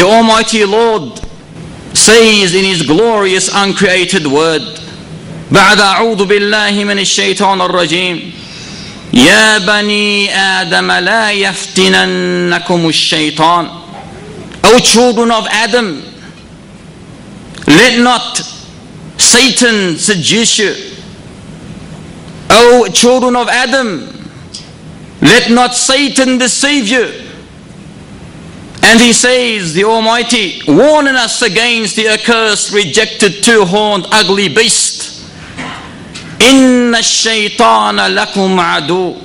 Almighty Lord says in His glorious uncreated word, بعد أعوذ بالله من الشيطان الرجيم يا بني آدم لا يفتننكم الشيطان. O children of Adam, let not Satan seduce you. O children of Adam, let not Satan deceive you. And He says, the Almighty, warning us against the accursed, rejected, two-horned, ugly beast. إِنَّ الشَّيْطَانَ لَكُمْ عَدُوٌّ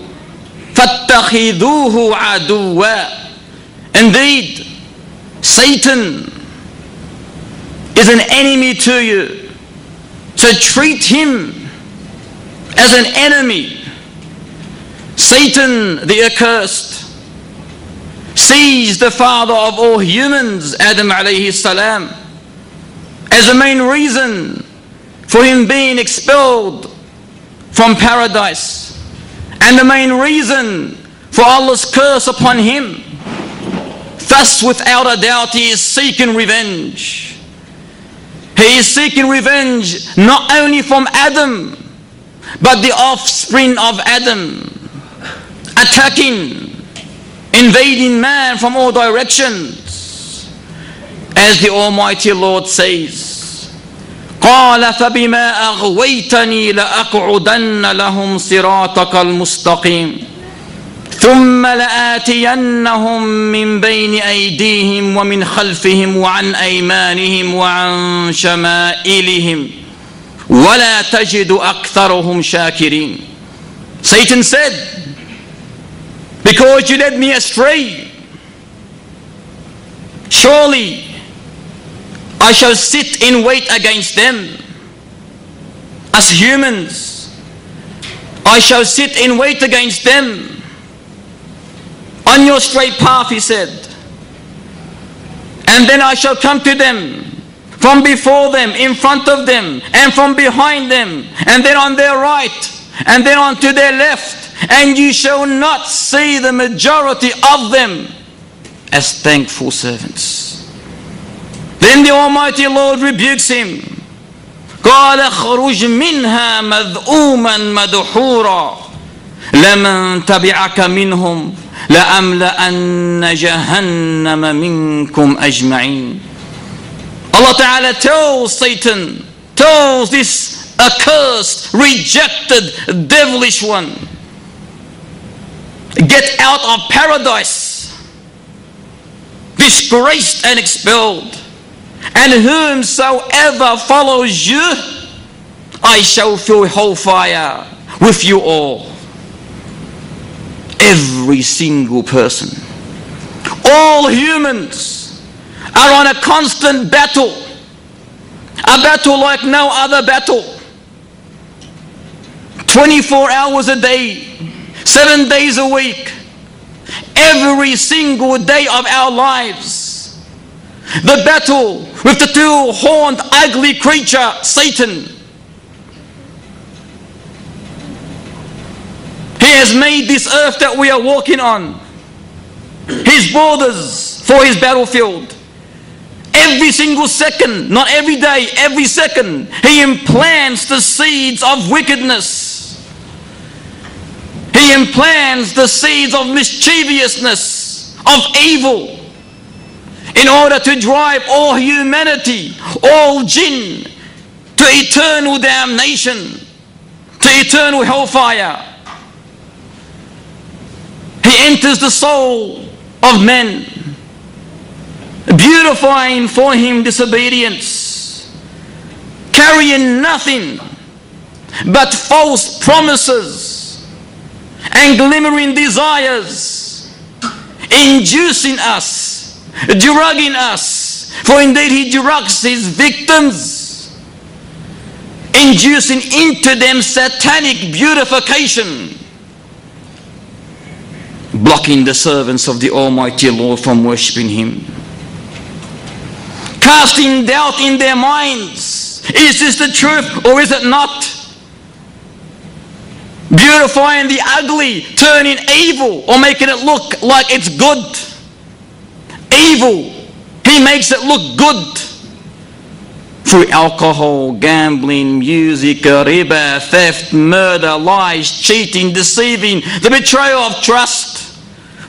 فَاتَّخِذُوهُ عَدُوًّا. Indeed, Satan is an enemy to you, so treat him as an enemy. Satan, the accursed, sees the father of all humans, Adam alayhi salam, as the main reason for him being expelled from paradise, and the main reason for Allah's curse upon him. Thus, without a doubt, he is seeking revenge. He is seeking revenge not only from Adam, but the offspring of Adam, attacking, invading man from all directions. As the Almighty Lord says, قال فبما أغويتني لأقعدن لهم صراطك المستقيم ثم لآتينهم من بين أيديهم ومن خلفهم وعن أيمانهم وعن شمائلهم ولا تجد أكثرهم شاكرين. Satan said, because you led me astray, surely I shall sit in wait against them. As humans, I shall sit in wait against them. On your straight path, he said. And then I shall come to them, from before them, in front of them, and from behind them, and then on their right, and then on to their left. And you shall not see the majority of them as thankful servants. Then the Almighty Lord rebukes him. قال اخرج منها مذءوما مدحورا لمن تبعك منهم لأملأن جهنم منكم أجمعين. Allah Ta'ala tells Satan, tells this accursed, rejected, devilish one, get out of paradise, disgraced and expelled. And whomsoever follows you, I shall fill hellfire with you all. Every single person, all humans are on a constant battle, a battle like no other battle. 24 hours a day, 7 days a week, every single day of our lives. The battle with the two-horned ugly creature, Satan. He has made this earth that we are walking on his borders for his battlefield. Every single second, not every day, every second, he implants the seeds of wickedness. He implants the seeds of mischievousness, of evil, in order to drive all humanity, all jinn, to eternal damnation, to eternal hellfire. He enters the soul of men, beautifying for him disobedience, carrying nothing but false promises and glimmering desires, inducing us, drugging us, for indeed he drugs his victims, inducing into them satanic beautification, blocking the servants of the Almighty Lord from worshipping him, casting doubt in their minds, is this the truth or is it not? Beautifying the ugly, turning evil or making it look like it's good. Evil. He He makes it look good through alcohol, gambling, music, riba, theft, murder, lies, cheating, deceiving, the betrayal of trust,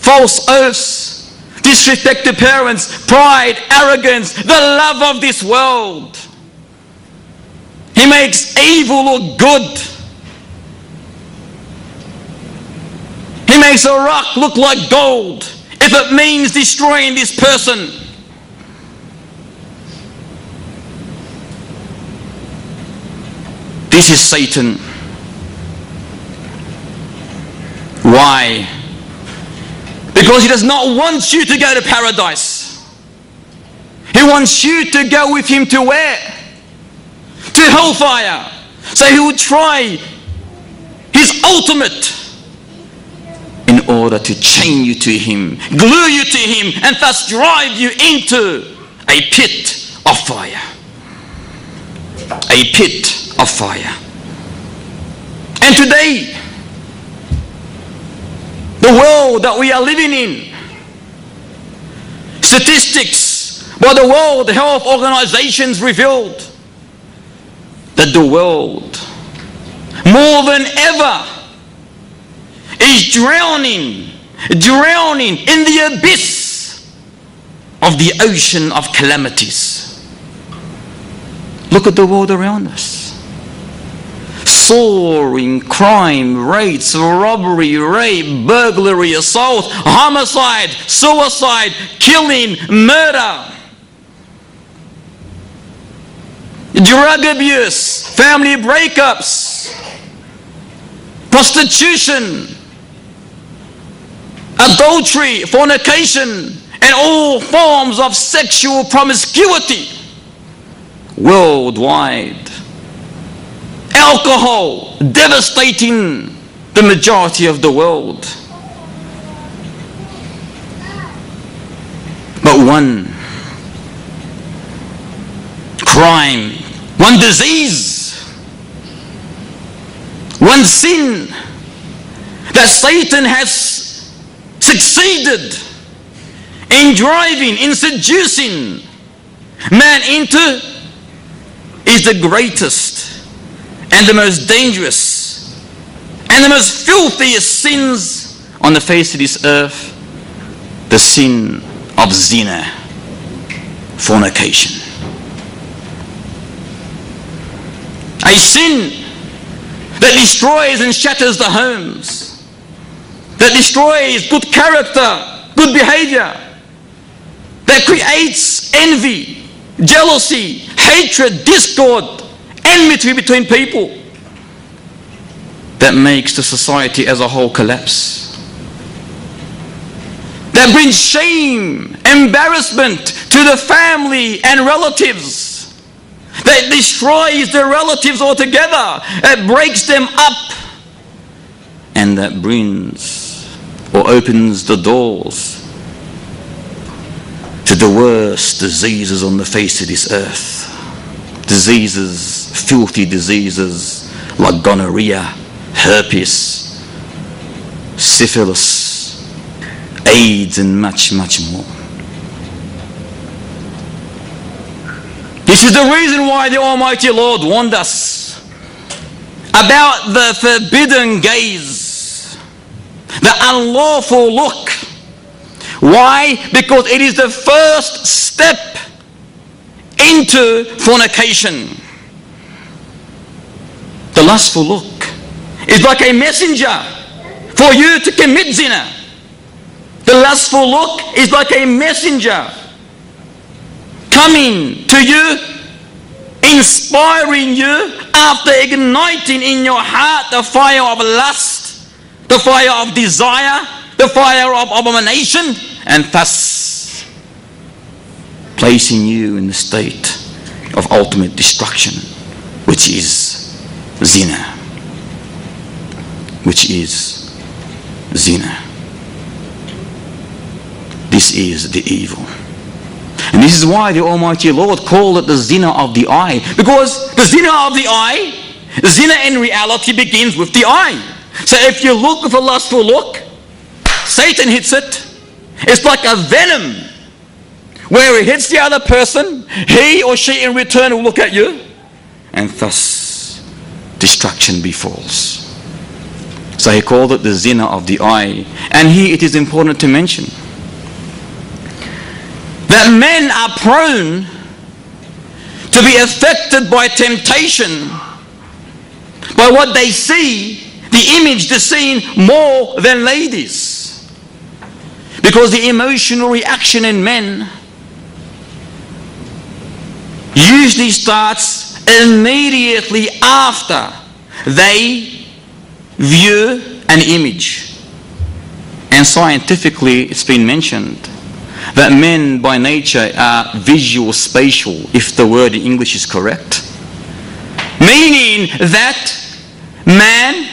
false oaths, disrespect to parents, pride, arrogance, the love of this world. He makes evil look good. He makes a rock look like gold if it means destroying this person. This is Satan. Why? Because he does not want you to go to paradise. He wants you to go with him to where? To hellfire. So he will try his ultimate in order to chain you to him, glue you to him, and thus drive you into a pit of fire. A pit of fire. And today, the world that we are living in, statistics by the World Health Organizations revealed that the world, more than ever, is drowning in the abyss of the ocean of calamities. Look at the world around us. Soaring crime rates, robbery, rape, burglary, assault, homicide, suicide, killing, murder, drug abuse, family breakups, prostitution, adultery, fornication, and all forms of sexual promiscuity worldwide. Alcohol devastating the majority of the world. But one crime, one disease, one sin that Satan has succeeded in driving, in seducing man into, is the greatest and the most dangerous and the most filthiest sins on the face of this earth, the sin of zina, fornication. A sin that destroys and shatters the homes, that destroys good character, good behavior, that creates envy, jealousy, hatred, discord, enmity between people, that makes the society as a whole collapse, that brings shame, embarrassment to the family and relatives, that destroys the relatives altogether, that breaks them up, and that brings or opens the doors to the worst diseases on the face of this earth. Diseases, filthy diseases like gonorrhea, herpes, syphilis, AIDS, and much, much more. This is the reason why the Almighty Lord warned us about the forbidden gaze, the unlawful look. Why? Because it is the first step into fornication. The lustful look is like a messenger for you to commit zina. The lustful look is like a messenger coming to you, inspiring you after igniting in your heart the fire of lust, the fire of desire, the fire of abomination, and thus placing you in the state of ultimate destruction, which is zina. Which is zina. This is the evil. And this is why the Almighty Lord called it the zina of the eye. Because the zina of the eye, zina in reality begins with the eye. So if you look with a lustful look, Satan hits it. It's like a venom where it hits the other person, he or she in return will look at you, and thus destruction befalls. So he called it the zina of the eye. And here it is important to mention that men are prone to be affected by temptation, by what they see, the image, the scene, more than ladies. Because the emotional reaction in men usually starts immediately after they view an image. And scientifically it's been mentioned that men by nature are visual spatial, if the word in English is correct. Meaning that man,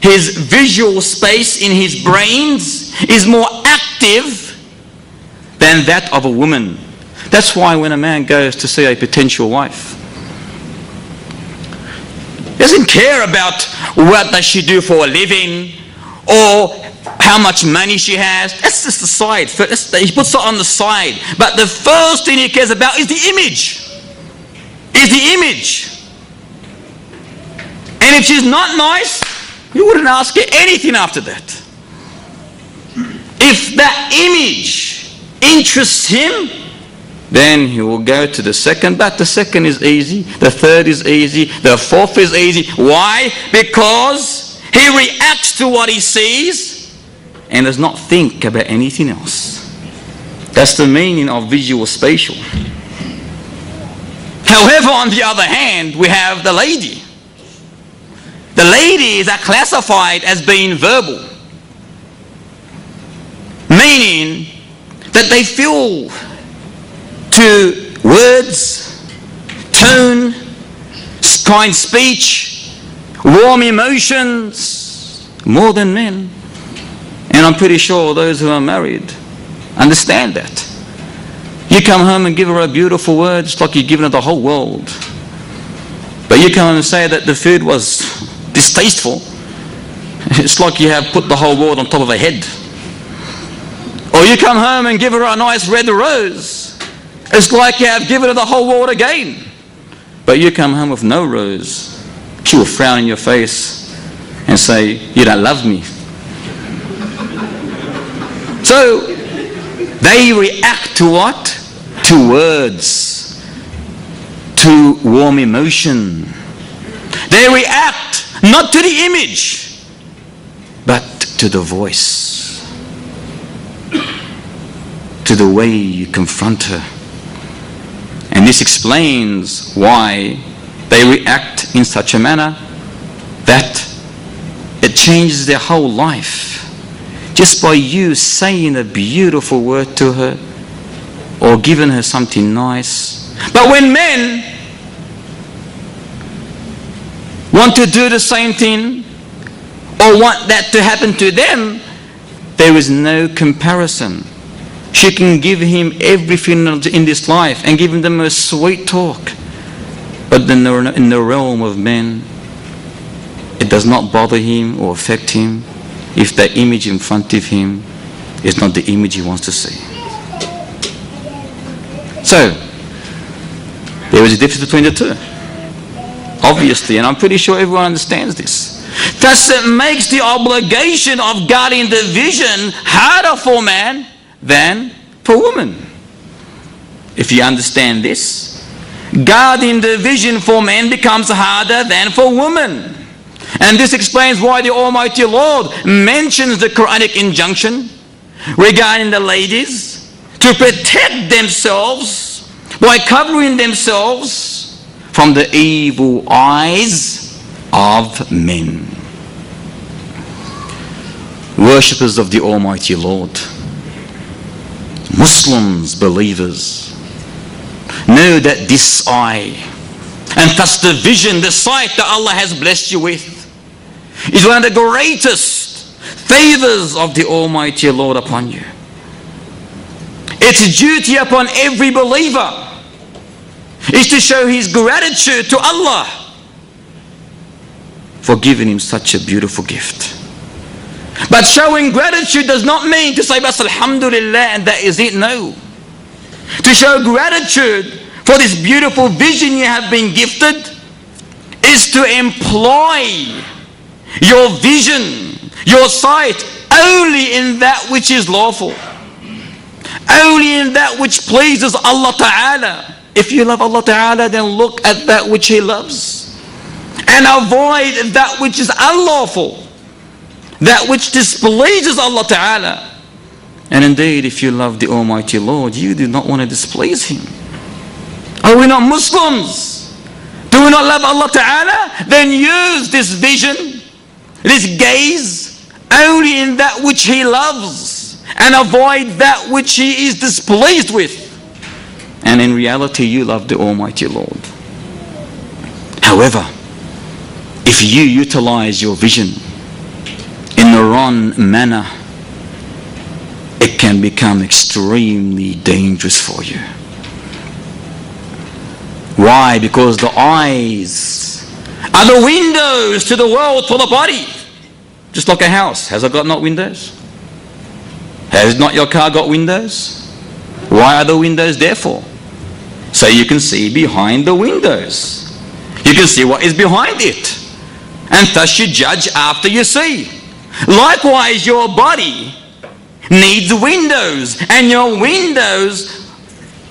his visual space in his brains is more active than that of a woman. That's why when a man goes to see a potential wife, he doesn't care about what does she do for a living or how much money she has. That's just the side. He puts it on the side. But the first thing he cares about is the image. Is the image. And if she's not nice, you wouldn't ask her anything after that. If that image interests him, then he will go to the second. But the second is easy, the third is easy, the fourth is easy. Why? Because he reacts to what he sees and does not think about anything else. That's the meaning of visual spatial. However, on the other hand, we have the lady. The ladies are classified as being verbal, meaning that they feel to words, tone, kind speech, warm emotions, more than men. And I'm pretty sure those who are married understand that. You come home and give her a beautiful word, it's like you're giving her the whole world. But you come home and say that the food was distasteful, it's like you have put the whole world on top of her head. Or you come home and give her a nice red rose, it's like you have given her the whole world again. But you come home with no rose, she will frown in your face and say, you don't love me. So they react to what? To words, to warm emotion. They react not to the image, but to the voice, to the way you confront her. And this explains why they react in such a manner that it changes their whole life. Just by you saying a beautiful word to her or giving her something nice. But when men want to do the same thing or want that to happen to them, there is no comparison. She can give him everything in this life and give him the most sweet talk. But in the realm of men, it does not bother him or affect him if the image in front of him is not the image he wants to see. So, there is a difference between the two. Obviously, and I'm pretty sure everyone understands this. Thus it makes the obligation of guarding the vision harder for man than for woman. If you understand this, guarding the vision for men becomes harder than for women. And this explains why the Almighty Lord mentions the Quranic injunction regarding the ladies to protect themselves by covering themselves from the evil eyes of men. Worshippers of the Almighty Lord, Muslims, believers, know that this eye, and thus the vision, the sight that Allah has blessed you with, is one of the greatest favors of the Almighty Lord upon you. It's a duty upon every believer is to show his gratitude to Allah for giving him such a beautiful gift. But showing gratitude does not mean to say, "Bas alhamdulillah," and that is it. No. to show gratitude for this beautiful vision you have been gifted, is to employ your vision, your sight, only in that which is lawful, only in that which pleases Allah Ta'ala. If you love Allah Ta'ala, then look at that which He loves and avoid that which is unlawful, that which displeases Allah Ta'ala. And indeed, if you love the Almighty Lord, you do not want to displease Him. Are we not Muslims? Do we not love Allah Ta'ala? Then use this vision, this gaze, only in that which He loves and avoid that which He is displeased with. And in reality, you love the Almighty Lord. However, if you utilize your vision in the wrong manner, it can become extremely dangerous for you. Why? Because the eyes are the windows to the world for the body. Just like a house. Has it got not windows? Has not your car got windows? Why are the windows there for? So you can see behind the windows. You can see what is behind it. And thus you judge after you see. Likewise, your body needs windows. And your windows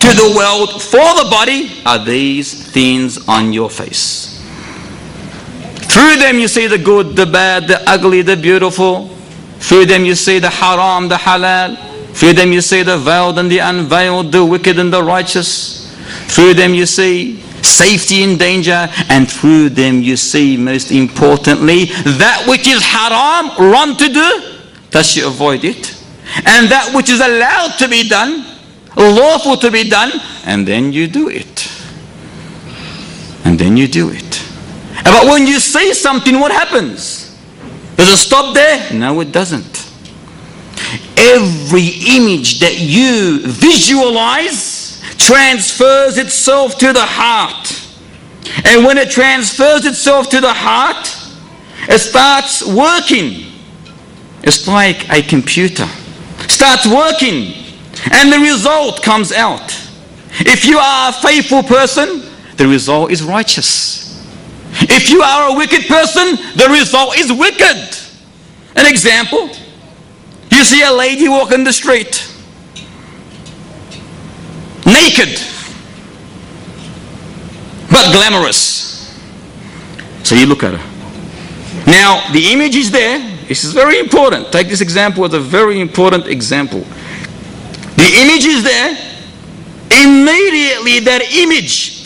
to the world for the body are these things on your face. Through them you see the good, the bad, the ugly, the beautiful. Through them you see the haram, the halal. Through them you see the veiled and the unveiled, the wicked and the righteous. Through them you see safety and danger. And through them you see, most importantly, that which is haram, wrong to do, thus you avoid it. And that which is allowed to be done, lawful to be done, and then you do it. And then you do it. But when you see something, what happens? Does it stop there? No, it doesn't. Every image that you visualize transfers itself to the heart. And when it transfers itself to the heart, it starts working. It's like a computer. Starts working. And the result comes out. If you are a faithful person, the result is righteous. If you are a wicked person, the result is wicked. An example, you see a lady walking the street, naked, but glamorous. So you look at her. Now, the image is there. This is very important. Take this example as a very important example. The image is there. Immediately that image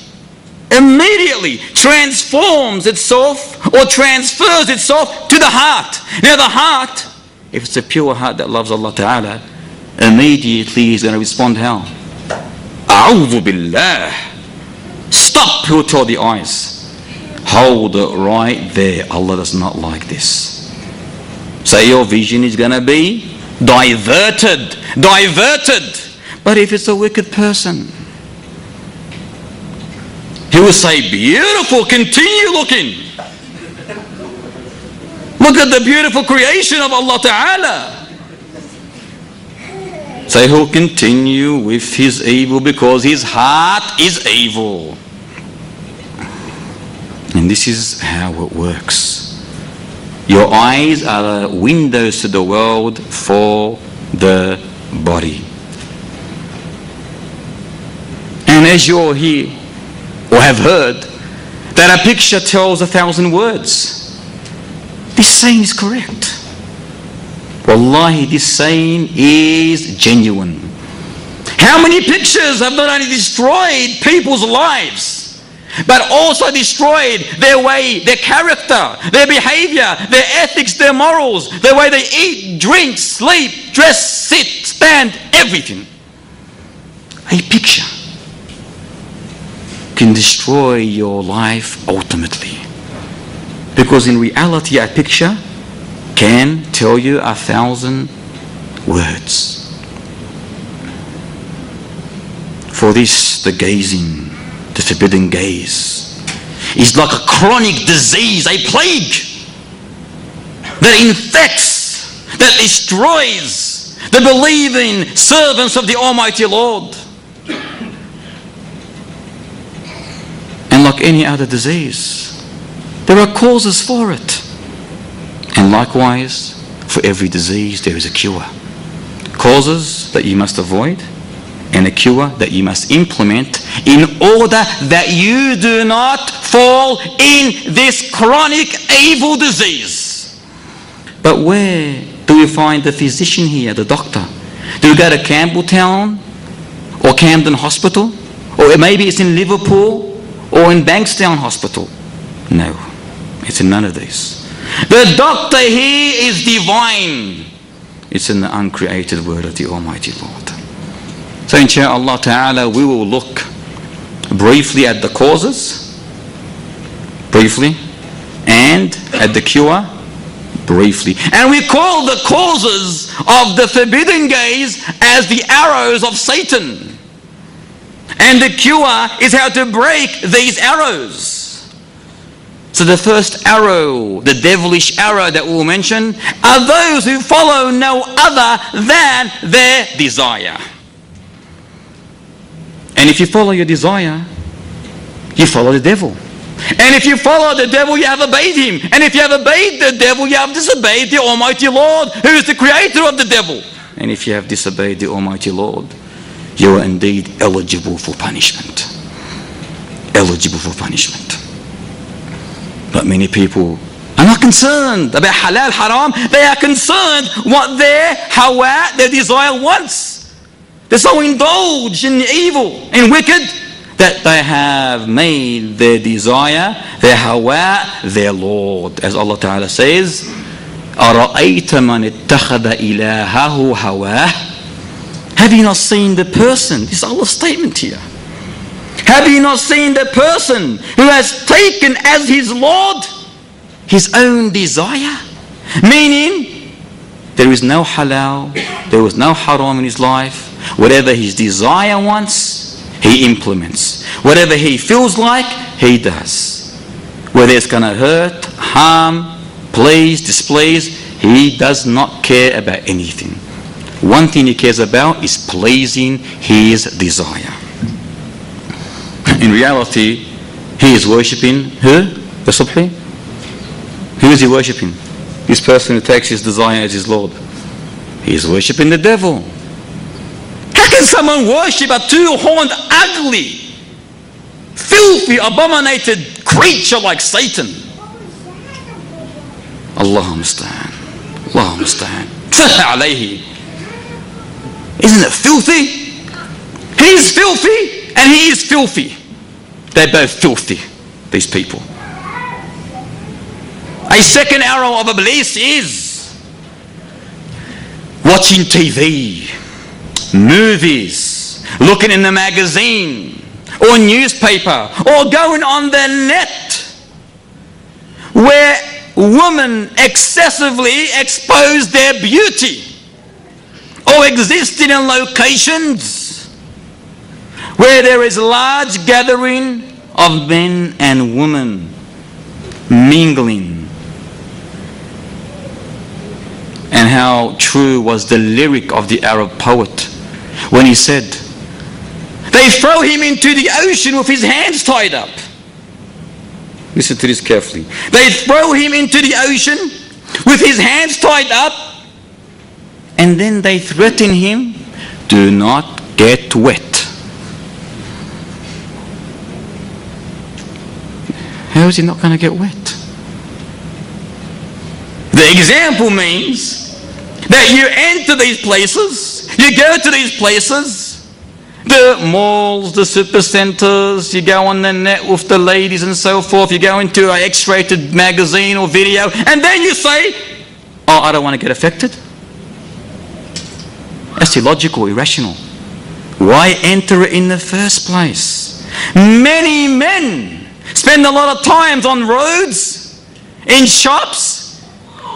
immediately transforms itself or transfers itself to the heart. Now the heart, if it's a pure heart that loves Allah Ta'ala, immediately is going to respond how? A'udhu billah. Stop, he'll tell the eyes. Hold it right there. Allah does not like this. So your vision is going to be diverted. Diverted. But if it's a wicked person, he will say, beautiful, continue looking. Look at the beautiful creation of Allah Ta'ala. So he'll continue with his evil because his heart is evil. And this is how it works. Your eyes are the windows to the world for the body. And as you're here, or have heard, that a picture tells 1,000 words. This saying is correct. Wallahi, this saying is genuine. How many pictures have not only destroyed people's lives, but also destroyed their way, their character, their behavior, their ethics, their morals, the way they eat, drink, sleep, dress, sit, stand, everything. A picture can destroy your life ultimately. Because in reality, a picture can tell you 1,000 words. For this, the gazing, the forbidden gaze, is like a chronic disease, a plague that infects, that destroys the believing servants of the Almighty Lord. like any other disease. There are causes for it. And likewise, for every disease there is a cure. Causes that you must avoid, and a cure that you must implement in order that you do not fall in this chronic evil disease. But where do we find the physician here, the doctor? Do we go to Campbelltown or Camden Hospital? Or maybe it's in Liverpool or in Bankstown Hospital? No, it's in none of these. The doctor here is divine. It's in the uncreated word of the Almighty Lord. So insha'Allah ta'ala, we will look briefly at the causes, briefly, and at the cure, briefly. And we call the causes of the forbidden gaze as the arrows of Satan. And the cure is how to break these arrows. So the first arrow, the devilish arrow that we'll mention, are those who follow no other than their desire. And if you follow your desire, you follow the devil. And if you follow the devil, you have obeyed him. And if you have obeyed the devil, you have disobeyed the Almighty Lord, who is the creator of the devil. And if you have disobeyed the Almighty Lord, you are indeed eligible for punishment. Eligible for punishment. But many people are not concerned about halal, haram. They are concerned what their hawa, their desire wants. They're so indulged in evil, in wicked, that they have made their desire, their hawa, their Lord. As Allah Ta'ala says, أَرَأَيْتَ مَنِ اتَّخَذَ إِلَهَهُ هَوَاهُ. Have you not seen the person? This is Allah's statement here. Have you not seen the person who has taken as his Lord his own desire? Meaning, there is no halal, there was no haram in his life. Whatever his desire wants, he implements. Whatever he feels like, he does. Whether it's going to hurt, harm, please, displease, he does not care about anything. One thing he cares about is pleasing his desire. In reality, he is worshipping who? The Subhi? Who is he worshipping? This person who takes his desire as his Lord. He is worshipping the devil. How can someone worship a two-horned, ugly, filthy, abominated creature like Satan? Allahumma musta'an. Allahumma musta'an. alayhi. Isn't it filthy? He's filthy and he is filthy. They're both filthy, these people. A second arrow of Iblis is watching TV, movies, looking in the magazine or newspaper, or going on the net where women excessively expose their beauty, or existing in locations where there is large gathering of men and women mingling. And how true was the lyric of the Arab poet when he said, they throw him into the ocean with his hands tied up. Listen to this carefully. They throw him into the ocean with his hands tied up, and then they threaten him, do not get wet. How is he not going to get wet? The example means that you enter these places, you go to these places, the malls, the supercenters, you go on the net with the ladies and so forth, you go into an X-rated magazine or video, and then you say, oh, I don't want to get affected. That's illogical, irrational. Why enter it in the first place? Many men spend a lot of times on roads, in shops,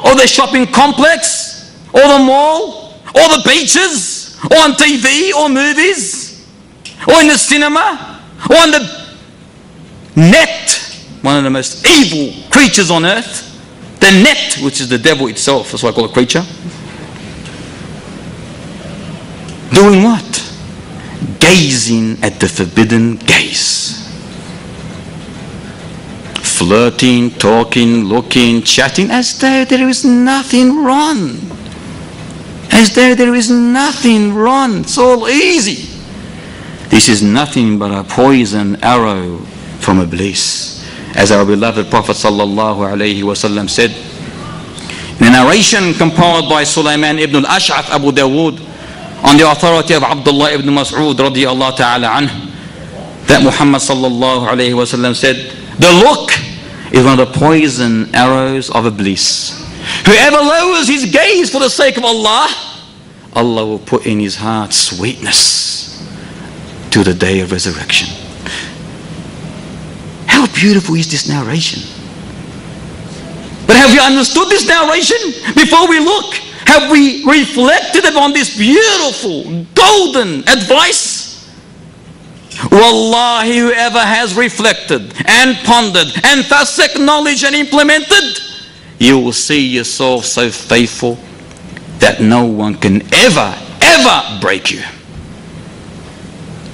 or the shopping complex, or the mall, or the beaches, or on TV, or movies, or in the cinema, or on the net, one of the most evil creatures on earth, the net, which is the devil itself, that's why I call it creature. Doing what? Gazing at the forbidden gaze. flirting, talking, looking, chatting, as though there is nothing wrong. As though there is nothing wrong. It's all easy. This is nothing but a poison arrow from Iblis. As our beloved Prophet ﷺ said, in a narration compiled by Sulaiman ibn al-Ash'ath Abu Dawood on the authority of Abdullah ibn Mas'ud radiyallahu ta'ala anhu, that Muhammad ﷺ said, the look is one of the poison arrows of Iblis. Whoever lowers his gaze for the sake of Allah, Allah will put in his heart sweetness to the day of resurrection. How beautiful is this narration? But have you understood this narration? Before we look, have we reflected upon this beautiful, golden advice? Wallahi, whoever has reflected and pondered and thus acknowledged and implemented, you will see yourself so faithful that no one can ever break you.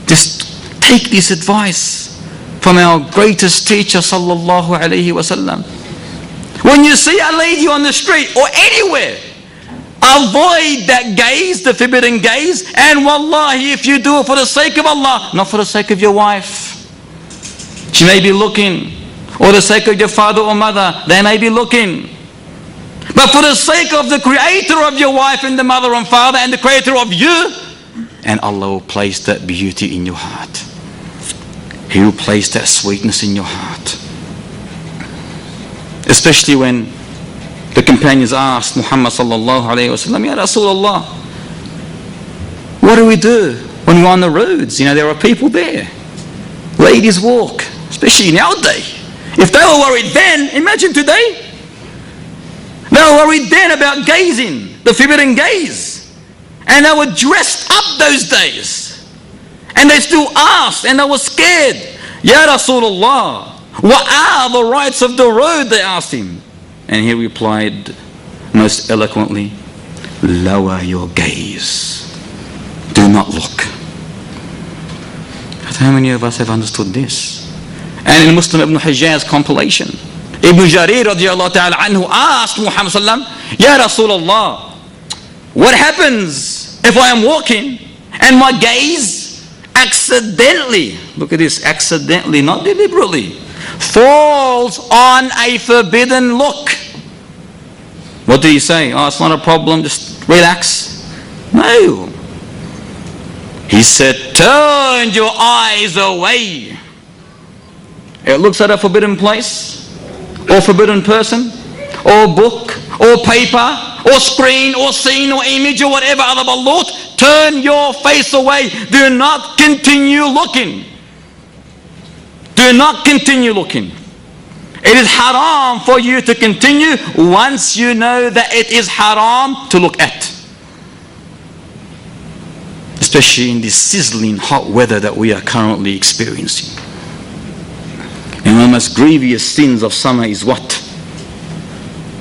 Just take this advice from our greatest teacher sallallahu alaihi wasallam. When you see a lady on the street or anywhere, avoid that gaze, the forbidden gaze. And wallahi, if you do it for the sake of Allah, not for the sake of your wife, she may be looking, or the sake of your father or mother, they may be looking, but for the sake of the creator of your wife and the mother and father and the creator of you, and Allah will place that beauty in your heart. He will place that sweetness in your heart. Especially when the companions asked Muhammad sallallahu alayhi wa sallam, Ya Rasulullah, what do we do when we're on the roads? You know, there are people there. Ladies walk, especially in our day. If they were worried then, imagine today. They were worried then about gazing, the forbidden gaze. And they were dressed up those days. And they still asked, and they were scared. Ya Rasulullah, what are the rights of the road? They asked him. And he replied most eloquently, lower your gaze. Do not look. But how many of us have understood this? And in Muslim Ibn Hijjaz's compilation, Ibn Jarir radiallahu ta'ala anhu asked Muhammad sallam, Ya Rasulullah, what happens if I am walking and my gaze accidentally, look at this, accidentally, not deliberately, falls on a forbidden look? What do you say? Oh, it's not a problem, just relax. No. He said, turn your eyes away. It looks at a forbidden place, or forbidden person, or book, or paper, or screen, or scene, or image, or whatever other balut. Turn your face away. Do not continue looking. Do not continue looking. It is haram for you to continue once you know that it is haram to look at. Especially in this sizzling hot weather that we are currently experiencing. And one of the most grievous sins of summer is what?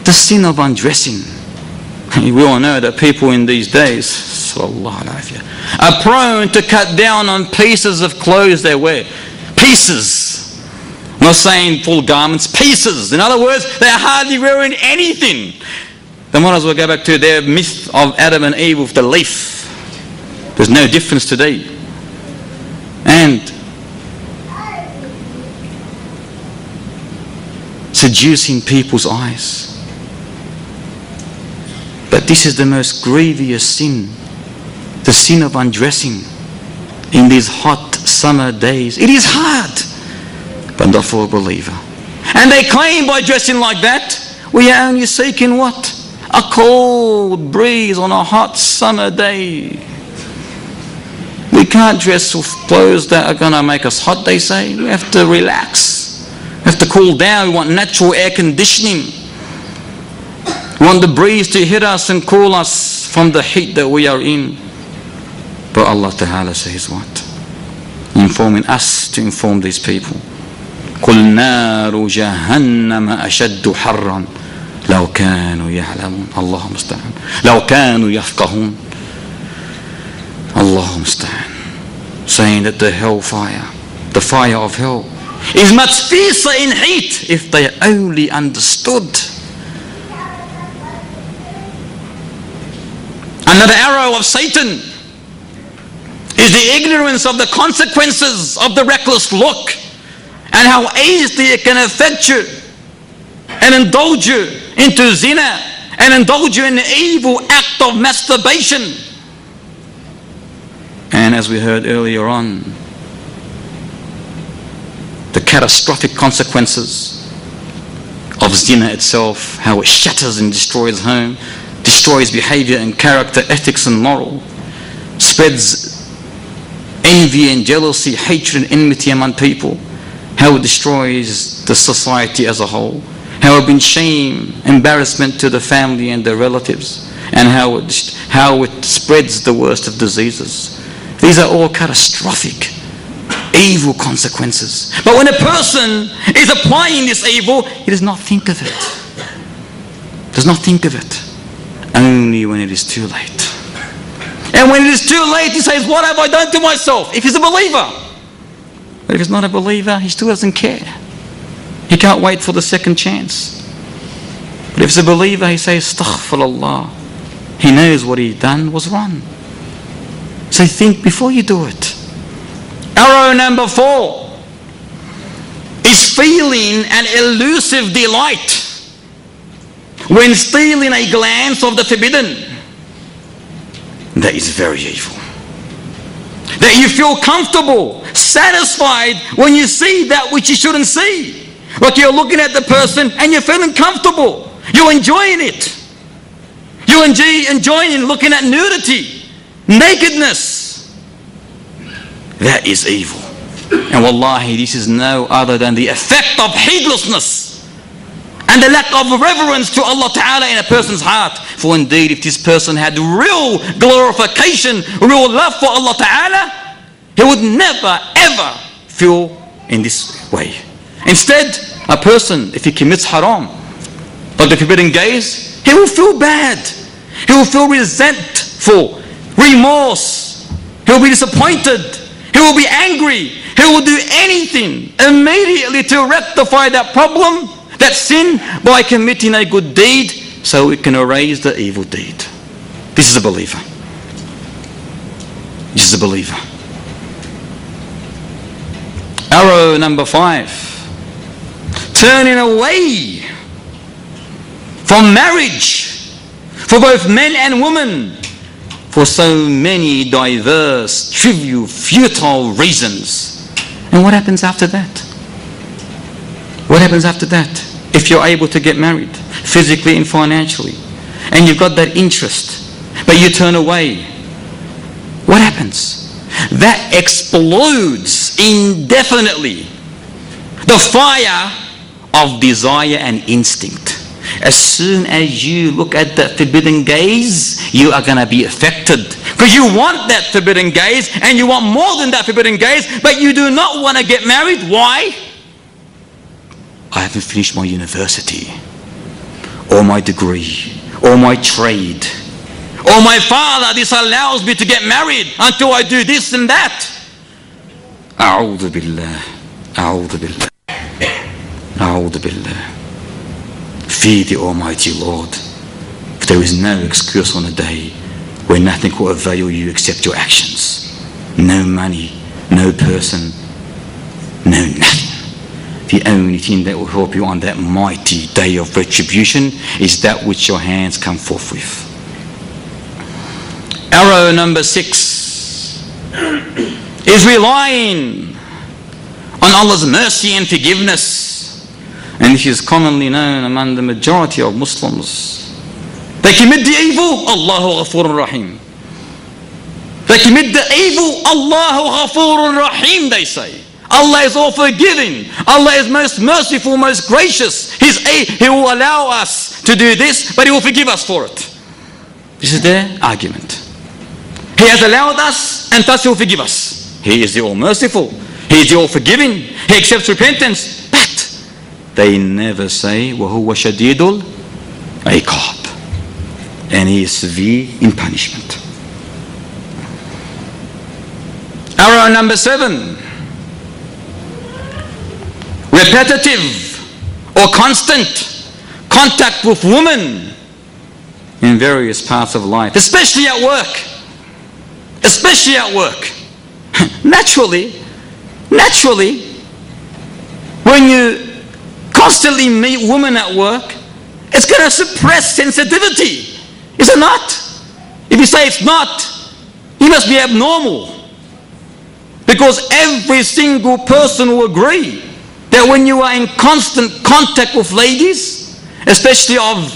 The sin of undressing. We all know that people in these days are prone to cut down on pieces of clothes they wear. Pieces. I'm not saying full garments, pieces. In other words, they're hardly wearing anything. They might as well go back to their myth of Adam and Eve with the leaf. There's no difference today. And seducing people's eyes. But this is the most grievous sin, the sin of undressing in these hot summer days. It is hard, but not for a believer. And they claim by dressing like that, we are only seeking what? A cold breeze on a hot summer day. We can't dress with clothes that are going to make us hot, they say. We have to relax. We have to cool down. We want natural air conditioning. We want the breeze to hit us and cool us from the heat that we are in. But Allah Ta'ala says what? Informing us to inform these people. قُلْ نَارُ جَهَنَّمَ أَشَدُّ حَرًّا لَوْ كَانُوا يَعْلَمُونَ اللهم استعان لَوْ كَانُوا يَفْقَهُونَ Allahumma musta'an, saying that the hellfire, the fire of hell, is much fiercer in heat if they only understood. Another arrow of Satan is the ignorance of the consequences of the reckless look and how easily it can affect you and indulge you into zina and indulge you in the evil act of masturbation. And as we heard earlier on, the catastrophic consequences of zina itself, how it shatters and destroys home, destroys behavior and character, ethics and moral, spreads envy and jealousy, hatred and enmity among people, how it destroys the society as a whole, how it brings shame, embarrassment to the family and their relatives, and how it spreads the worst of diseases. These are all catastrophic, evil consequences. But when a person is applying this evil, he does not think of it. Does not think of it. Only when it is too late. And when it is too late, he says, what have I done to myself? If he's a believer. But if he's not a believer, he still doesn't care. He can't wait for the second chance. But if he's a believer, he says, astaghfirullah. He knows what he done was wrong. So think before you do it. Arrow number 4 is feeling an elusive delight when stealing a glance of the forbidden. That is very evil. That you feel comfortable, satisfied when you see that which you shouldn't see. Like you're looking at the person and you're feeling comfortable. You're enjoying it. You're enjoying looking at nudity, nakedness. That is evil. And wallahi, this is no other than the effect of heedlessness and the lack of reverence to Allah Ta'ala in a person's heart. For indeed, if this person had real glorification, real love for Allah Ta'ala, he would never ever feel in this way. Instead, a person, if he commits haram, like the forbidden gaze, he will feel bad. He will feel resentful, remorse. He will be disappointed. He will be angry. He will do anything immediately to rectify that problem, that sin, by committing a good deed so it can erase the evil deed. This is a believer. This is a believer. Arrow number 5. Turning away from marriage for both men and women for so many diverse, trivial, futile reasons. And what happens after that? What happens after that? If you're able to get married, physically and financially, and you've got that interest, but you turn away, what happens? That explodes indefinitely the fire of desire and instinct. As soon as you look at that forbidden gaze, you are going to be affected. Because you want that forbidden gaze, and you want more than that forbidden gaze, but you do not want to get married. Why? I haven't finished my university, or my degree, or my trade, or my father disallows me to get married until I do this and that. A'udhu billah, a'udhu billah, a'udhu billah. Fear the Almighty Lord. For there is no excuse on a day when nothing will avail you except your actions. No money, no person, no nothing. The only thing that will help you on that mighty day of retribution is that which your hands come forth with. Arrow number 6 is relying on Allah's mercy and forgiveness. And this is commonly known among the majority of Muslims. They commit the evil, Allahu Ghafurur Rahim. They commit the evil, Allahu Ghafurur Rahim, they say. Allah is all forgiving. Allah is most merciful, most gracious. He will allow us to do this, but He will forgive us for it. This is their argument. He has allowed us, and thus He will forgive us. He is the all merciful. He is the all forgiving. He accepts repentance. But they never say, وَهُوَ شَدِيدُ الْعِقَابِ, and He is severe in punishment. Arrow number 7 repetitive or constant contact with women in various parts of life, especially at work. Especially at work. Naturally, when you constantly meet women at work, it's going to suppress sensitivity. Is it not? If you say it's not, you must be abnormal. Because every single person will agree that when you are in constant contact with ladies, especially of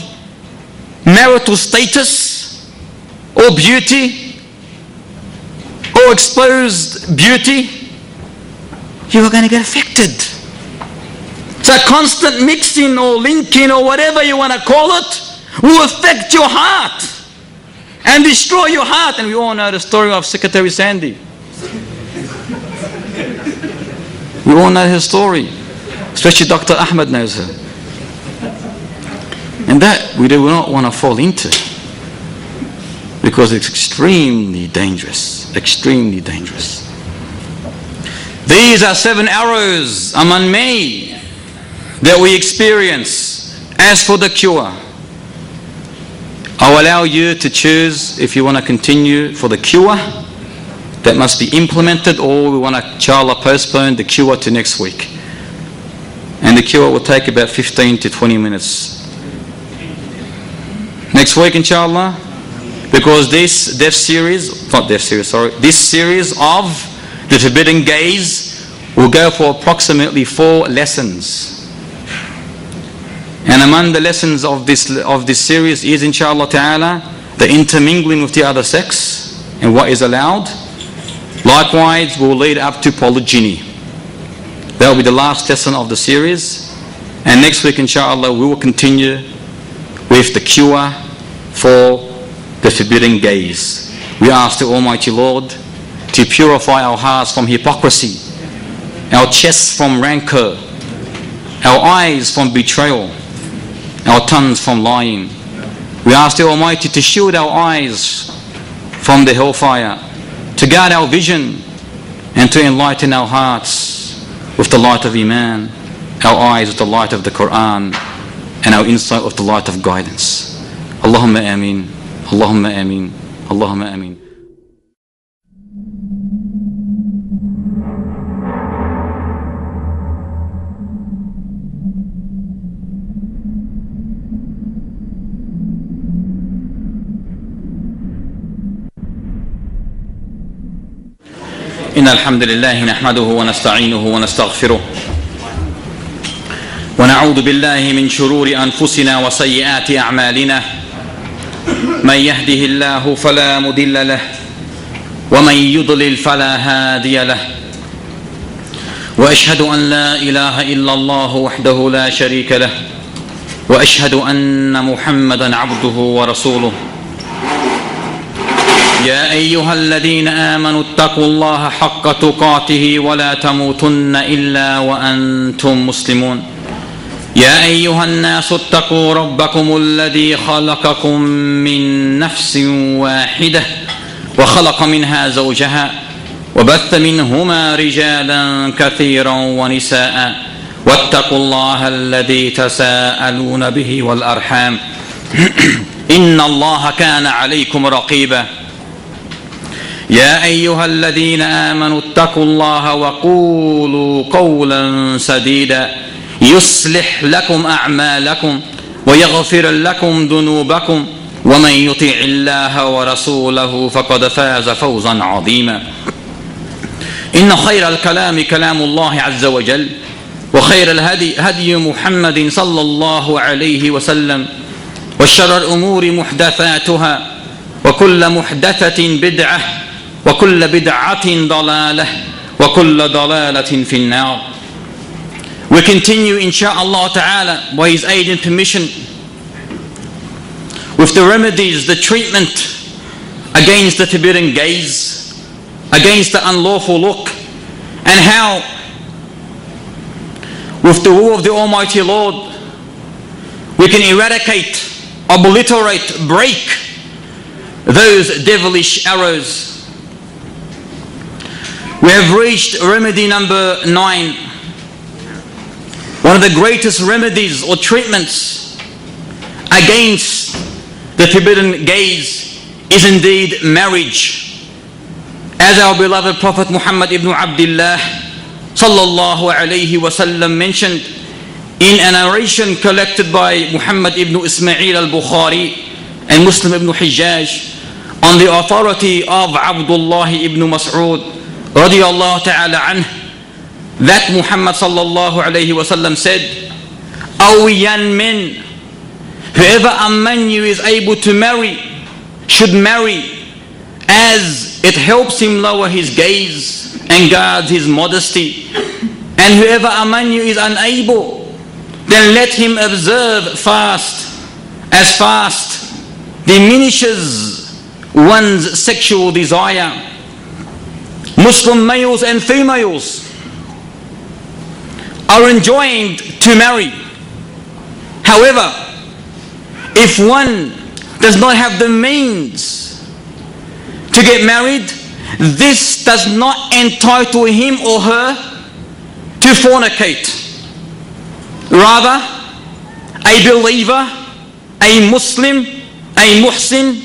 marital status or beauty or exposed beauty, you are going to get affected. So constant mixing or linking or whatever you want to call it will affect your heart and destroy your heart. And we all know the story of Secretary Sandy. We all know her story, especially Dr. Ahmed knows her. And that we do not want to fall into, because it's extremely dangerous, extremely dangerous. These are 7 arrows among many that we experience. As for the cure, I'll allow you to choose if you want to continue for the cure that must be implemented, or we want to, inshallah, postpone the cure to next week. And the cure will take about 15 to 20 minutes. Next week, inshallah, because this series of the Forbidden Gaze will go for approximately 4 lessons. And among the lessons of this series is, inshallah ta'ala, the intermingling with the other sex and what is allowed. Likewise, will lead up to polygyny. That will be the last lesson of the series. And next week, inshallah, we will continue with the cure for the forbidden gaze. We ask the Almighty Lord to purify our hearts from hypocrisy, our chests from rancor, our eyes from betrayal, our tongues from lying. We ask the Almighty to shield our eyes from the hellfire, to guard our vision, and to enlighten our hearts with the light of Iman, our eyes with the light of the Quran, and our insight with the light of guidance. Allahumma ameen, Allahumma ameen, Allahumma ameen. إن الحمد لله نحمده ونستعينه ونستغفره ونعوذ بالله من شرور أنفسنا وسيئات أعمالنا من يهده الله فلا مضل له ومن يضلل فلا هادي له وأشهد أن لا إله إلا الله وحده لا شريك له وأشهد أن محمدا عبده ورسوله يا أيها الذين آمنوا اتقوا الله حق تقاته ولا تموتن إلا وأنتم مسلمون يا أيها الناس اتقوا ربكم الذي خلقكم من نفس واحدة وخلق منها زوجها وبث منهما رجالا كثيرا ونساء واتقوا الله الذي تساءلون به والأرحام إن الله كان عليكم رقيبا يا أيها الذين آمنوا اتقوا الله وقولوا قولا سديدا يصلح لكم أعمالكم ويغفر لكم ذنوبكم ومن يطع الله ورسوله فقد فاز فوزا عظيما إن خير الكلام كلام الله عز وجل وخير الهدي هدي محمد صلى الله عليه وسلم وشر الأمور محدثاتها وكل محدثة بدعة وكل بدعة ضلالة وكل ضلالة في النار. We continue insha'Allah ta'ala by His aid and permission with the remedies, the treatment against the forbidden gaze, against the unlawful look, and how with the will of the Almighty Lord we can eradicate, obliterate, break those devilish arrows. We have reached remedy number 9, One of the greatest remedies or treatments against the forbidden gaze is indeed marriage. As our beloved Prophet Muhammad ibn Abdullah sallallahu alayhi wasallam mentioned in a narration collected by Muhammad ibn Ismail al-Bukhari and Muslim ibn Hijjaj on the authority of Abdullah ibn Mas'ud radiyallahu ta'ala anhu, that Muhammad sallallahu alayhi wasallam said, "O young men, whoever among you is able to marry should marry, as it helps him lower his gaze and guards his modesty. And whoever among you is unable, then let him observe fast, as fast diminishes one's sexual desire." Muslim males and females are enjoined to marry. However, if one does not have the means to get married, this does not entitle him or her to fornicate. Rather, a believer, a Muslim, a muhsin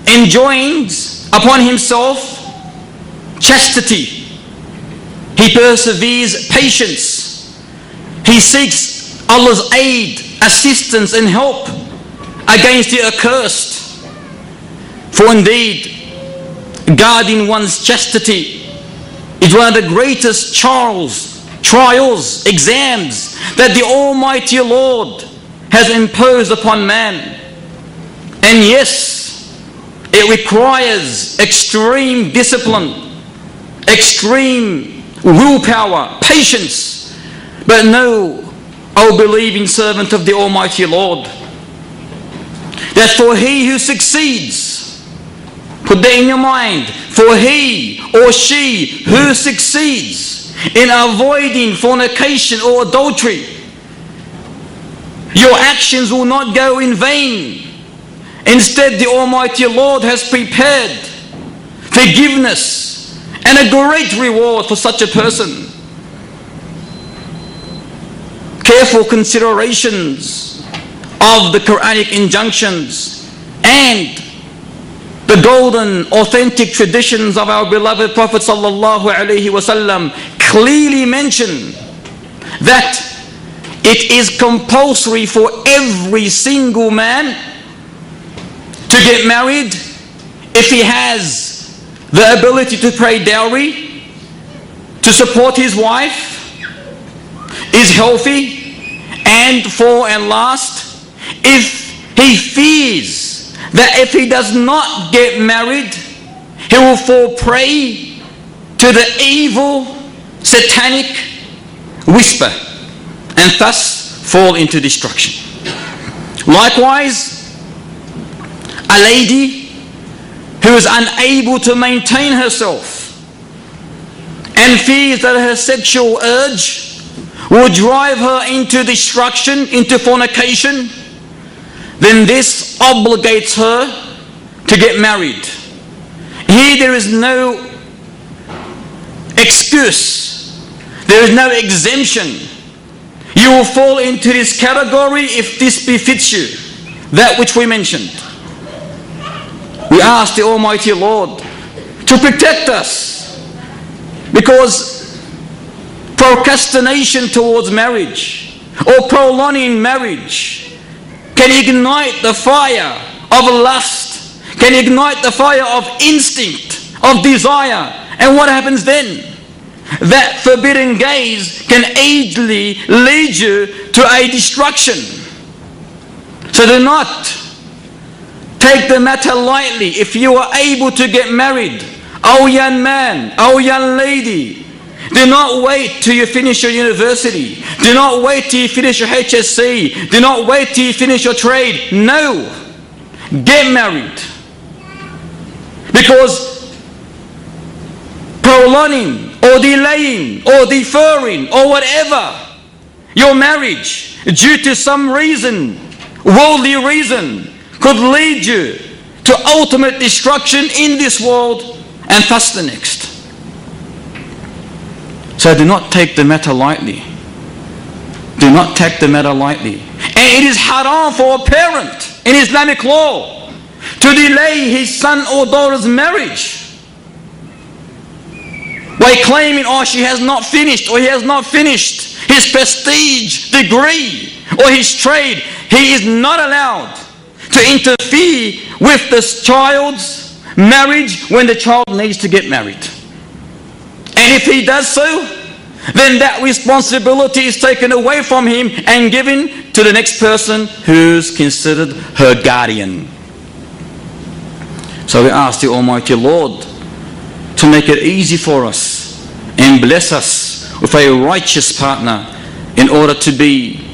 enjoins upon himself chastity. He perseveres patience. He seeks Allah's aid, assistance and help against the accursed. For indeed, guarding one's chastity is one of the greatest trials, exams that the Almighty Lord has imposed upon man. And yes, it requires extreme discipline, extreme willpower, patience. But know, O believing servant of the Almighty Lord, that for he who succeeds, put that in your mind, for he or she who succeeds in avoiding fornication or adultery, your actions will not go in vain. Instead, the Almighty Lord has prepared forgiveness and a great reward for such a person. Careful considerations of the Quranic injunctions and the golden authentic traditions of our beloved Prophet sallallahu alaihi wasallam clearly mention that it is compulsory for every single man to get married if he has the ability to pay dowry, to support his wife, is healthy, and for and last, if he fears that if he does not get married, he will fall prey to the evil satanic whisper and thus fall into destruction. Likewise, a lady who is unable to maintain herself and fears that her sexual urge will drive her into destruction, into fornication, then this obligates her to get married. Here there is no excuse, there is no exemption. You will fall into this category if this befits you, that which we mentioned. We ask the Almighty Lord to protect us, because procrastination towards marriage or prolonging marriage can ignite the fire of lust, can ignite the fire of instinct, of desire. And what happens then? That forbidden gaze can easily lead you to a destruction. So do not take the matter lightly. If you are able to get married, oh young man, oh young lady, do not wait till you finish your university. Do not wait till you finish your HSC. Do not wait till you finish your trade. No, get married. Because prolonging or delaying or deferring or whatever your marriage due to some reason, worldly reason, could lead you to ultimate destruction in this world and thus the next. So do not take the matter lightly. Do not take the matter lightly. And it is haram for a parent in Islamic law to delay his son or daughter's marriage by claiming, oh, she has not finished, or he has not finished his prestige degree or his trade. He is not allowed to interfere with this child's marriage when the child needs to get married. And if he does so, then that responsibility is taken away from him and given to the next person who's considered her guardian. So we ask the Almighty Lord to make it easy for us and bless us with a righteous partner in order to be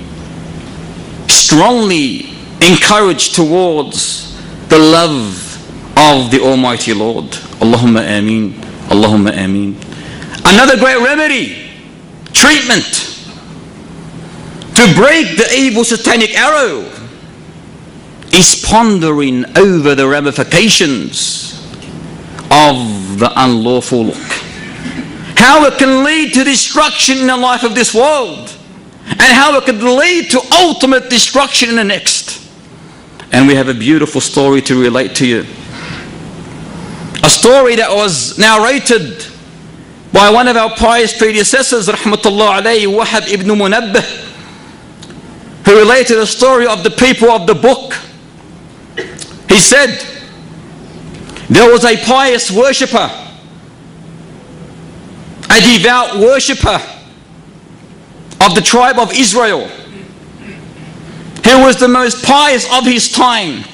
strongly encouraged towards the love of the Almighty Lord. Allahumma ameen. Allahumma ameen. Another great remedy, treatment to break the evil satanic arrow, is pondering over the ramifications of the unlawful look. How it can lead to destruction in the life of this world, and how it could lead to ultimate destruction in the next. And we have a beautiful story to relate to you. A story that was narrated by one of our pious predecessors, rahmatullah alayhi, Wahab ibn Munabbih, who related a story of the people of the book. He said, there was a pious worshipper, a devout worshipper of the tribe of Israel. He was the most pious of his time.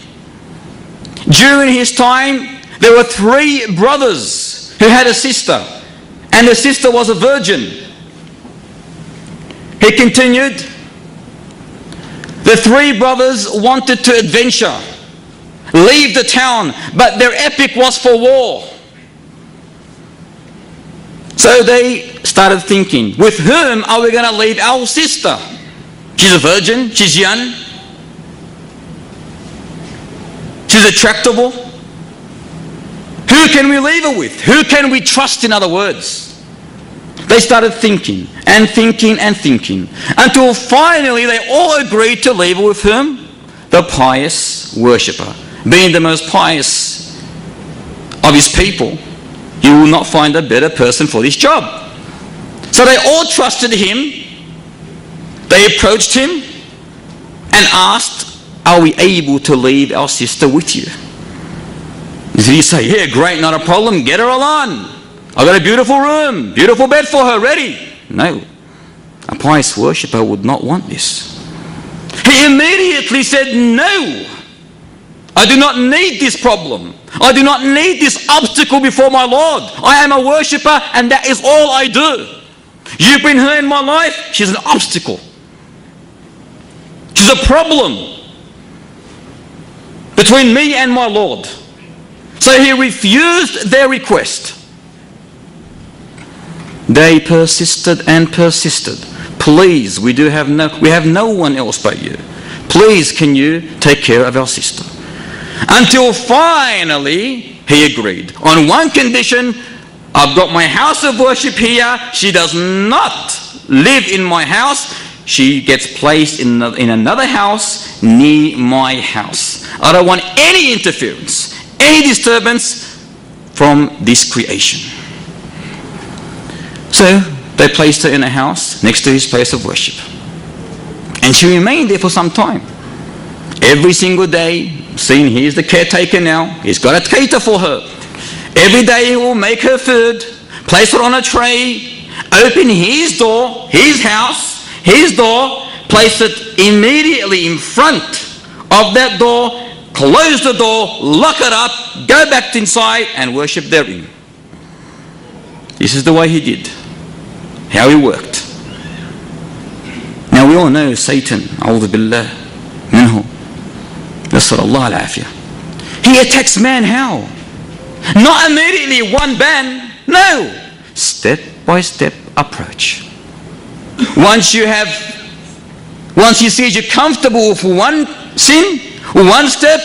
During his time, there were 3 brothers who had a sister, and the sister was a virgin. He continued, the 3 brothers wanted to adventure, leave the town, but their epic was for war. So they started thinking, with whom are we going to leave our sister? She's a virgin, she's young, she's attractable. Who can we leave her with? Who can we trust, in other words? They started thinking and thinking and thinking, until finally they all agreed to leave her with whom? The pious worshipper. Being the most pious of his people, you will not find a better person for this job. So they all trusted him. They approached him and asked, are we able to leave our sister with you? Did he say, yeah, great, not a problem, get her along. I've got a beautiful room, beautiful bed for her, ready. No, a pious worshipper would not want this. He immediately said, no, I do not need this problem. I do not need this obstacle before my Lord. I am a worshipper, and that is all I do. You bring her in my life, she's an obstacle. She's a problem between me and my Lord. So he refused their request. They persisted and persisted. Please, we have no one else but you. Please, can you take care of our sister? Until finally he agreed. On one condition, I've got my house of worship here. She does not live in my house. She gets placed in another house near my house. I don't want any interference, any disturbance from this creation. So they placed her in a house next to his place of worship. And she remained there for some time. Every single day, seeing he's the caretaker now, he's got to cater for her. Every day he will make her food, place her on a tray, open his door, his house, his door, place it immediately in front of that door, close the door, lock it up, go back inside and worship therein. This is the way he did, how he worked. Now we all know Satan, a'udhu billah minhu, nasrallah al-afiyah. He attacks man how? Not immediately one bang, no, step by step approach. Once you see you're comfortable with one sin, one step,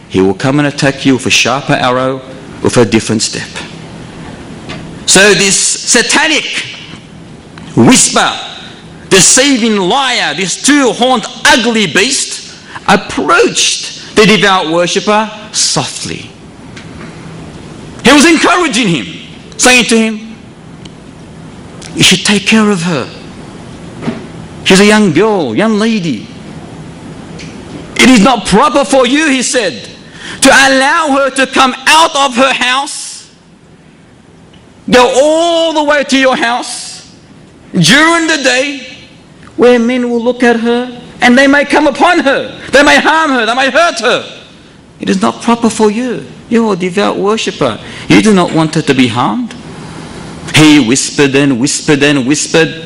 he will come and attack you with a sharper arrow, with a different step. So this satanic whisper deceiving liar, this two-horned ugly beast, approached the devout worshipper softly. He was encouraging him, saying to him, you should take care of her. She's a young girl, young lady. It is not proper for you, he said, to allow her to come out of her house, go all the way to your house during the day, where men will look at her and they may come upon her, they may harm her, they may hurt her. It is not proper for you. You're a devout worshipper. You do not want her to be harmed. He whispered and whispered and whispered.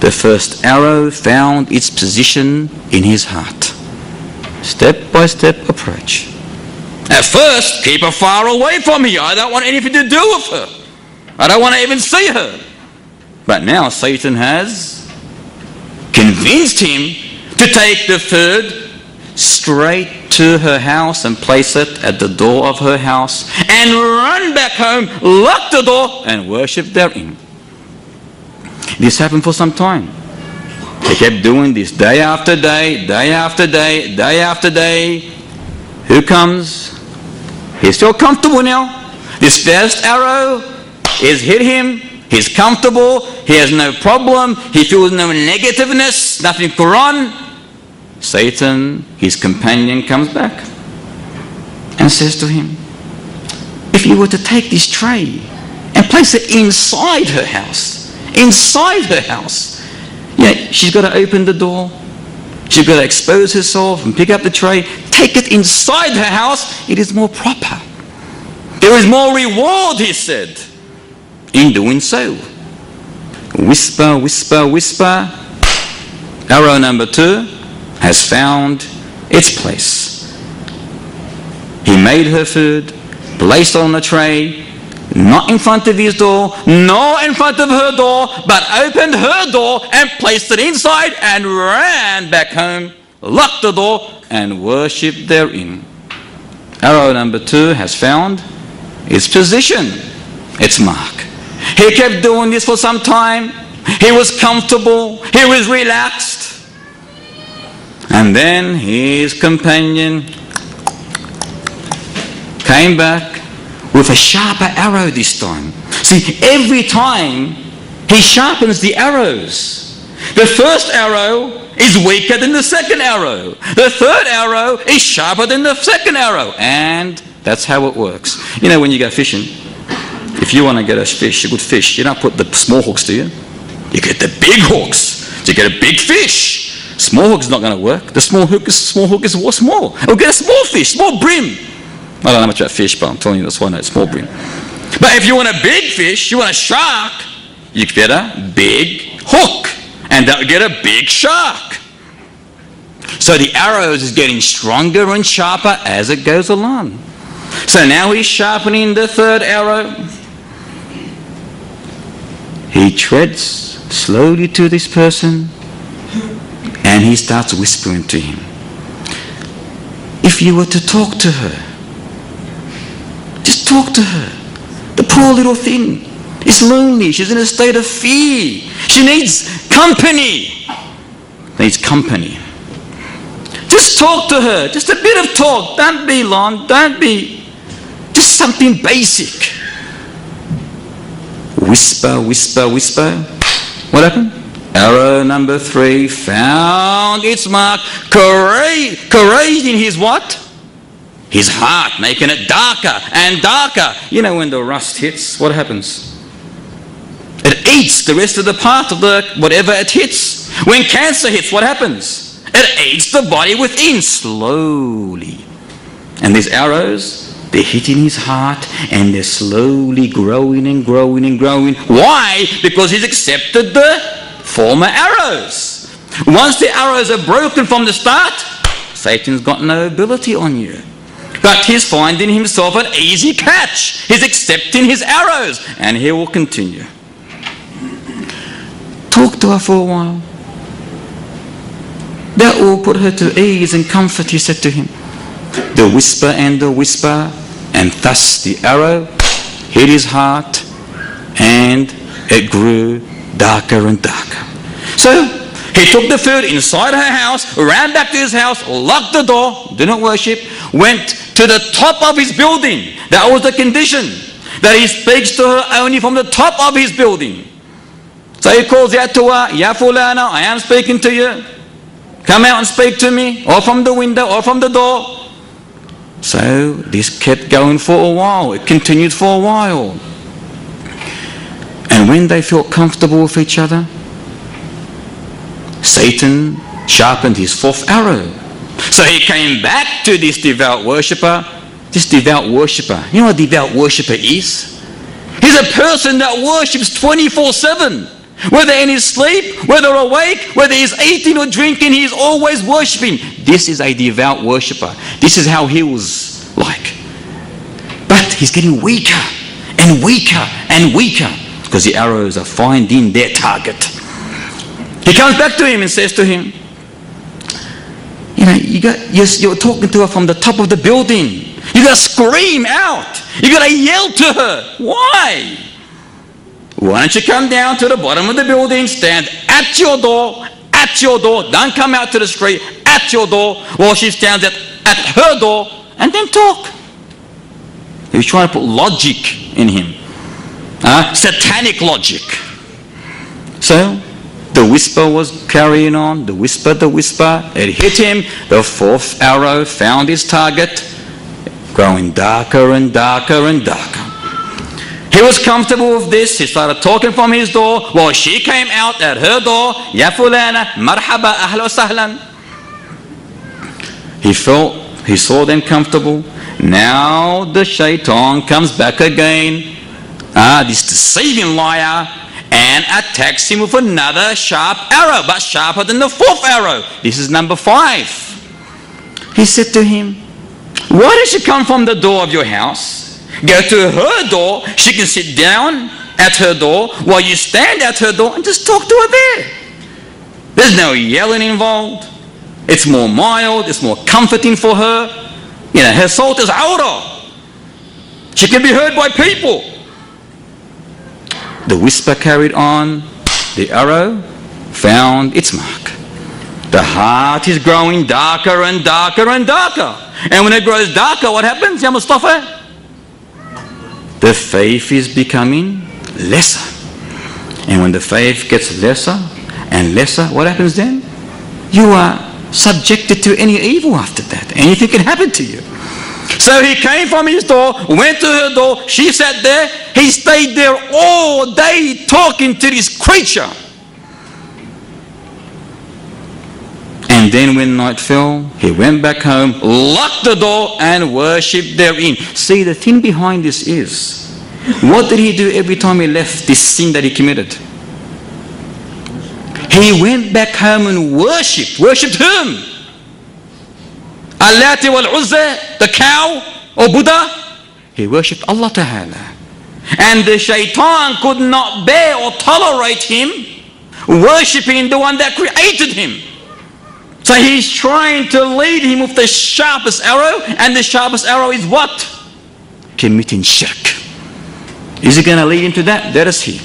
The first arrow found its position in his heart. Step-by-step approach. At first, keep her far away from me. I don't want anything to do with her. I don't want to even see her. But now Satan has convinced him to take the third straight to her house and place it at the door of her house and run back home, lock the door and worship therein. This happened for some time. They kept doing this day after day, day after day, day after day. Who comes? He's still comfortable now. This first arrow is hit him. He's comfortable. He has no problem. He feels no negativeness, nothing Quran. Satan, his companion, comes back and says to him, if you were to take this tray and place it inside her house, yeah, she's got to open the door, she's got to expose herself and pick up the tray, take it inside her house, it is more proper. There is more reward, he said, in doing so. Whisper, whisper, whisper. Arrow number 2 has found its place. He made her food, placed it on a tray, not in front of his door, nor in front of her door, but opened her door and placed it inside and ran back home, locked the door and worshipped therein. Arrow number 2 has found its position, its mark. He kept doing this for some time. He was comfortable, he was relaxed. And then his companion came back with a sharper arrow this time. See, every time he sharpens the arrows. The first arrow is weaker than the second arrow. The third arrow is sharper than the second arrow. And that's how it works. You know, when you go fishing, if you want to get a fish, a good fish, you don't put the small hooks, do you? You get the big hooks to get a big fish. Small hook is not going to work. The small hook is small. It'll get a small fish, small brim. I don't know much about fish, but I'm telling you that's why I know it's small brim. But if you want a big fish, you want a shark, you get a big hook, and that'll get a big shark. So the arrows is getting stronger and sharper as it goes along. So now he's sharpening the third arrow. He treads slowly to this person, and he starts whispering to him. If you were to talk to her, just talk to her. The poor little thing is lonely. She's in a state of fear. She needs company. Needs company. Just talk to her. Just a bit of talk. Don't be long. Don't be... Just something basic. Whisper, whisper, whisper. What happened? Arrow number 3 found its mark, corroding his what? His heart, making it darker and darker. You know, when the rust hits, what happens? It eats the rest of the part of the whatever it hits. When cancer hits, what happens? It eats the body within slowly. And these arrows, they're hitting his heart and they're slowly growing and growing and growing. Why? Because he's accepted the former arrows. Once the arrows are broken from the start, Satan's got no ability on you. But he's finding himself an easy catch. He's accepting his arrows, and he will continue. Talk to her for a while. That will put her to ease and comfort, he said to him. The whisper, and thus the arrow hit his heart, and it grew darker and darker. So he took the food inside her house, ran back to his house, locked the door, didn't worship, went to the top of his building. That was the condition, that he speaks to her only from the top of his building. So he calls out to her, Ya Fulana, I am speaking to you. Come out and speak to me, or from the window, or from the door. So this kept going for a while. It continued for a while. And when they felt comfortable with each other, Satan sharpened his fourth arrow. So he came back to this devout worshipper. This devout worshipper, you know what a devout worshipper is? He's a person that worships 24/7. Whether in his sleep, whether awake, whether he's eating or drinking, he's always worshipping. This is a devout worshipper. This is how he was like. But he's getting weaker and weaker and weaker because the arrows are finding their target. He comes back to him and says to him, you know, you're talking to her from the top of the building. You got to scream out. You got to yell to her. Why? Why don't you come down to the bottom of the building, stand at your door, don't come out to the street, at your door, while she stands at her door, and then talk. He was trying to put logic in him. Satanic logic. So, the whisper was carrying on, the whisper, it hit him, the fourth arrow found his target, growing darker and darker and darker. He was comfortable with this. He started talking from his door while she came out at her door. Ya fulana, marhaba, ahla wa sahlan. He saw them comfortable. Now the shaitan comes back again, this deceiving liar, and attacks him with another sharp arrow, but sharper than the fourth arrow. This is number 5. He said to him, why does she come from the door of your house? Go to her door, she can sit down at her door while you stand at her door and just talk to her there. There's no yelling involved. It's more mild, it's more comforting for her. You know, her salt is awrah. She can be heard by people. The whisper carried on. The arrow found its mark. The heart is growing darker and darker and darker. And when it grows darker, what happens, Ya Mustafa? The faith is becoming lesser. And when the faith gets lesser and lesser, what happens then? You are subjected to any evil after that. Anything can happen to you. So he came from his door, went to her door, she sat there, he stayed there all day talking to this creature. And then when night fell, he went back home, locked the door and worshipped therein. See, the thing behind this is, what did he do every time he left this sin that he committed? He went back home and worshipped whom? Allati wal Uzza, the cow or Buddha? He worshipped Allah Ta'ala. And the shaitan could not bear or tolerate him worshipping the one that created him. So he's trying to lead him with the sharpest arrow, and the sharpest arrow is what? Committing shirk. Is he going to lead him to that? Let us see.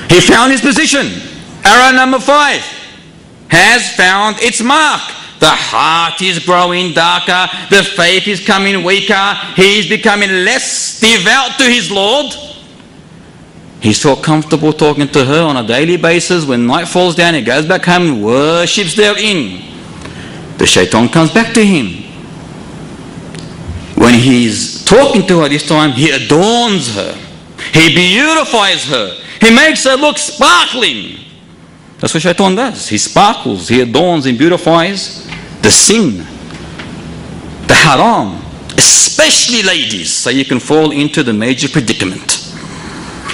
He found his position. Arrow number 5 has found its mark. The heart is growing darker. The faith is coming weaker. He is becoming less devout to his Lord. He's felt comfortable talking to her on a daily basis. When night falls down, he goes back home and worships therein. The shaitan comes back to him. When he's talking to her this time, he adorns her. He beautifies her. He makes her look sparkling. That's what shaitan does. He sparkles, he adorns and beautifies the sin, the haram, especially ladies, so you can fall into the major predicament.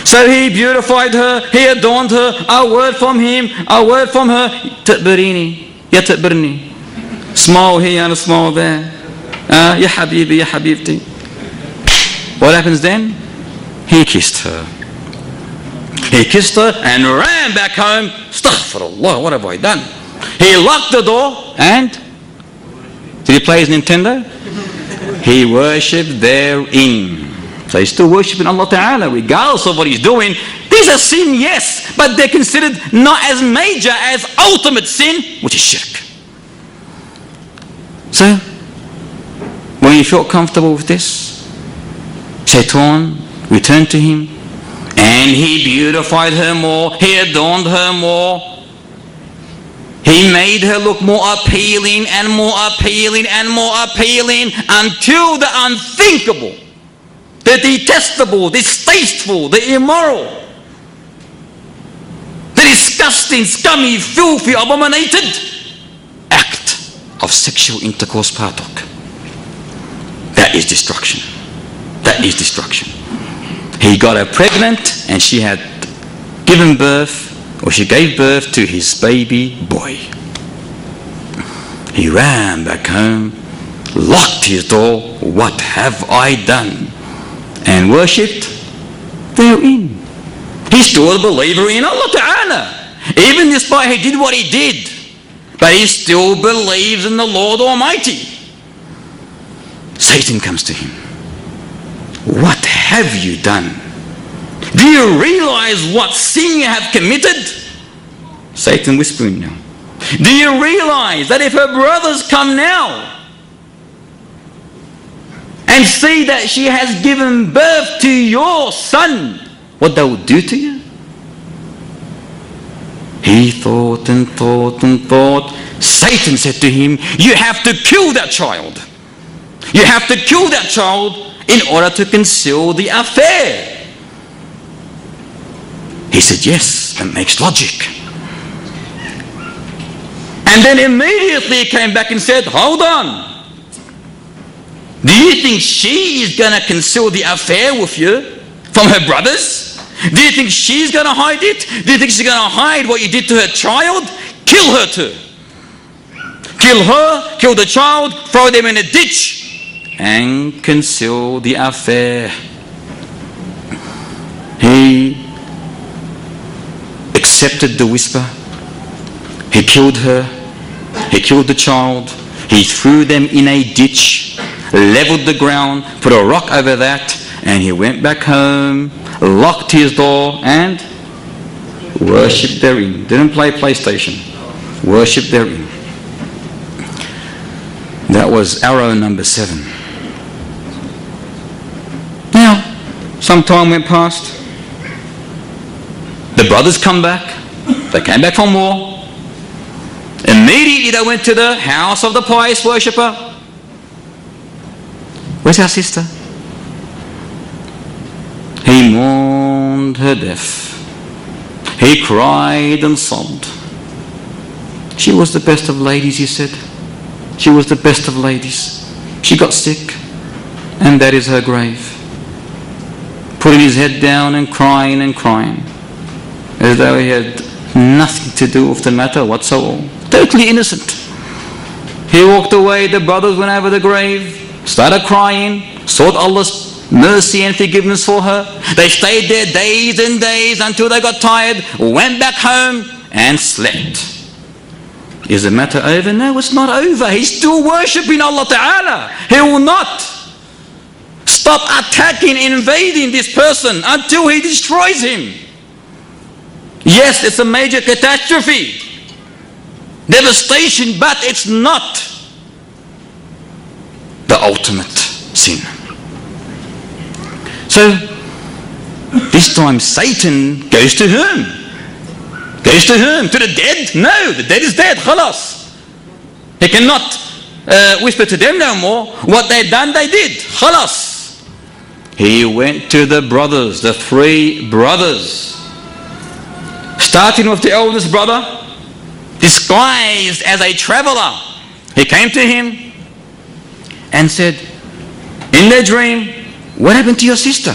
So he beautified her, he adorned her, a word from him, a word from her. Ta'birini, ya ta'birni. Smile here and a smile there. Ya habibi, ya habibti. What happens then? He kissed her. He kissed her and ran back home. Astaghfirullah, what have I done? He locked the door and did he play his Nintendo? He worshipped therein. So he's still worshipping Allah Ta'ala regardless of what he's doing. This is a sin, yes, but they're considered not as major as ultimate sin, which is shirk. So, when you felt comfortable with this, Shaitan returned to him, and he beautified her more, he adorned her more, he made her look more appealing and more appealing and more appealing, until the unthinkable, the detestable, the distasteful, the immoral, the disgusting, scummy, filthy, abominated act of sexual intercourse partook. That is destruction. That is destruction. He got her pregnant, and she had given birth, or she gave birth to his baby boy. He ran back home, locked his door, what have I done? And worshipped therein. He's still a believer in Allah Ta'ala, even despite he did what he did, but he still believes in the Lord Almighty. Satan comes to him. What have you done? Do you realize what sin you have committed? Satan whispering now. Do you realize that if her brothers come now and see that she has given birth to your son, what they will do to you? He thought and thought and thought. Satan said to him, you have to kill that child. You have to kill that child in order to conceal the affair. He said, yes, that makes logic. And then immediately he came back and said, hold on. Do you think she is going to conceal the affair with you from her brothers? Do you think she's going to hide it? Do you think she's going to hide what you did to her child? Kill her too. Kill her, kill the child, throw them in a ditch, and conceal the affair. He accepted the whisper. He killed her. He killed the child. He threw them in a ditch, leveled the ground, put a rock over that, and he went back home, locked his door, and worshipped therein. Didn't play PlayStation. Worshipped therein. That was arrow number 7. Now, some time went past. The brothers come back. They came back from war. Immediately they went to the house of the pious worshipper. Where's our sister? He mourned her death. He cried and sobbed. She was the best of ladies, he said. She was the best of ladies. She got sick, and that is her grave. Putting his head down and crying, as though he had nothing to do with the matter whatsoever. Totally innocent. He walked away. The brothers went over the grave, started crying, sought Allah's mercy and forgiveness for her. They stayed there days and days until they got tired, went back home and slept. Is the matter over? No, it's not over. He's still worshipping Allah Ta'ala. He will not stop attacking, invading this person until he destroys him. Yes, it's a major catastrophe, devastation, but it's not the ultimate sin. So this time Satan goes to whom? Goes to whom? To the dead? No, the dead is dead. Khalas. He cannot whisper to them no more. What they've done, they did. Khalas. He went to the brothers, the 3 brothers, starting with the eldest brother, disguised as a traveler. He came to him and said, in their dream, what happened to your sister?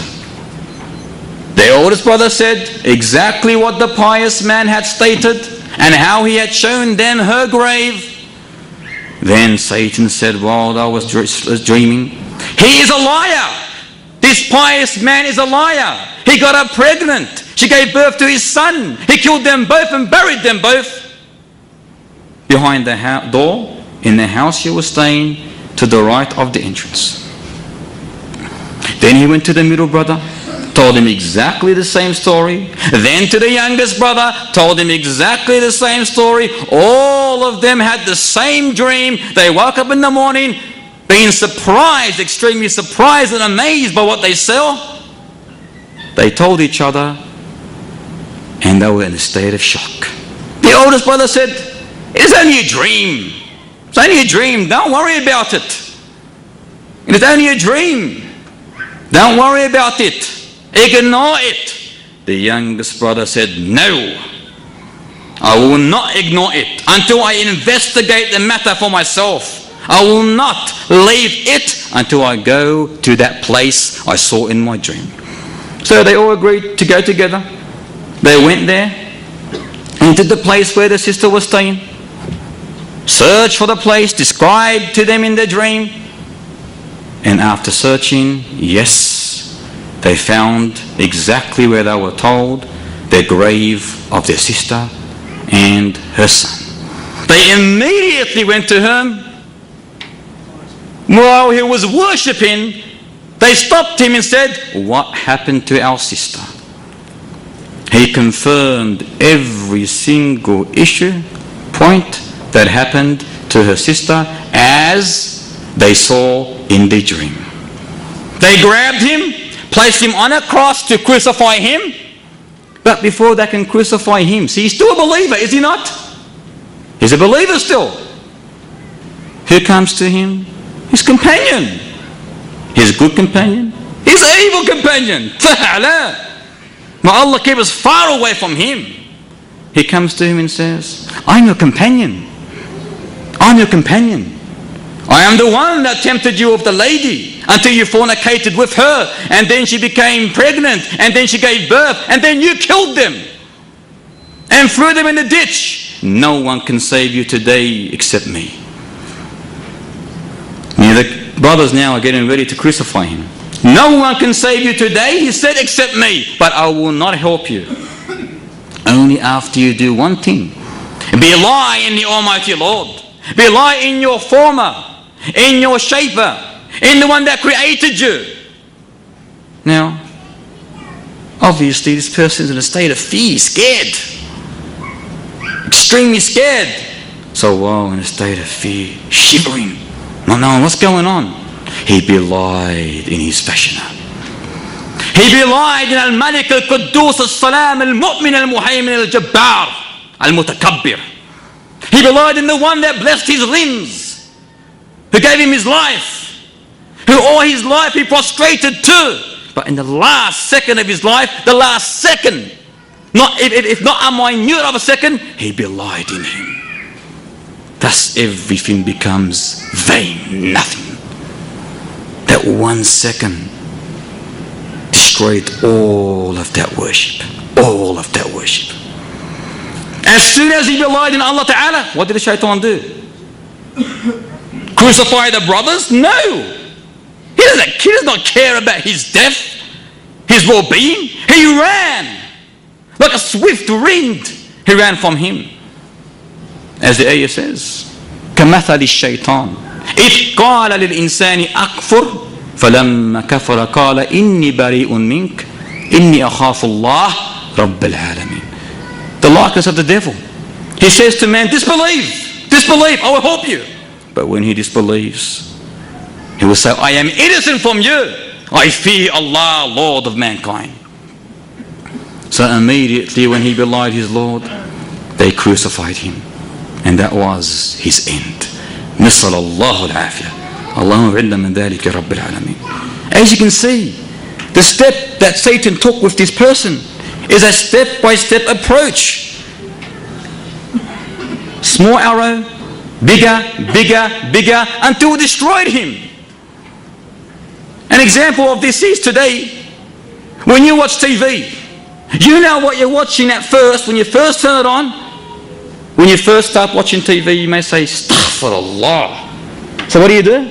The oldest brother said exactly what the pious man had stated and how he had shown them her grave. Then Satan said, while I was dreaming, he is a liar. This pious man is a liar. He got her pregnant. She gave birth to his son. He killed them both and buried them both behind the door in the house she was staying, to the right of the entrance. Then he went to the middle brother, told him exactly the same story. Then to the youngest brother, told him exactly the same story. All of them had the same dream. They woke up in the morning being surprised, extremely surprised and amazed by what they saw. They told each other, and they were in a state of shock. The oldest brother said, "It's only a dream. It's only a dream. Don't worry about it. It's only a dream. Don't worry about it. Ignore it." The youngest brother said, "No, I will not ignore it until I investigate the matter for myself. I will not leave it until I go to that place I saw in my dream." So they all agreed to go together. They went there, into the place where the sister was staying, searched for the place described to them in their dream, and after searching, yes, they found exactly where they were told, the grave of their sister and her son. They immediately went to him. While he was worshipping, they stopped him and said, "What happened to our sister?" He confirmed every single point that happened to her sister as they saw in the dream. They grabbed him, placed him on a cross to crucify him. But before they can crucify him, see, he's still a believer, is he not? He's a believer still. Who comes to him? His companion. His good companion. His evil companion. May Allah keep us far away from him. He comes to him and says, "I'm your companion. I'm your companion. I am the one that tempted you with the lady until you fornicated with her, and then she became pregnant, and then she gave birth, and then you killed them and threw them in the ditch. No one can save you today except me." The brothers now are getting ready to crucify him. "No one can save you today," he said, "except me. But I will not help you only after you do one thing. Rely in the Almighty Lord. Rely in your former, in your shaper, in the one that created you." Now, obviously this person is in a state of fear, scared, extremely scared. So while in a state of fear, shivering, not knowing what's going on, he belied in his fashioner. He belied in Al-Malik Al-Quddus Al-Salam Al-Mu'min Al-Muhaymin Al-Jabbar Al-Mutakabbir. He belied in the one that blessed his limbs, who gave him his life, who all his life he prostrated to. But in the last second of his life, the last second, if not a minute of a second, he belied in him. Thus everything becomes vain, nothing. That 1 second destroyed all of that worship. All of that worship. As soon as he belied in Allah Ta'ala, what did the shaitan do? Crucify the brothers? No. He does not care about his death, his well-being. He ran like a swift wind. He ran from him. As the ayah says, كَمَثَلِ الشَّيْطَانِ إِذْ قَالَ لِلْإِنسَانِ أَكْفُرْ فَلَمَّا كَفَرَ قَالَ إِنِّي بَرِيءٌ مِنْكَ إِنِّي أَخَافُ اللَّهَ رَبَّ الْعَالَمِينَ. The likeness of the devil. He says to man, disbelieve, I will help you. But when he disbelieves, he will say, I am innocent from you. I fear Allah, Lord of mankind. So immediately when he belied his Lord, they crucified him. And that was his end. نسأل الله العافية. اللهم اعنا من ذلك رب العالمين. As you can see, the step that Satan took with this person is a step-by-step approach. Small arrow, bigger, until it destroyed him. An example of this is today, when you watch TV, you know what you're watching at first. When you first turn it on, when you first start watching TV, you may say, Astaghfirullah. So what do?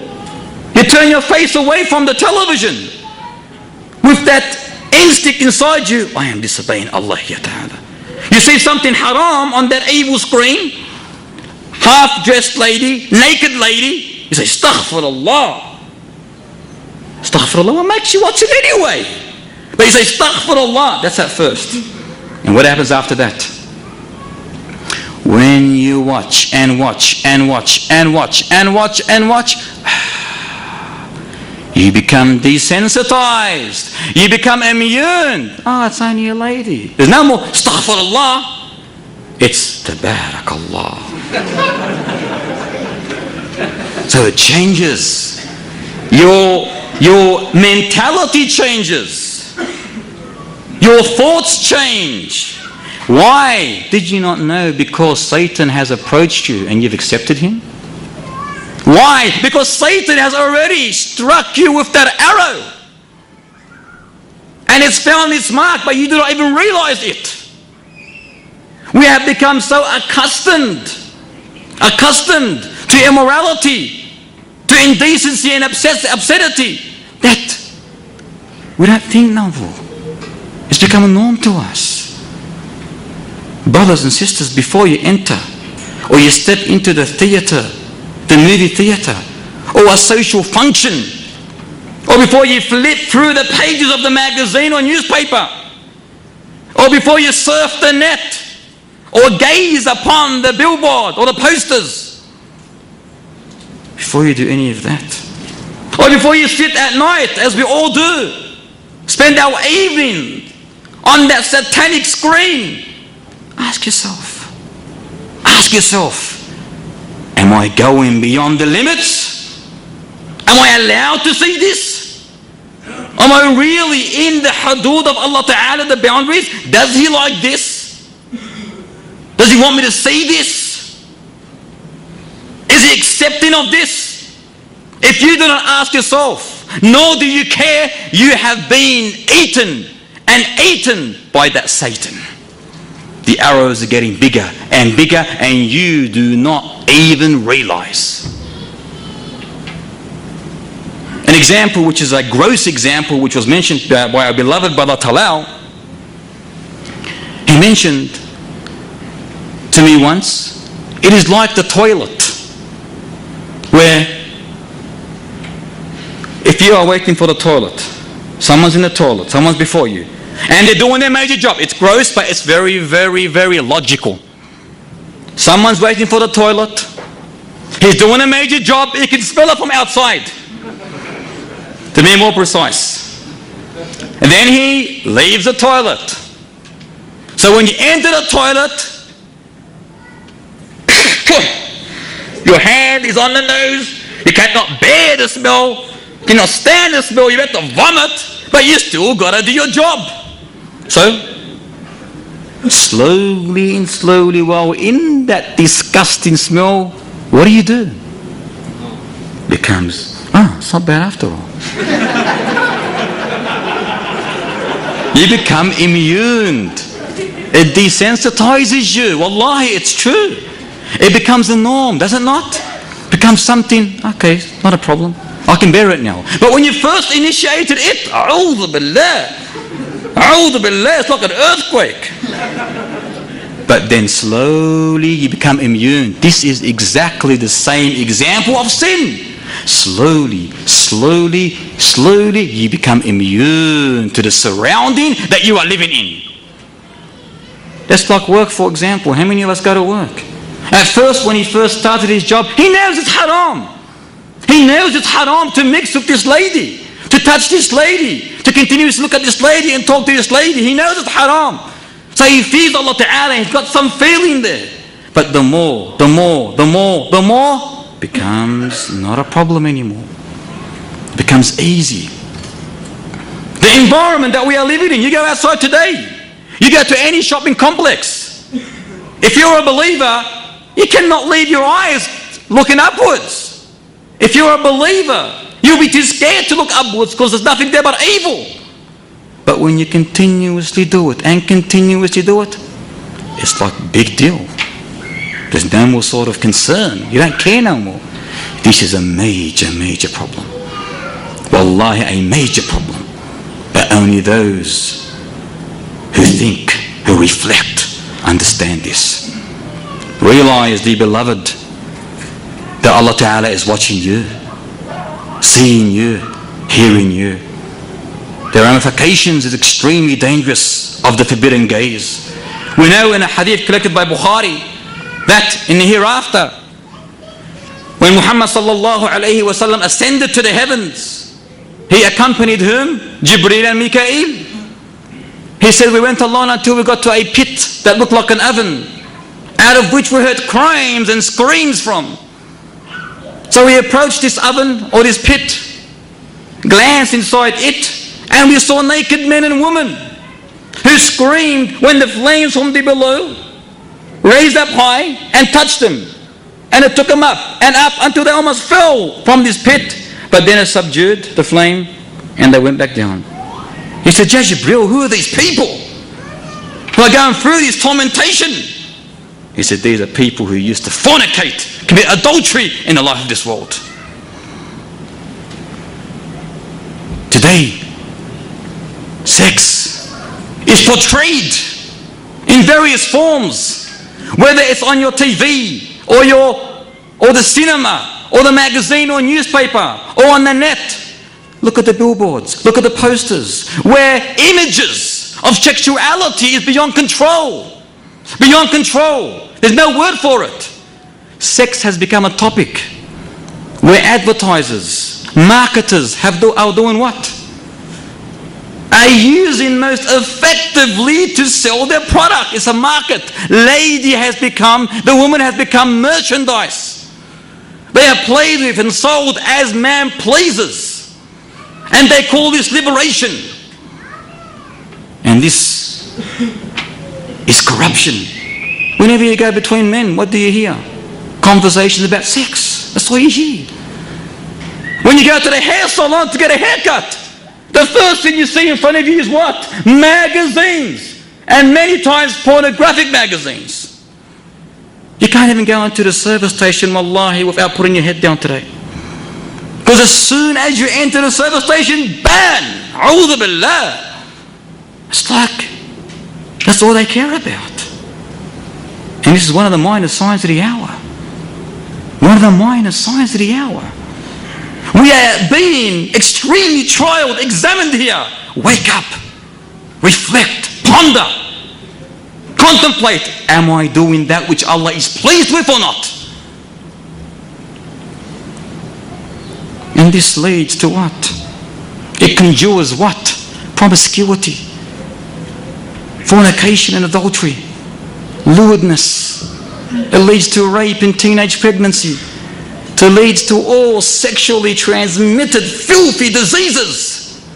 You turn your face away from the television with that instinct inside you, I am disobeying Allah Ta'ala. You see something haram on that evil screen, half-dressed lady, naked lady, you say, Astaghfirullah. Astaghfirullah, what makes you watch it anyway? But you say, astaghfirullah, that's at first. And what happens after that? When you watch and watch and watch and watch and watch and watch, you become desensitized. You become immune. Oh, it's only a lady. There's no more astaghfirullah. It's tabarakallah. So it changes. Your mentality changes. Your thoughts change. Why? Did you not know? Because Satan has approached you and you've accepted him? Why? Because Satan has already struck you with that arrow. And it's found its mark, but you do not even realize it. We have become so accustomed to immorality, to indecency and obscenity, that we don't think no more. It's become a norm to us. Brothers and sisters, before you enter or you step into the theatre, the movie theatre, or a social function, or before you flip through the pages of the magazine or newspaper, or before you surf the net, or gaze upon the billboard or the posters, before you do any of that, or before you sit at night, as we all do, spend our evening on that satanic screen, ask yourself, am I going beyond the limits? Am I allowed to see this? Am I really in the hudud of Allah Ta'ala, the boundaries? Does He like this? Does He want me to see this? Is He accepting of this? If you do not ask yourself, nor do you care, you have been eaten by that Satan. The arrows are getting bigger and bigger, and you do not even realize. An example, which is a gross example, which was mentioned by our beloved brother Talal. He mentioned to me once, it is like the toilet, where if you are waiting for the toilet, someone's in the toilet, someone's before you, and they're doing their major job. It's gross, but it's very, very, very logical. Someone's waiting for the toilet. He's doing a major job. You can smell it from outside, to be more precise. And then he leaves the toilet. So when you enter the toilet, your hand is on the nose. You cannot bear the smell. You cannot stand the smell. You have to vomit, but you still got to do your job. So, slowly and slowly, while in that disgusting smell, what do? Becomes, it's not bad after all. You become immune. It desensitizes you. Wallahi, it's true. It becomes a norm, does it not? Becomes something, okay, not a problem. I can bear it now. But when you first initiated it, a'udhu billah, it's like an earthquake. But then slowly you become immune. This is exactly the same example of sin. Slowly you become immune to the surrounding that you are living in. That's like work, for example. How many of us go to work? At first, when he first started his job, he knows it's haram. He knows it's haram to mix with this lady, to touch this lady, to continuously look at this lady and talk to this lady. He knows it's haram. So he fears Allah Ta'ala, he's got some feeling there. But the more, becomes not a problem anymore. It becomes easy. The environment that we are living in, you go outside today, you go to any shopping complex. If you're a believer, you cannot leave your eyes looking upwards. If you're a believer, you'll be too scared to look upwards because there's nothing there but evil. But when you continuously do it and continuously do it, it's like a big deal. There's no more sort of concern. You don't care no more. This is a major problem. Wallahi, a major problem. But only those who think, who reflect, understand this. Realize, the beloved, that Allah Ta'ala is watching you, seeing you, hearing you. The ramifications is extremely dangerous of the forbidden gaze. We know in a hadith collected by Bukhari that in the hereafter, when Muhammad sallallahu alayhi wa sallam ascended to the heavens, he accompanied whom? Jibreel and Mikael. He said, we went along until we got to a pit that looked like an oven, out of which we heard cries and screams from. So we approached this oven or this pit, glanced inside it, and we saw naked men and women who screamed when the flames from the below raised up high and touched them. And it took them up and up until they almost fell from this pit. But then it subdued the flame and they went back down. He said, Ya Jibreel, who are these people who are going through this tormentation? He said, these are people who used to fornicate, commit adultery in the life of this world. Today, sex is portrayed in various forms, whether it's on your TV or the cinema or the magazine or newspaper or on the net. Look at the billboards, look at the posters, where images of sexuality is beyond control. Beyond control. There's no word for it. Sex has become a topic where advertisers, marketers are doing what? Are using most effectively to sell their product. It's a market. The woman has become merchandise. They are played with and sold as man pleasers. And they call this liberation. And this is corruption. Whenever you go between men, what do you hear? Conversations about sex. That's all you hear. When you go to the hair salon to get a haircut, the first thing you see in front of you is what? Magazines. And many times pornographic magazines. You can't even go into the service station, wallahi, without putting your head down today. Because as soon as you enter the service station, ban! A'udhu billah! It's like, that's all they care about. And this is one of the minor signs of the hour. One of the minor signs of the hour. We are being extremely trialed, examined here. Wake up, reflect, ponder, contemplate. Am I doing that which Allah is pleased with or not? And this leads to what? It conjures what? Promiscuity, fornication and adultery, lewdness. It leads to rape and teenage pregnancy. It leads to all sexually transmitted filthy diseases.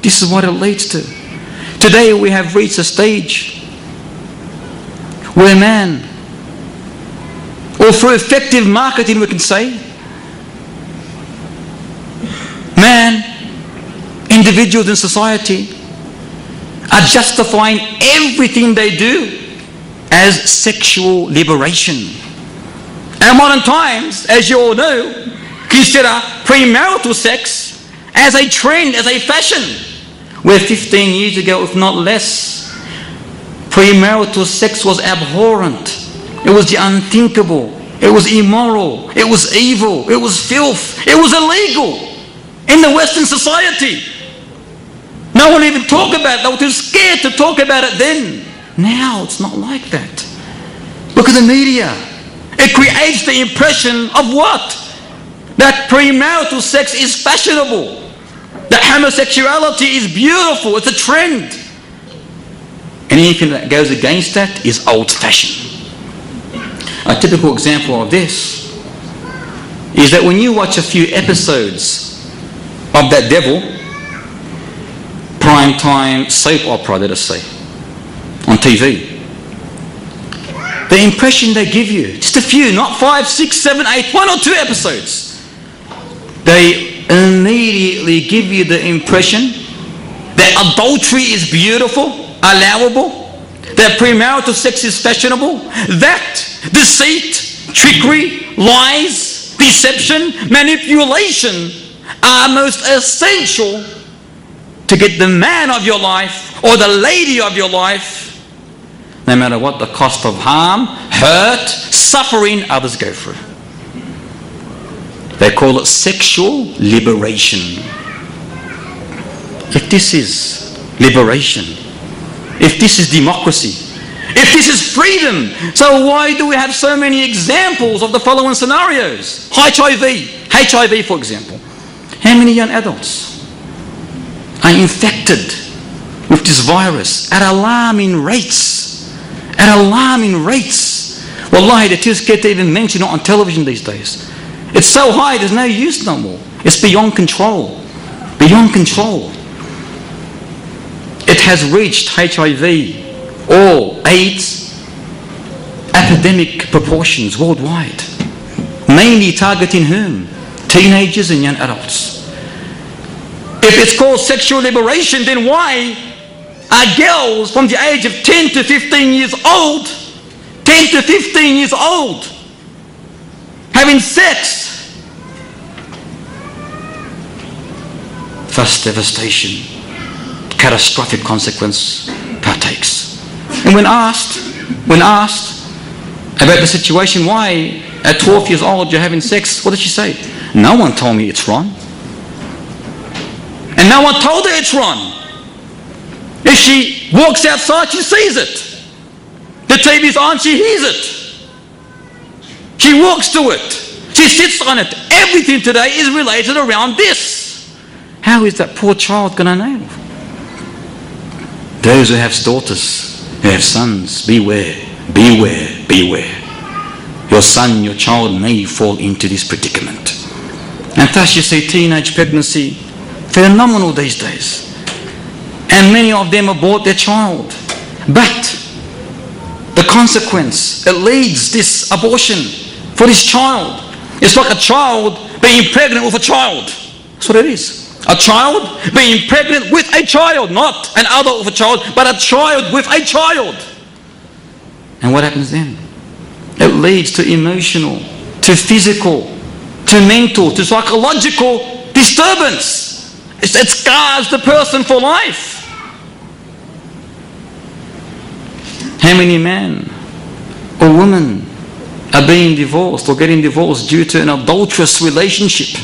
This is what it leads to. Today we have reached a stage where man, or through effective marketing we can say, man, individuals in society are justifying everything they do as sexual liberation. And modern times, as you all know, consider premarital sex as a trend, as a fashion. Where 15 years ago, if not less, premarital sex was abhorrent. It was the unthinkable. It was immoral. It was evil. It was filth. It was illegal in the Western society. No one even talked about it. They were too scared to talk about it then. Now it's not like that. Look at the media. It creates the impression of what? That premarital sex is fashionable. That homosexuality is beautiful. It's a trend. And anything that goes against that is old-fashioned. A typical example of this is that when you watch a few episodes of that devil, prime time soap opera, let us say, on TV, the impression they give you, just a few, not 5, 6, 7, 8, 1 or 2 episodes, they immediately give you the impression that adultery is beautiful, allowable, that premarital sex is fashionable, that deceit, trickery, lies, deception, manipulation are most essential to get the man of your life or the lady of your life, no matter what the cost of harm, hurt, suffering others go through. They call it sexual liberation. If this is liberation, if this is democracy, if this is freedom, so why do we have so many examples of the following scenarios? HIV for example. How many young adults are infected with this virus at alarming rates? At alarming rates. Wallahi, they're too scared to even mention it on television these days. It's so high, there's no use no more. It's beyond control. Beyond control. It has reached HIV or AIDS epidemic proportions worldwide, mainly targeting whom? Teenagers and young adults. If it's called sexual liberation, then why are girls from the age of 10 to 15 years old, 10 to 15 years old, having sex? First devastation, catastrophic consequence partakes. And when asked about the situation, why at 12 years old you're having sex, what did she say? No one told me it's wrong. And no one told her it's wrong. If she walks outside, she sees it. The TV's on, she hears it. She walks to it. She sits on it. Everything today is related around this. How is that poor child going to know? Those who have daughters, who have sons, beware, beware, beware. Your son, your child may fall into this predicament. And thus you see teenage pregnancy, phenomenal these days. And many of them abort their child. But the consequence, it leads this abortion for this child. It's like a child being pregnant with a child. That's what it is. A child being pregnant with a child, not an adult with a child, but a child with a child. And what happens then? It leads to emotional, to physical, to mental, to psychological disturbance. It scars the person for life. How many men or women are being divorced or getting divorced due to an adulterous relationship?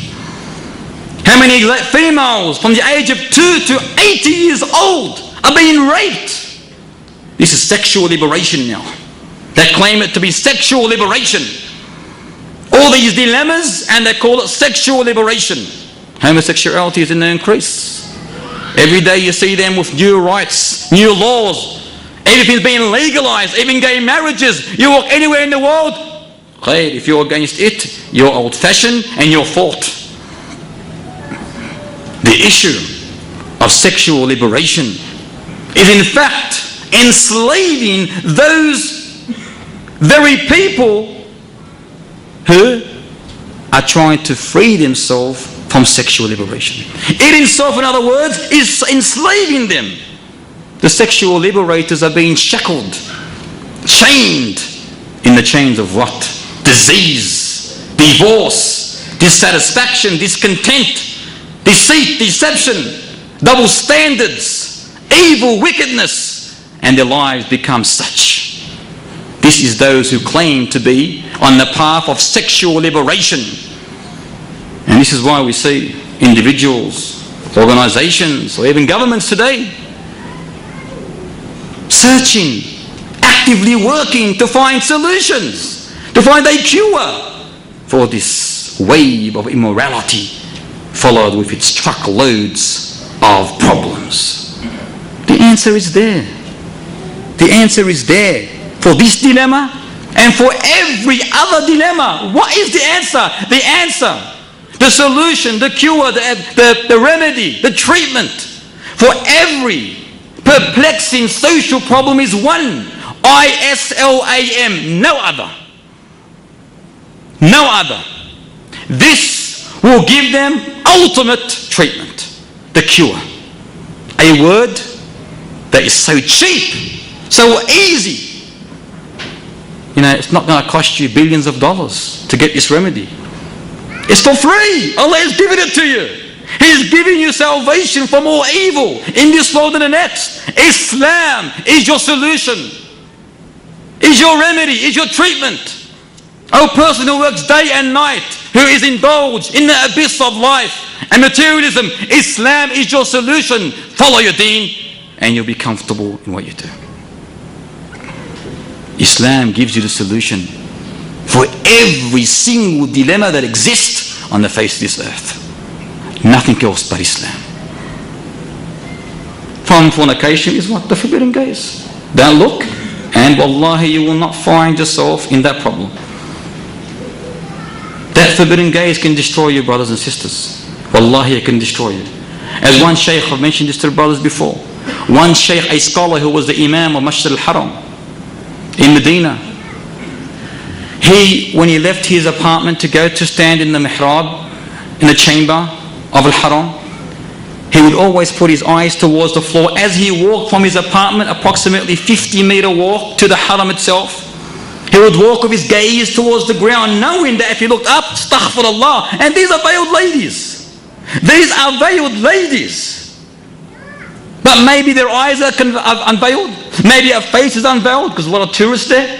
How many females from the age of 2 to 80 years old are being raped? This is sexual liberation now. They claim it to be sexual liberation. All these dilemmas, and they call it sexual liberation. Homosexuality is in the increase. Every day you see them with new rights, new laws. Everything's being legalized, even gay marriages. You walk anywhere in the world, hey, if you're against it, you're old-fashioned and you're fault. The issue of sexual liberation is in fact enslaving those very people who are trying to free themselves from sexual liberation. It itself, in other words, is enslaving them. The sexual liberators are being shackled, chained in the chains of what? Disease, divorce, dissatisfaction, discontent, deceit, deception, double standards, evil, wickedness, and their lives become such. This is those who claim to be on the path of sexual liberation. And this is why we see individuals, organizations, or even governments today searching, actively working to find solutions, to find a cure for this wave of immorality, followed with its truckloads of problems. The answer is there. The answer is there for this dilemma and for every other dilemma. What is the answer? The answer, the solution, the cure, the remedy, the treatment for every perplexing social problem is one. ISLAM, no other. No other. This will give them ultimate treatment, the cure. A word that is so cheap, so easy. You know, it's not going to cost you billions of dollars to get this remedy. It's for free. Allah has given it to you. He's giving you salvation from all evil in this world and the next. Islam is your solution, is your remedy, is your treatment. Oh, person who works day and night who is indulged in the abyss of life and materialism, Islam is your solution. Follow your deen and you'll be comfortable in what you do. Islam gives you the solution for every single dilemma that exists on the face of this earth. Nothing else but Islam. From fornication is what? The forbidden gaze. Don't look, and wallahi you will not find yourself in that problem. That forbidden gaze can destroy you, brothers and sisters. Wallahi it can destroy you. As one shaykh, I've mentioned this to the brothers before. One shaykh, a scholar who was the imam of Masjid al-Haram in Medina. When he left his apartment to go to stand in the mihrab, in the chamber of al-Haram, he would always put his eyes towards the floor as he walked from his apartment, approximately 50-meter walk to the Haram itself. He would walk with his gaze towards the ground, knowing that if he looked up, astaghfirullah, and these are veiled ladies. These are veiled ladies. But maybe their eyes are unveiled. Maybe their face is unveiled because a lot of tourists there.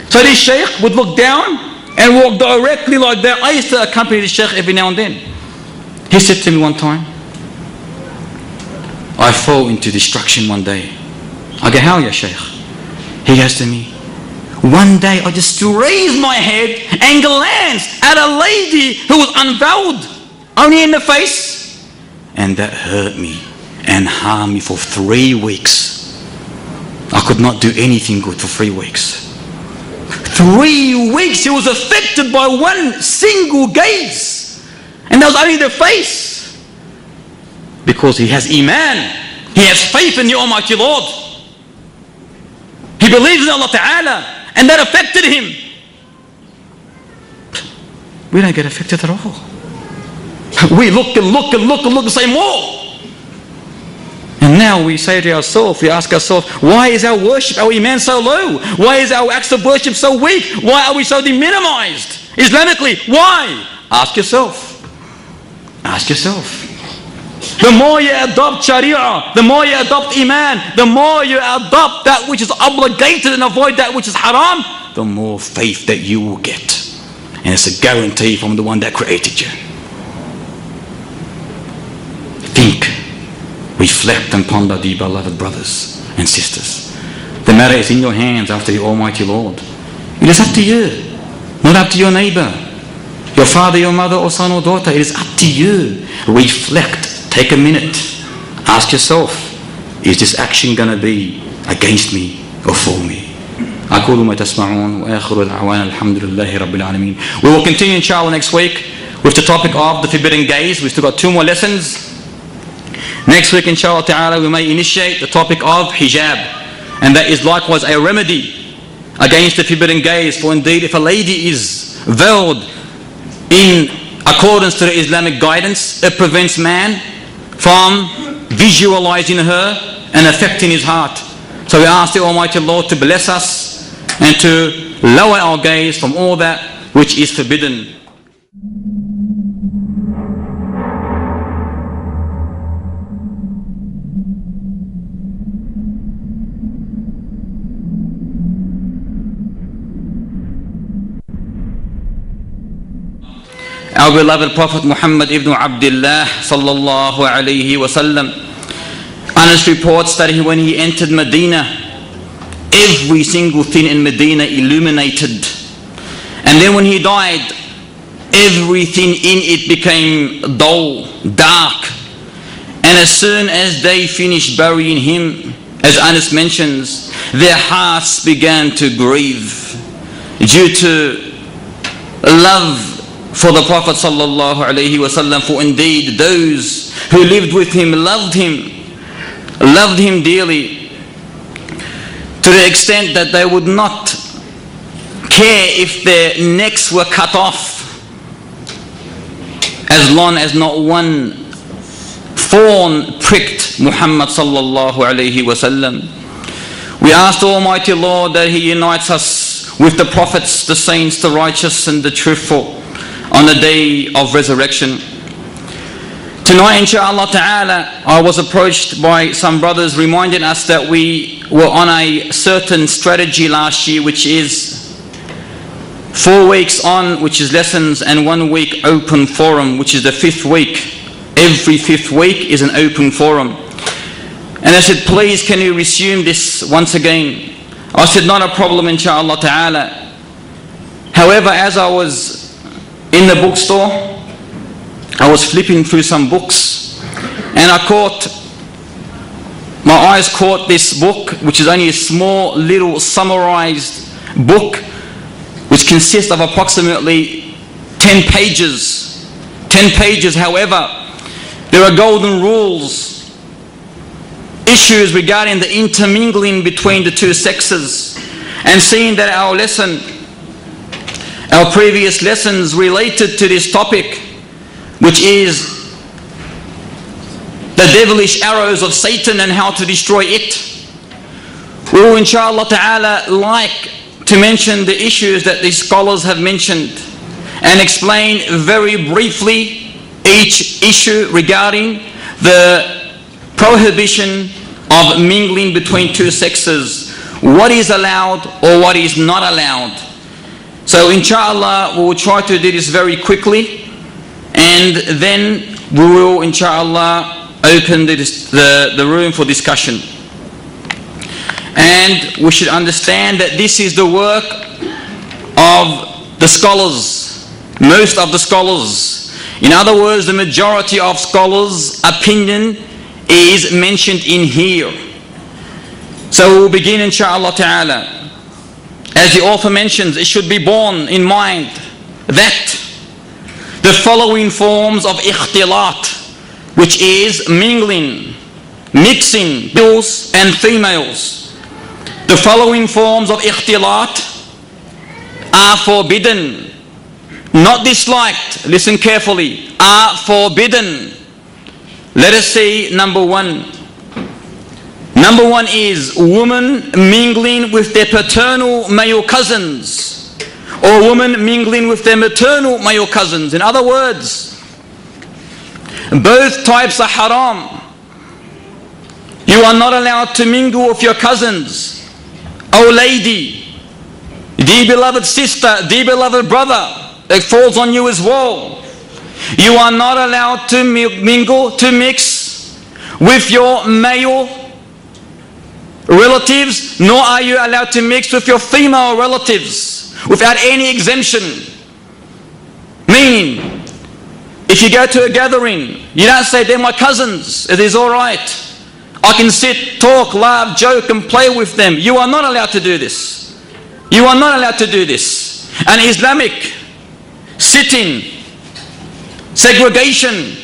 So this shaykh would look down and walk directly like that. I used to accompany the shaykh every now and then. He said to me one time, I fell into destruction one day. I go, how ya shaykh? He goes to me, one day I just raised my head and glanced at a lady who was unveiled, only in the face. And that hurt me and harmed me for 3 weeks. I could not do anything good for 3 weeks. 3 weeks he was affected by one single gaze. And that was only the face. Because he has iman. He has faith in the Almighty Lord. He believes in Allah Ta'ala. And that affected him. We don't get affected at all. We look and look and look and look and say more. And now we say to ourselves, we ask ourselves, why is our worship, our iman so low? Why is our acts of worship so weak? Why are we so deminimized Islamically? Why? Ask yourself. Ask yourself. The more you adopt Sharia, the more you adopt Iman, the more you adopt that which is obligated and avoid that which is haram, the more faith that you will get. And it's a guarantee from the one that created you. Think, reflect and ponder, dear beloved brothers and sisters. The matter is in your hands after the Almighty Lord. It is up to you, not up to your neighbor, your father, your mother or son or daughter. It is up to you. Reflect. Take a minute. Ask yourself, is this action going to be against me or for me? أقول ما تسمعون وآخر دعوانا الحمد لله رب العالمين. We will continue inshallah next week with the topic of the forbidden gaze. We've still got 2 more lessons. Next week inshallah ta'ala we may initiate the topic of hijab, and that is likewise a remedy against the forbidden gaze. For indeed if a lady is veiled in accordance to the Islamic guidance, it prevents man from visualizing her and affecting his heart. So we ask the Almighty Lord to bless us and to lower our gaze from all that which is forbidden. Our beloved Prophet Muhammad ibn Abdullah sallallahu alayhi wasallam, Anas reports that when he entered Medina, every single thing in Medina illuminated. And then when he died, everything in it became dull, dark. And as soon as they finished burying him, as Anas mentions, their hearts began to grieve due to love for the Prophet sallallahu alaihi wasallam. For indeed those who lived with him loved him dearly, to the extent that they would not care if their necks were cut off as long as not one thorn pricked Muhammad sallallahu alaihi wasallam. We ask the Almighty Lord that He unites us with the prophets, the saints, the righteous and the truthful on the day of resurrection. Tonight inshaAllah ta'ala I was approached by some brothers reminding us that we were on a certain strategy last year, which is 4 weeks on, which is lessons, and 1 week open forum, which is the 5th week. Every 5th week is an open forum. And I said, please, can you resume this once again? I said, not a problem, inshaAllah ta'ala. However, as I was in the bookstore, I was flipping through some books, and my eyes caught this book, which is only a small, little, summarized book, which consists of approximately 10 pages. 10 pages, however, there are golden rules, issues regarding the intermingling between the two sexes. And seeing that our previous lessons related to this topic, which is the devilish arrows of Satan and how to destroy it, we will inshallah ta'ala like to mention the issues that these scholars have mentioned and explain very briefly each issue regarding the prohibition of mingling between two sexes, what is allowed or what is not allowed. So inshallah we will try to do this very quickly, and then we will inshallah open the room for discussion. And we should understand that this is the work of the scholars, most of the scholars. In other words, the majority of scholars' opinion is mentioned in here. So we will begin inshaAllah ta'ala. As the author mentions, it should be borne in mind that the following forms of ikhtilat, which is mingling, mixing males and females, the following forms of ikhtilat are forbidden, not disliked, listen carefully, are forbidden. Let us see number one. Number one is women mingling with their paternal male cousins, or women mingling with their maternal male cousins. In other words, both types are haram. You are not allowed to mingle with your cousins. Oh lady, dear beloved sister, dear beloved brother, it falls on you as well. You are not allowed to mingle, to mix with your male relatives, nor are you allowed to mix with your female relatives without any exemption. Meaning, if you go to a gathering, you don't say, they're my cousins, it is alright. I can sit, talk, laugh, joke and play with them. You are not allowed to do this. You are not allowed to do this. And Islamic sitting segregation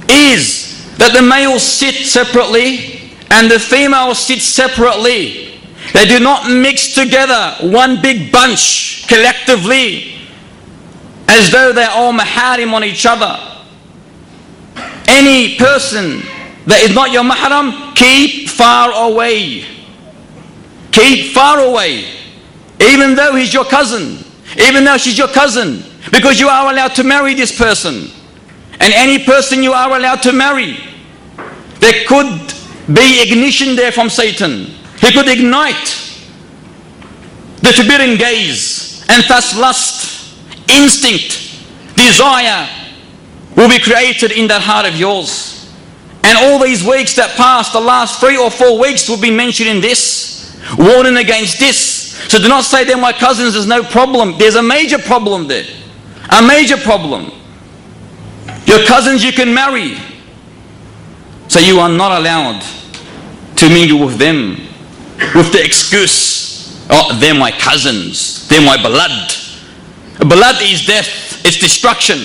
is that the males sit separately and the females sit separately. They do not mix together, one big bunch collectively, as though they're all maharim on each other. Any person that is not your mahram, keep far away. Keep far away. Even though he's your cousin, even though she's your cousin, because you are allowed to marry this person. And any person you are allowed to marry, there could be ignition there from Satan. He could ignite the forbidden gaze, and thus lust, instinct, desire will be created in that heart of yours. And all these weeks that passed, the last 3 or 4 weeks will be mentioned in this, warning against this. So do not say they're my cousins, there's no problem. There's a major problem there. A major problem. Your cousins you can marry. So you are not allowed to mingle with them with the excuse, oh, they're my cousins, they're my blood. Blood is death, it's destruction.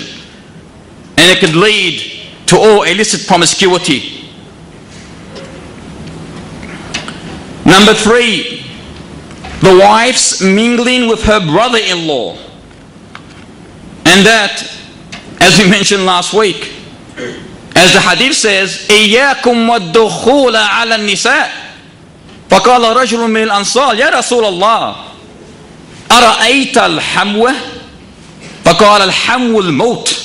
And it could lead to all illicit promiscuity. Number 3, the wife's mingling with her brother-in-law. And that, as we mentioned last week, as the hadith says, إِيَّاكُمْ وَالدُّخُولَ عَلَى النِّسَاءِ فَقَالَ رَجُلٌ مِّنَ الْأَنصَارِ يَا رَسُولَ اللَّهِ أَرَأَيْتَ الْحَمْوَ فَقَالَ الْحَمْوُ الْمَوْتِ.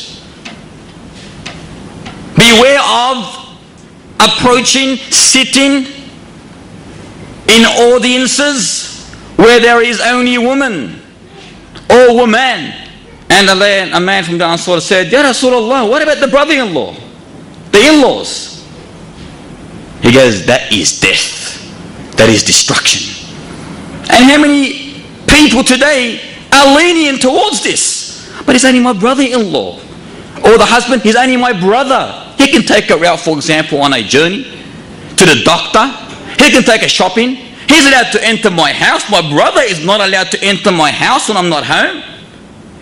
Beware of approaching, sitting in audiences where there is only women. or woman. And a man from the Ansar said, Ya Rasulullah, what about the brother-in-law? The in-laws? He goes, that is death. That is destruction. And how many people today are lenient towards this? But it's only my brother-in-law. Or the husband, he's only my brother. He can take her out, for example, on a journey to the doctor. He can take her shopping. He's allowed to enter my house. My brother is not allowed to enter my house when I'm not home.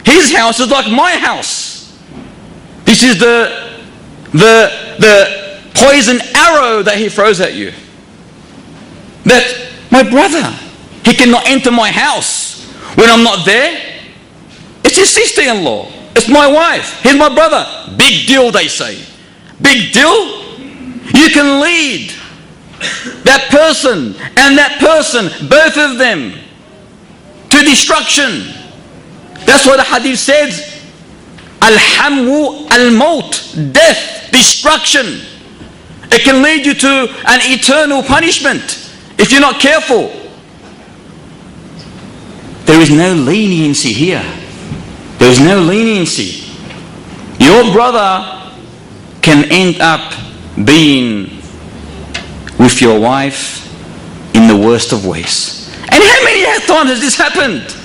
His house is like my house. This is the poison arrow that he throws at you. That my brother, he cannot enter my house when I'm not there. It's his sister-in-law. It's my wife. He's my brother. Big deal, they say. Big deal? You can lead that person and that person, both of them, to destruction. That's what the hadith says. Al-hamu al-maut, death, destruction. It can lead you to an eternal punishment if you're not careful. There is no leniency here. There is no leniency. Your brother can end up being with your wife in the worst of ways. And how many times has this happened?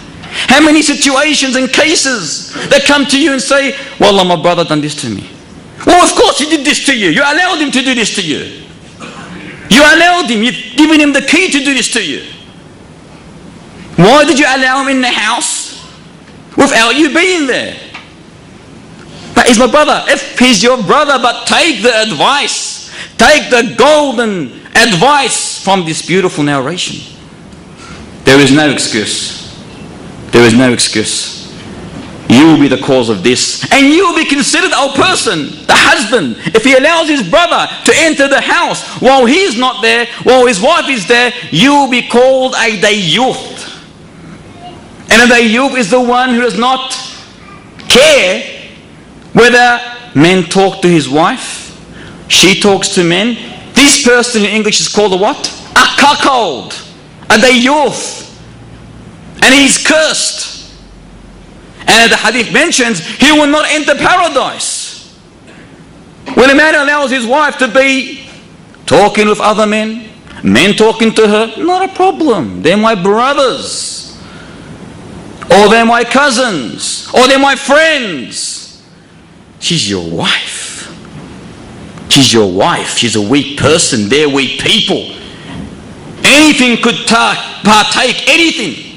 How many situations and cases that come to you and say, Wallah, my brother done this to me. Well, of course he did this to you. You allowed him to do this to you. You allowed him. You've given him the key to do this to you. Why did you allow him in the house without you being there? But he's my brother. If he's your brother, but take the advice. Take the golden advice from this beautiful narration. There is no excuse. There is no excuse. You will be the cause of this. And you will be considered a person, the husband, if he allows his brother to enter the house while he is not there, while his wife is there, you will be called a dayyuth. And a dayyuth is the one who does not care whether men talk to his wife, she talks to men. This person in English is called a what? A cuckold. A dayyuth. And he's cursed. And the hadith mentions he will not enter paradise. When a man allows his wife to be talking with other men, men talking to her, not a problem. They're my brothers. Or they're my cousins. Or they're my friends. She's your wife. She's your wife. She's a weak person. They're weak people. Anything could partake, anything.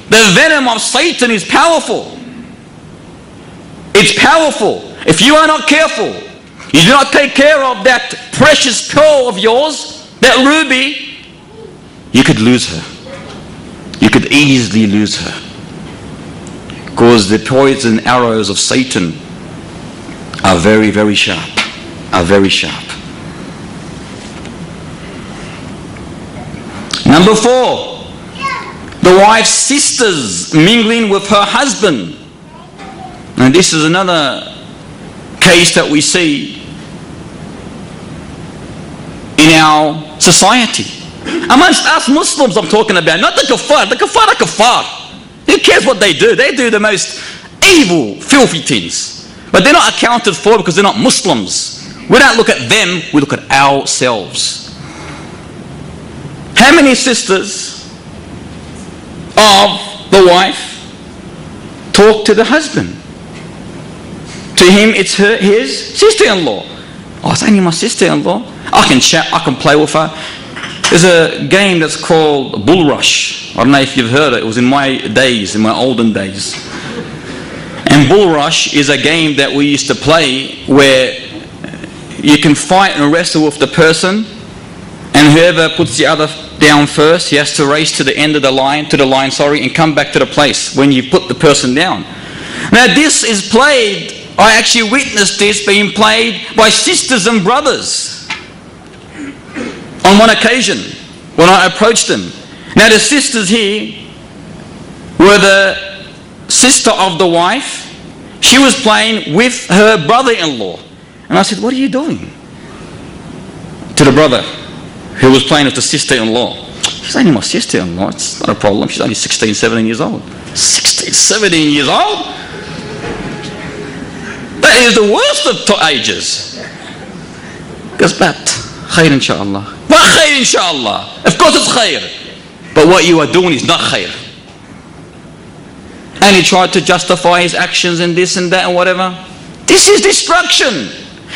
The venom of Satan is powerful. It's powerful. If you are not careful, you do not take care of that precious pearl of yours, that ruby, you could lose her. You could easily lose her. Because the poison arrows of Satan are very, very sharp. Are very sharp. Number 4. The wife's sisters mingling with her husband. And this is another case that we see in our society. Amongst us Muslims I'm talking about, not the kuffar. The kuffar are kuffar. Who cares what they do? They do the most evil, filthy things. But they're not accounted for because they're not Muslims. We don't look at them, we look at ourselves. How many sisters of the wife talk to the husband? To him it's his sister-in-law. Oh, it's only my sister-in-law. I can chat, I can play with her. There's a game that's called Bull Rush. I don't know if you've heard it. It was in my days, in my olden days. And Bull Rush is a game that we used to play where you can fight and wrestle with the person, and whoever puts the other down first, he has to race to the end of the line, and come back to the place when you put the person down. Now this is played, I actually witnessed this being played by sisters and brothers on one occasion when I approached them. Now the sisters here were the sister of the wife. She was playing with her brother-in-law. And I said, what are you doing? To the brother who was playing with the sister-in-law. She's only my sister-in-law. It's not a problem. She's only 16, 17 years old. 16, 17 years old. That is the worst of ages. Goes back. Khair inshallah. What khair inshallah? Of course it's khair. But what you are doing is not khair. And he tried to justify his actions and this and that and whatever. This is destruction.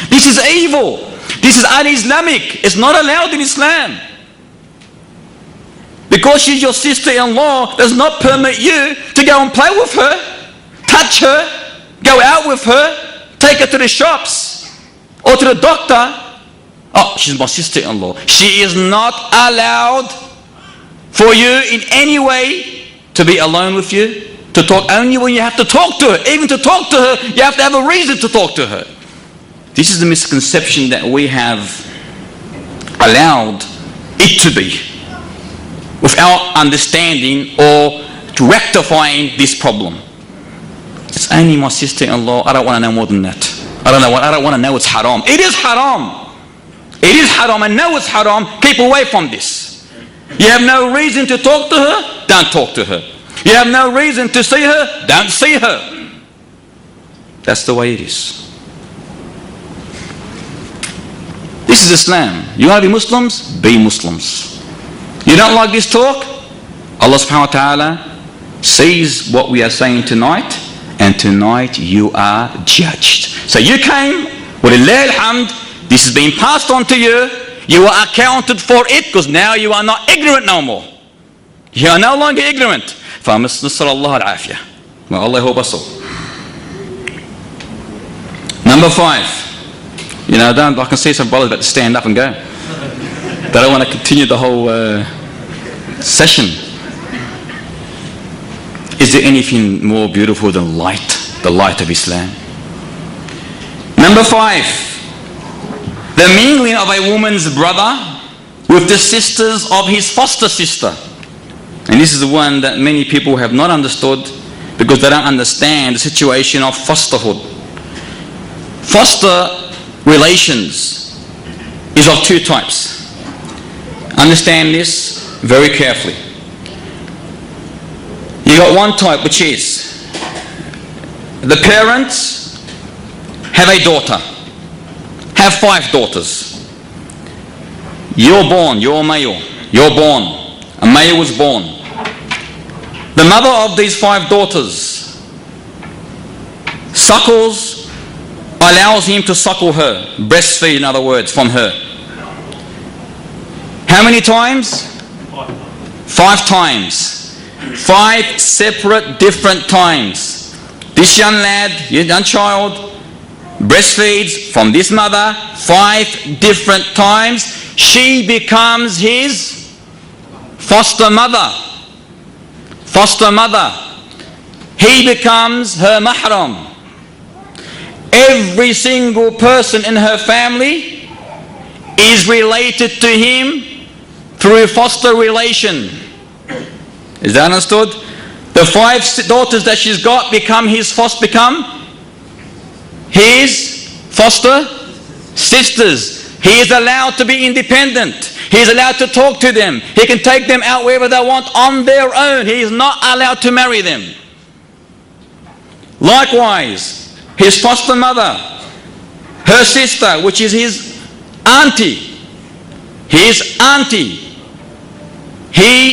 This is evil. This is un-Islamic. It's not allowed in Islam. Because she's your sister-in-law does not permit you to go and play with her, touch her, go out with her, take her to the shops or to the doctor. Oh, she's my sister-in-law. She is not allowed for you in any way to be alone with you, to talk only when you have to talk to her. Even to talk to her, you have to have a reason to talk to her. This is the misconception that we have allowed it to be, without understanding or rectifying this problem. It's only my sister-in-law. I don't want to know more than that. I don't want to know it's haram. It is haram. It is haram. I know it's haram. Keep away from this. You have no reason to talk to her, don't talk to her. You have no reason to see her, don't see her. That's the way it is. This is Islam. You want to be Muslims? Be Muslims. You don't like this talk? Allah subhanahu wa ta'ala sees what we are saying tonight, and tonight you are judged. So you came, walillahil hamd, this has been passed on to you, you are accounted for it, because now you are not ignorant no more. You are no longer ignorant. فَنَسْأَلُ اللَّهَ الْعَافِيَةَ. May Allah help us all. Number 5. You know, I can see some brothers about to stand up and go. They don't want to continue the whole session. Is there anything more beautiful than light, the light of Islam? Number 5, the mingling of a woman's brother with the sisters of his foster sister. And this is the one that many people have not understood, because they don't understand the situation of fosterhood. Foster relations is of 2 types. Understand this very carefully. You got one type, which is the parents have a daughter, have 5 daughters. You're born, you're male, you're born, a male was born. The mother of these 5 daughters suckles, allows him to suckle her, breastfeed in other words, from her. How many times? 5 times. 5 separate different times. This young lad, young child, breastfeeds from this mother 5 different times. She becomes his foster mother. Foster mother. He becomes her mahram. Every single person in her family is related to him through foster relation. Is that understood? The 5 daughters that she's got become his foster sisters. He is allowed to be independent. He is allowed to talk to them. He can take them out wherever they want on their own. He is not allowed to marry them. Likewise, his foster mother, her sister, which is his auntie,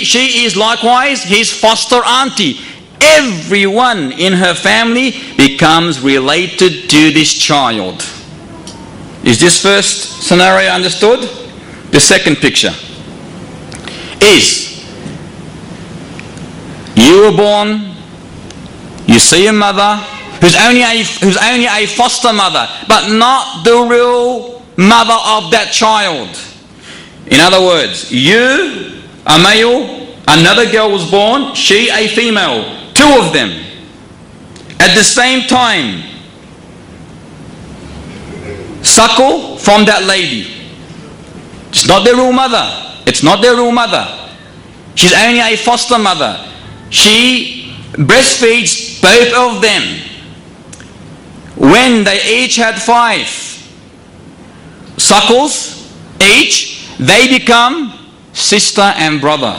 she is likewise his foster auntie. Everyone in her family becomes related to this child. Is this first scenario understood? The second picture is, you were born, you see a mother who's only a foster mother, but not the real mother of that child. In other words, you, a male, another girl was born, she a female, 2 of them. At the same time, suckle from that lady. It's not their real mother. It's not their real mother. She's only a foster mother. She breastfeeds both of them. When they each had 5 suckles each, they become sister and brother,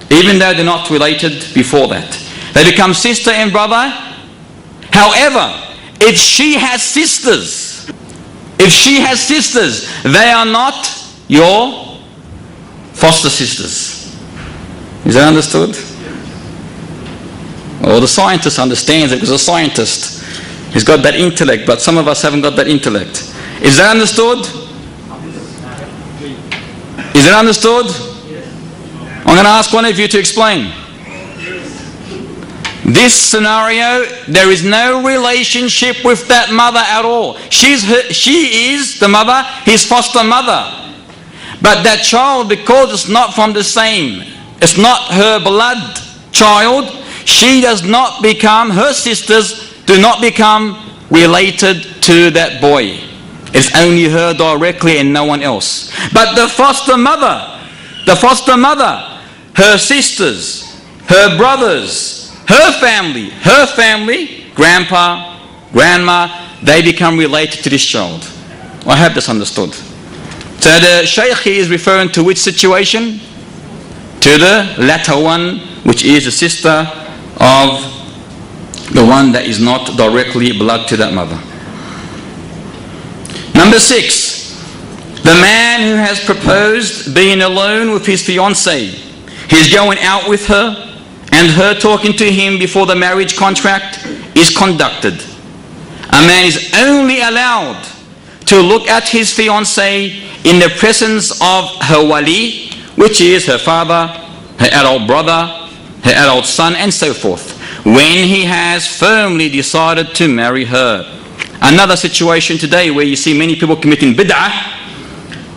even though they're not related before that. They become sister and brother. However, if she has sisters, they are not your foster sisters. Is that understood? Well, the scientist understands it because a scientist, he's got that intellect, but some of us haven't got that intellect. Is that understood? Is it understood? I'm going to ask one of you to explain. This scenario, there is no relationship with that mother at all. She is the mother, his foster mother. But that child, because it's not from the same, it's not her blood child, she does not become, her sisters do not become related to that boy. It's only her directly and no one else. But the foster mother, her sisters, her brothers, her family, grandpa, grandma, they become related to this child. I hope that's understood. So the Shaykh is referring to which situation? To the latter one, which is the sister of the one that is not directly blood to that mother. Number 6, the man who has proposed being alone with his fiancée. He's going out with her, and her talking to him before the marriage contract is conducted. A man is only allowed to look at his fiancée in the presence of her wali, which is her father, her adult brother, her adult son, and so forth, when he has firmly decided to marry her. Another situation today where you see many people committing bid'ah.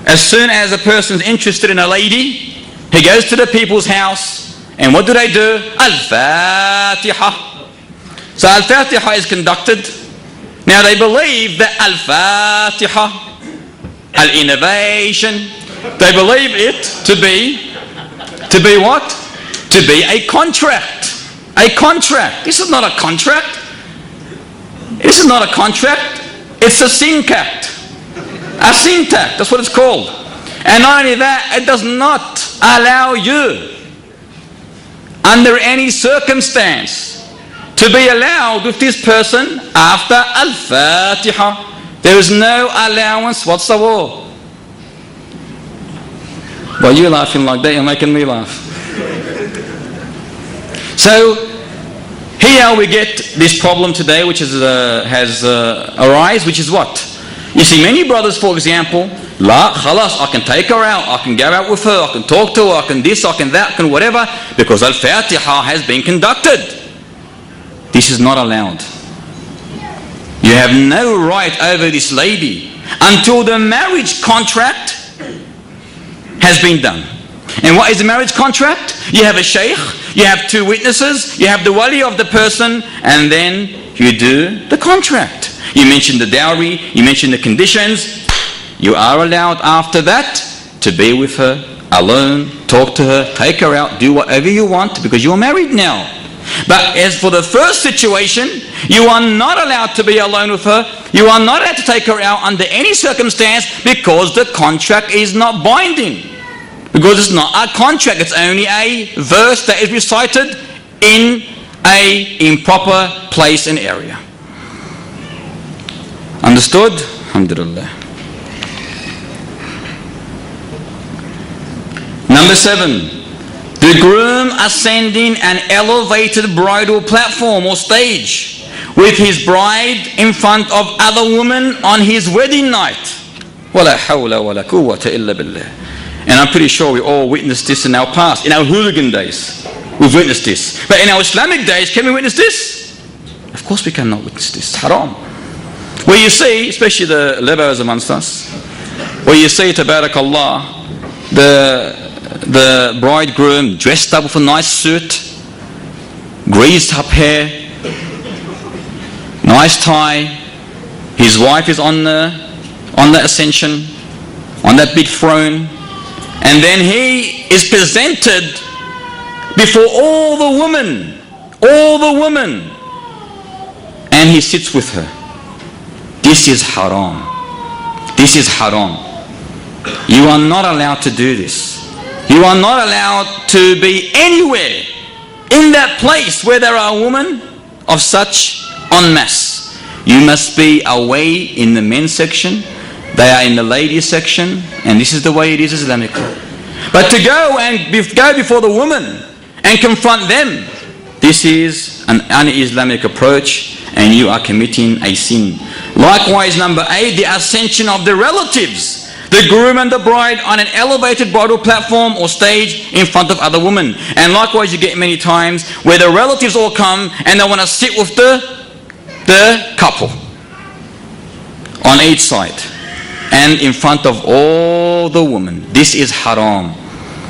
As soon as a person is interested in a lady, he goes to the people's house, and what do? Al-Fatiha. So Al-Fatiha is conducted. Now they believe that Al-Fatiha, Al-Innovation, they believe it to be what? To be a contract. A contract. This is not a contract. This is not a contract. It's a syntact. A syntact, that's what it's called. And not only that, it does not allow you under any circumstance to be allowed with this person after Al-Fatiha. There is no allowance whatsoever. Well, you're laughing like that, you're making me laugh. So here we get this problem today, which has arisen, which is what? You see many brothers, for example, La, khalas, I can take her out, I can go out with her, I can talk to her, I can this, I can that, I can whatever, because Al-Fatiha has been conducted. This is not allowed. You have no right over this lady until the marriage contract has been done. And what is the marriage contract? You have a sheikh, you have 2 witnesses, you have the wali of the person, and then you do the contract. You mention the dowry, you mention the conditions. You are allowed after that to be with her alone, talk to her, take her out, do whatever you want, because you're married now. But as for the first situation, you are not allowed to be alone with her. You are not allowed to take her out under any circumstance, because the contract is not binding. Because it's not a contract, it's only a verse that is recited in an improper place and area. Understood? Alhamdulillah. Number 7, the groom ascending an elevated bridal platform or stage with his bride in front of other women on his wedding night. وَلَا حَوْلَ وَلَا قُوَّةَ إِلَّا بِاللَّهِ. And I'm pretty sure we all witnessed this in our past, in our hooligan days. We've witnessed this. But in our Islamic days, can we witness this? Of course we cannot witness this. It's haram. Where you see, especially the liberals amongst us, where you see, tabarakallah, the bridegroom dressed up with a nice suit, greased up hair, nice tie, his wife is on the ascension, on that big throne, and then he is presented before all the women, and he sits with her. This is haram. This is haram. You are not allowed to do this. You are not allowed to be anywhere in that place where there are women of such en masse, you must be away in the men's section, they are in the ladies section, and this is the way it is Islamically. But to go and go before the women and confront them, this is an un-Islamic approach, and you are committing a sin. Likewise, number 8, the ascension of the relatives, the groom and the bride on an elevated bridal platform or stage in front of other women. And likewise, you get many times where the relatives all come and they want to sit with the couple on each side and in front of all the women. This is haram.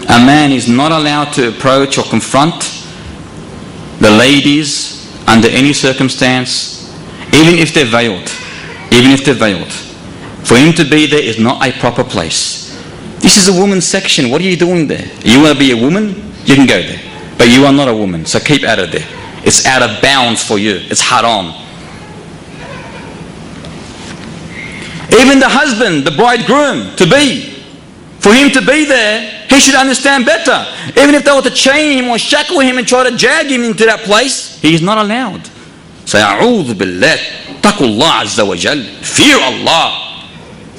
A man is not allowed to approach or confront the ladies under any circumstance, even if they're veiled. Even if they're veiled. For him to be there is not a proper place. This is a woman's section. What are you doing there? You want to be a woman? You can go there. But you are not a woman, so keep out of there. It's out of bounds for you. It's haram. Even the husband, the bridegroom, for him to be there, he should understand better. Even if they were to chain him or shackle him and try to drag him into that place, he is not allowed. Say, A'udhu billah, taqullah azza wa jal. Fear Allah.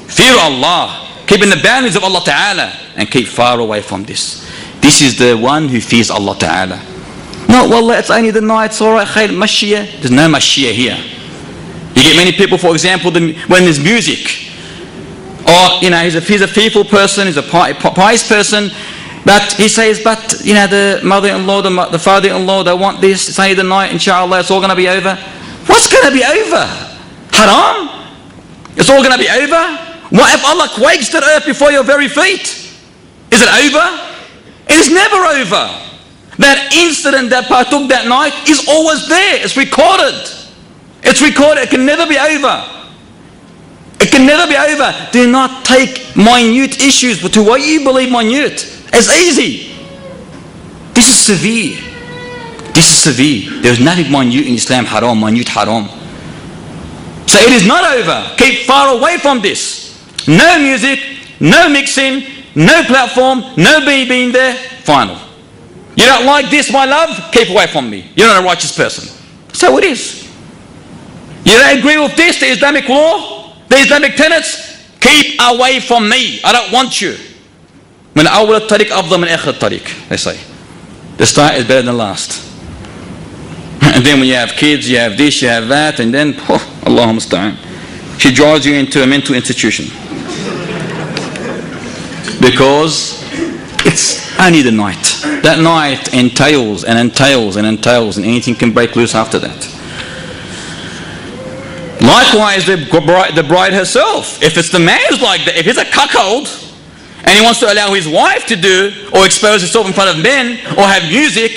Fear Allah. Keep in the boundaries of Allah Ta'ala and keep far away from this. This is the one who fears Allah Ta'ala. No, wallah, it's only the night, it's alright, khair, mashiyah. There's no mashiyah here. You get many people, for example, when there's music, or he's a fearful person, he's a pious person, but he says, but the mother-in-law, the father-in-law, they want this, it's only the night, inshallah, it's all going to be over. What's going to be over? Haram? It's all going to be over? What if Allah quakes the earth before your very feet? Is it over? It is never over. That incident that partook that night is always there. It's recorded. It's recorded. It can never be over. It can never be over. Do not take minute issues to what you believe minute. It's easy. This is severe. This is severe. There is nothing minute in Islam haram, minute haram. So it is not over. Keep far away from this. No music, no mixing, no platform, no being there. Final. You don't like this, my love? Keep away from me. You're not a righteous person. So it is. You don't agree with this, the Islamic law, the Islamic tenets? Keep away from me. I don't want you. من أول الطريق أفضل من آخر الطريق, they say. The start is better than the last. And then when you have kids, you have this, you have that, and then, Allahumma musta'an. She draws you into a mental institution. Because it's only the night. That night entails and entails and entails, and anything can break loose after that. Likewise, the bride herself. If it's the man who's like that, if he's a cuckold, and he wants to allow his wife to do or expose herself in front of men or have music,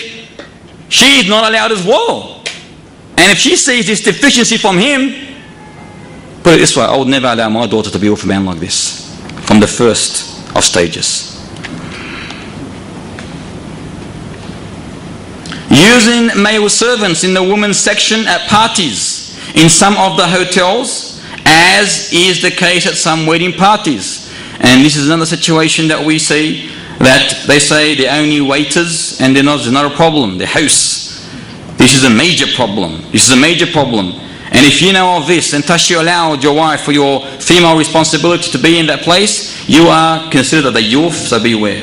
she is not allowed as well. And if she sees this deficiency from him, put it this way, I would never allow my daughter to be with a man like this from the first of stages. Using male servants in the women's section at parties in some of the hotels, as is the case at some wedding parties. And this is another situation that we see, that they say they're only waiters and there's not a problem, the house. This is a major problem. This is a major problem. And if you know of this, and thus you allowed your wife for your female responsibility to be in that place, you are considered a youth, so beware.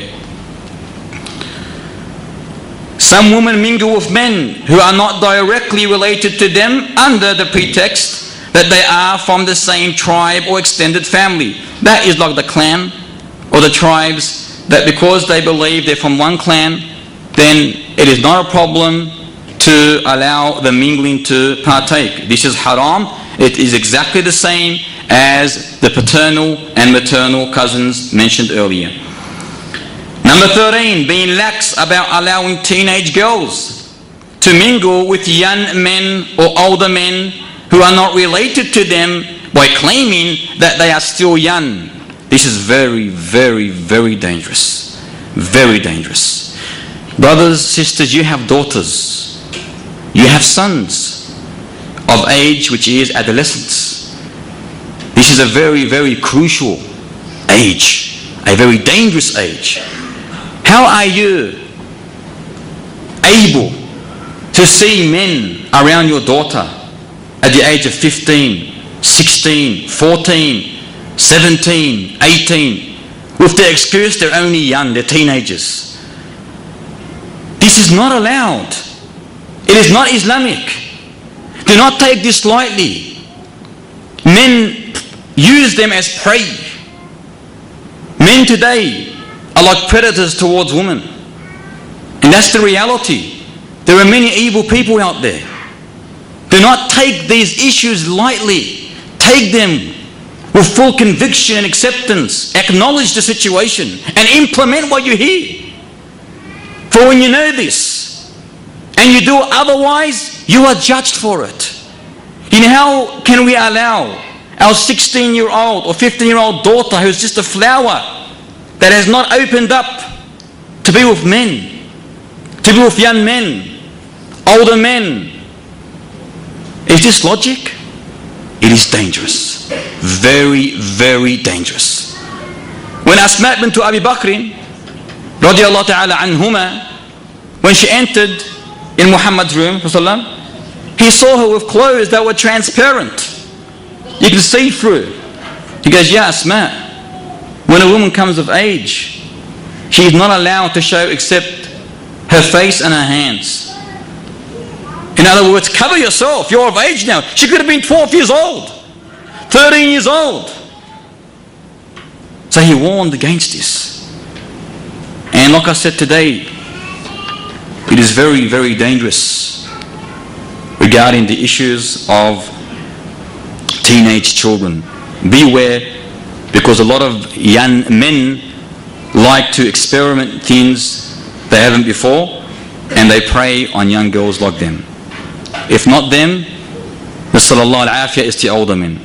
Some women mingle with men who are not directly related to them under the pretext that they are from the same tribe or extended family. That is like the clan or the tribes, that because they believe they're from one clan, then it is not a problem to allow the mingling to partake. This is haram. It is exactly the same as the paternal and maternal cousins mentioned earlier. Number 13, being lax about allowing teenage girls to mingle with young men or older men who are not related to them by claiming that they are still young. This is very, very, very dangerous. Very dangerous. Brothers, sisters, you have daughters. You have sons of age which is adolescence. This is a very, very crucial age. A very dangerous age. How are you able to see men around your daughter at the age of 15, 16, 14, 17, 18, with the excuse they're only young, they're teenagers. This is not allowed. It is not Islamic. Do not take this lightly. Men use them as prey. Men today are like predators towards women. And that's the reality. There are many evil people out there. Do not take these issues lightly. Take them with full conviction and acceptance. Acknowledge the situation and implement what you hear. For when you know this and you do otherwise, you are judged for it. You know, how can we allow our 16-year-old or 15-year-old daughter who's just a flower that has not opened up to be with men, to be with young men, older men? Is this logic? It is dangerous. Very, very dangerous. When Asma bint Abi Bakr radiallahu ta'ala anhuma, when she entered in Muhammad's room, he saw her with clothes that were transparent. You can see through. He goes, "Ya Asma, when a woman comes of age, she is not allowed to show except her face and her hands. In other words, cover yourself. You're of age now." She could have been 12 years old, 13 years old. So he warned against this. And like I said today, it is very, very dangerous regarding the issues of teenage children. Beware, because a lot of young men like to experiment things they haven't before, and they prey on young girls like them. If not them, nasallallahu al-afiyah, is the older men.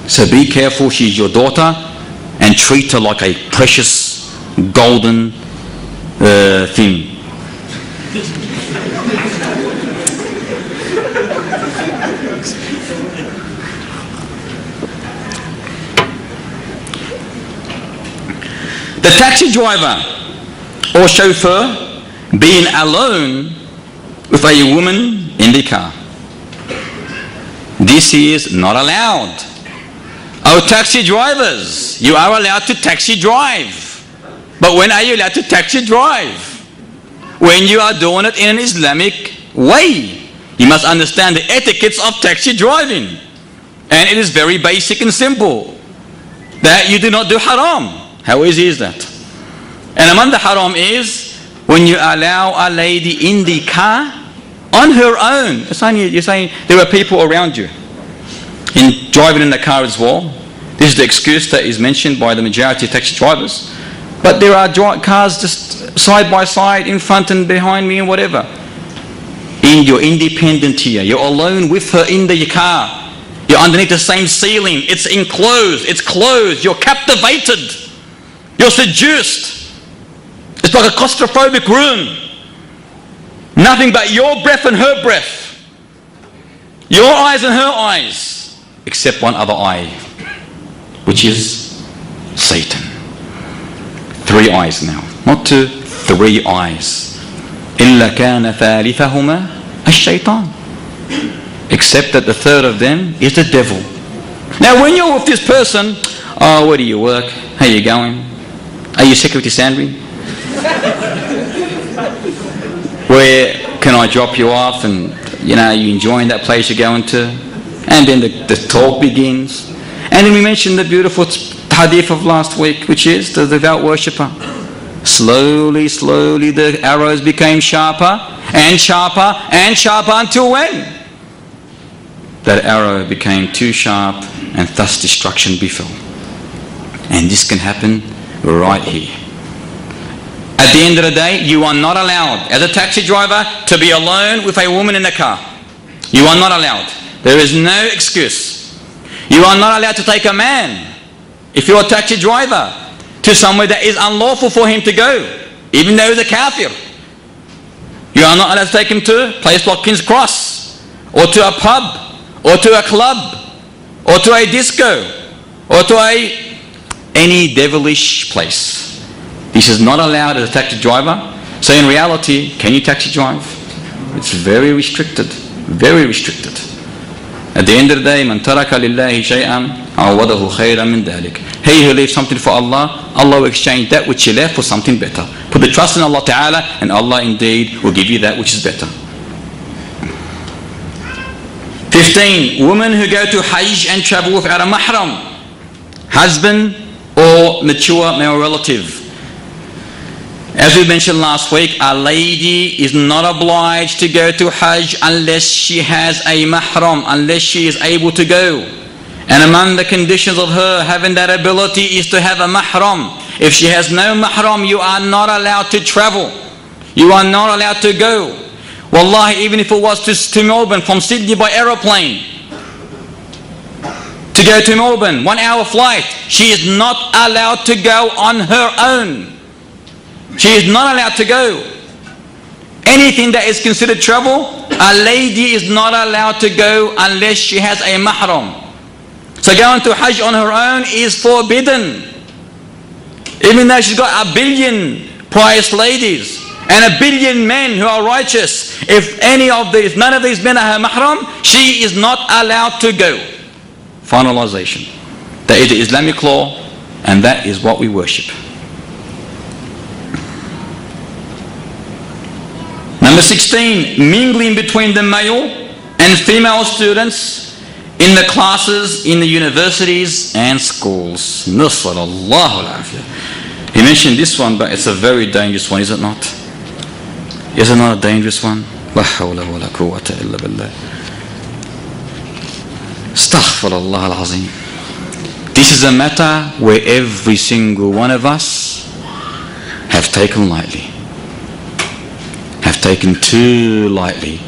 So be careful. She's your daughter, and treat her like a precious golden thing. The taxi driver or chauffeur being alone with a woman in the car. This is not allowed. Oh, taxi drivers, you are allowed to taxi drive. But when are you allowed to taxi drive? When you are doing it in an Islamic way. You must understand the etiquettes of taxi driving. And it is very basic and simple. That you do not do haram. How easy is that? And among the haram is when you allow a lady in the car on her own. You're saying there are people around you in driving in the car as well. This is the excuse that is mentioned by the majority of taxi drivers. But there are cars just side by side, in front and behind me and whatever. You're independent here. You're alone with her in the car. You're underneath the same ceiling. It's enclosed. It's closed. You're captivated. You're seduced. It's like a claustrophobic room. Nothing but your breath and her breath. Your eyes and her eyes. Except one other eye, which is Satan. 3 eyes now. Not 2, 3 eyes. إِلَّا كَانَ ثَالِثَهُمَا الشَّيْطَانِ. Except that the third of them is the devil. Now when you're with this person, oh, where do you work? How you going? Are you security sandwich? Where can I drop you off? And you know, you enjoying that place you're going to? And then the talk begins. And then we mentioned the beautiful hadith of last week, which is the devout worshipper. Slowly, slowly the arrows became sharper and sharper and sharper until when? That arrow became too sharp and thus destruction befell. And this can happen right here. At the end of the day, you are not allowed as a taxi driver to be alone with a woman in the car. You are not allowed. There is no excuse. You are not allowed to take a man, if you're a taxi driver, to somewhere that is unlawful for him to go, even though he's a kafir. You are not allowed to take him to a place like King's Cross, or to a pub, or to a club, or to a disco, or to any devilish place. This is not allowed as a taxi driver. So in reality, can you taxi drive? It's very restricted. Very restricted. At the end of the day, من ترك لله شيئا عوضه خيرا من ذلك. He who leaves something for Allah, Allah will exchange that which he left for something better. Put the trust in Allah Ta'ala, and Allah indeed will give you that which is better. 15. Women who go to Hajj and travel without a mahram, husband or mature male relative. As we mentioned last week, a lady is not obliged to go to Hajj unless she has a mahram, unless she is able to go. And among the conditions of her having that ability is to have a mahram. If she has no mahram, you are not allowed to travel. You are not allowed to go. Wallahi, even if it was to Melbourne from Sydney by aeroplane, to go to Melbourne, 1 hour flight, she is not allowed to go on her own. She is not allowed to go. Anything that is considered travel, a lady is not allowed to go unless she has a mahram. So going to Hajj on her own is forbidden. Even though she's got a billion pious ladies and a billion men who are righteous, if none of these men are her mahram, she is not allowed to go. Finalization. That is the Islamic law, and that is what we worship. Number 16, mingling between the male and female students in the classes, in the universities and schools. Nasrallahu al-afiyah. He mentioned this one, but it's a very dangerous one, is it not? Is it not a dangerous one? La hawla wa la quwwata illa billah. Astaghfirullah al-azim. This is a matter where every single one of us have taken lightly. Have taken too lightly.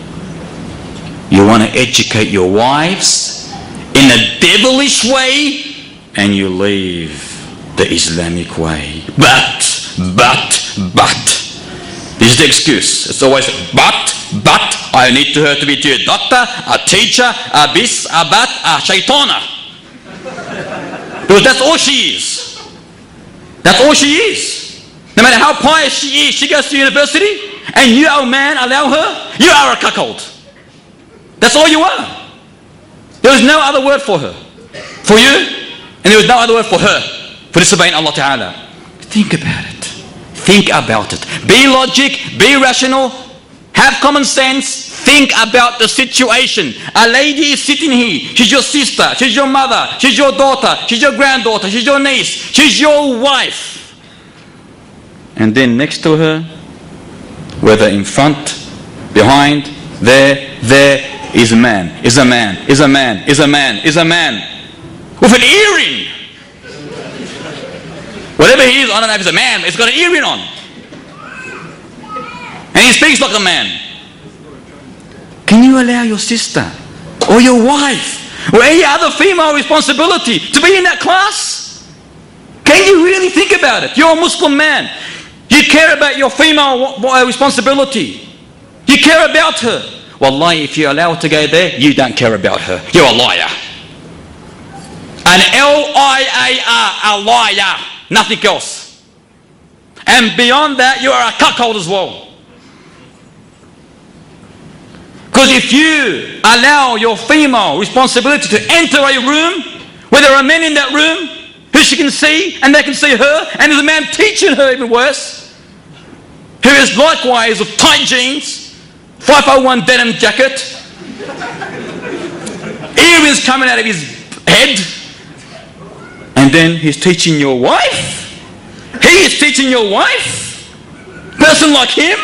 You want to educate your wives in a devilish way, and you leave the Islamic way. But, this is the excuse. It's always, but, I need her to be a doctor, a teacher, a bis, a bat, a shaitana. Because that's all she is. That's all she is. No matter how pious she is, she goes to university, and you, oh man, allow her, you are a cuckold. That's all you are. There is no other word for her. For you, and there is no other word for her. For disobeying Allah Ta'ala. Think about it. Think about it. Be logic, be rational, have common sense, think about the situation. A lady is sitting here. She's your sister, she's your mother, she's your daughter, she's your granddaughter, she's your niece, she's your wife. And then next to her, whether in front, behind, there is a man, is a man, is a man, is a man, is a man with an earring. Whatever he is, I don't know if he's a man, but he's got an earring on. And he speaks like a man. Can you allow your sister or your wife or any other female responsibility to be in that class? Can you really think about it? You're a Muslim man. You care about your female responsibility. You care about her. Wallahi, if you allow her to go there, you don't care about her. You're a liar. An L-I-A-R, a liar. Nothing else. And beyond that, you are a cuckold as well. Because if you allow your female responsibility to enter a room where there are men in that room who she can see and they can see her, and there's a man teaching her even worse, who is likewise of tight jeans, 501 denim jacket, earrings coming out of his head, and then he's teaching your wife. He is teaching your wife. Person like him.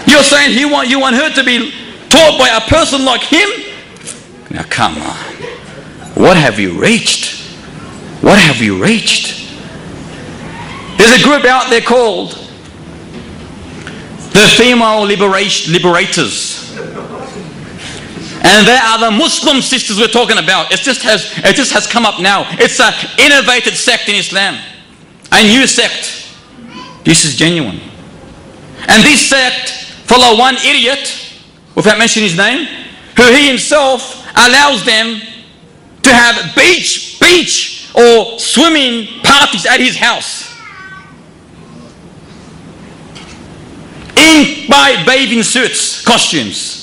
You're saying you want her to be taught by a person like him? Now come on. What have you reached? What have you reached? There's a group out there called the Female Liberators. And they are the Muslim sisters we're talking about. It just has come up now. It's an innovated sect in Islam. A new sect. This is genuine. And this sect follow one idiot, without mentioning his name, who he himself allows them to have beach or swimming parties at his house. by bathing suits, costumes.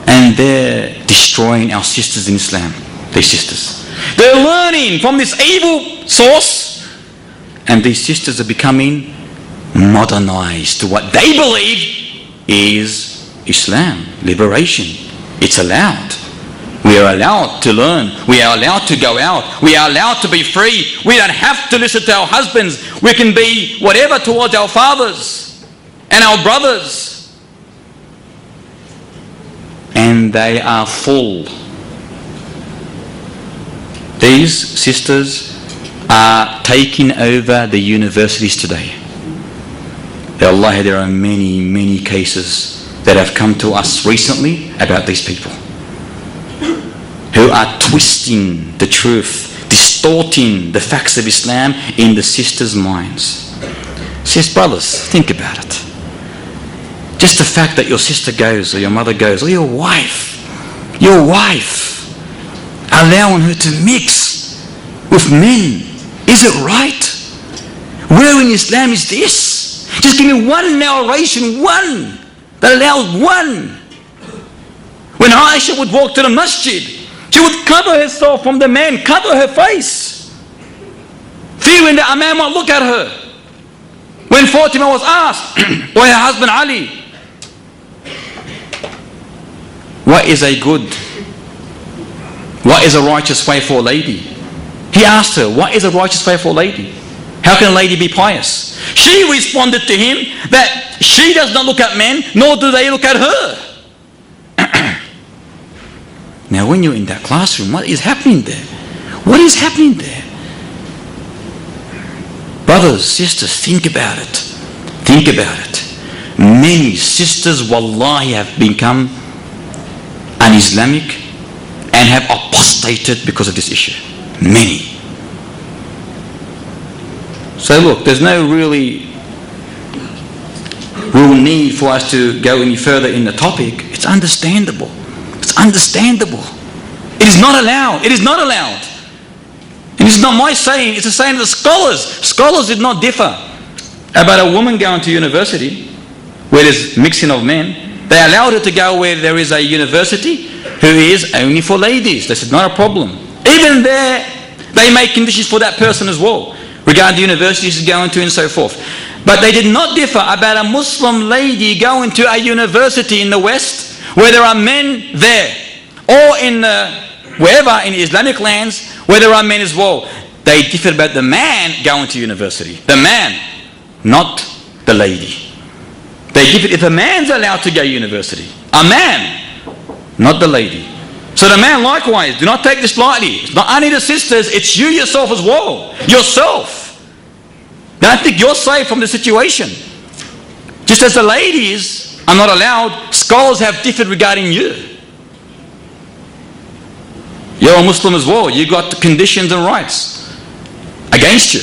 And they're destroying our sisters in Islam. These sisters. They're learning from this evil source, and these sisters are becoming modernized to what they believe is Islam, liberation. It's allowed. We are allowed to learn. We are allowed to go out. We are allowed to be free. We don't have to listen to our husbands. We can be whatever towards our fathers and our brothers. And they are full. These sisters are taking over the universities today. Allah, there are many, many cases that have come to us recently about these people who are twisting the truth, distorting the facts of Islam in the sisters' minds. Says, brothers, think about it. Just the fact that your sister goes, or your mother goes, or your wife, allowing her to mix with men, is it right? Where in Islam is this? Just give me one narration, one, that allows one. When Aisha would walk to the masjid, she would cover herself from the man, cover her face, fearing that a man might look at her. When Fatima was asked by her husband Ali, what is a good, what is a righteous way for a lady? He asked her, what is a righteous way for a lady? How can a lady be pious? She responded to him that she does not look at men, nor do they look at her. Now when you're in that classroom, what is happening there? What is happening there? Brothers, sisters, think about it. Think about it. Many sisters, wallahi, have become un-Islamic and have apostated because of this issue. Many. So look, there's no real need for us to go any further in the topic. It's understandable. It's understandable. It is not allowed. It is not allowed. And it's not my saying, it's the saying of the scholars. Scholars did not differ about a woman going to university where there's mixing of men. They allowed her to go where there is a university who is only for ladies. This is not a problem. Even there, they make conditions for that person as well, regarding the university she's going to and so forth. But they did not differ about a Muslim lady going to a university in the West where there are men there, or in wherever in Islamic lands where there are men as well. They differed about the man going to university. The man, not the lady. They differed if a man's allowed to go to university. A man, not the lady. So the man likewise, do not take this lightly. It's not only the sisters, it's you yourself as well. Yourself. Don't think you're safe from the situation. Just as the ladies are not allowed, scholars have differed regarding you. You're a Muslim as well. You got the conditions and rights against you.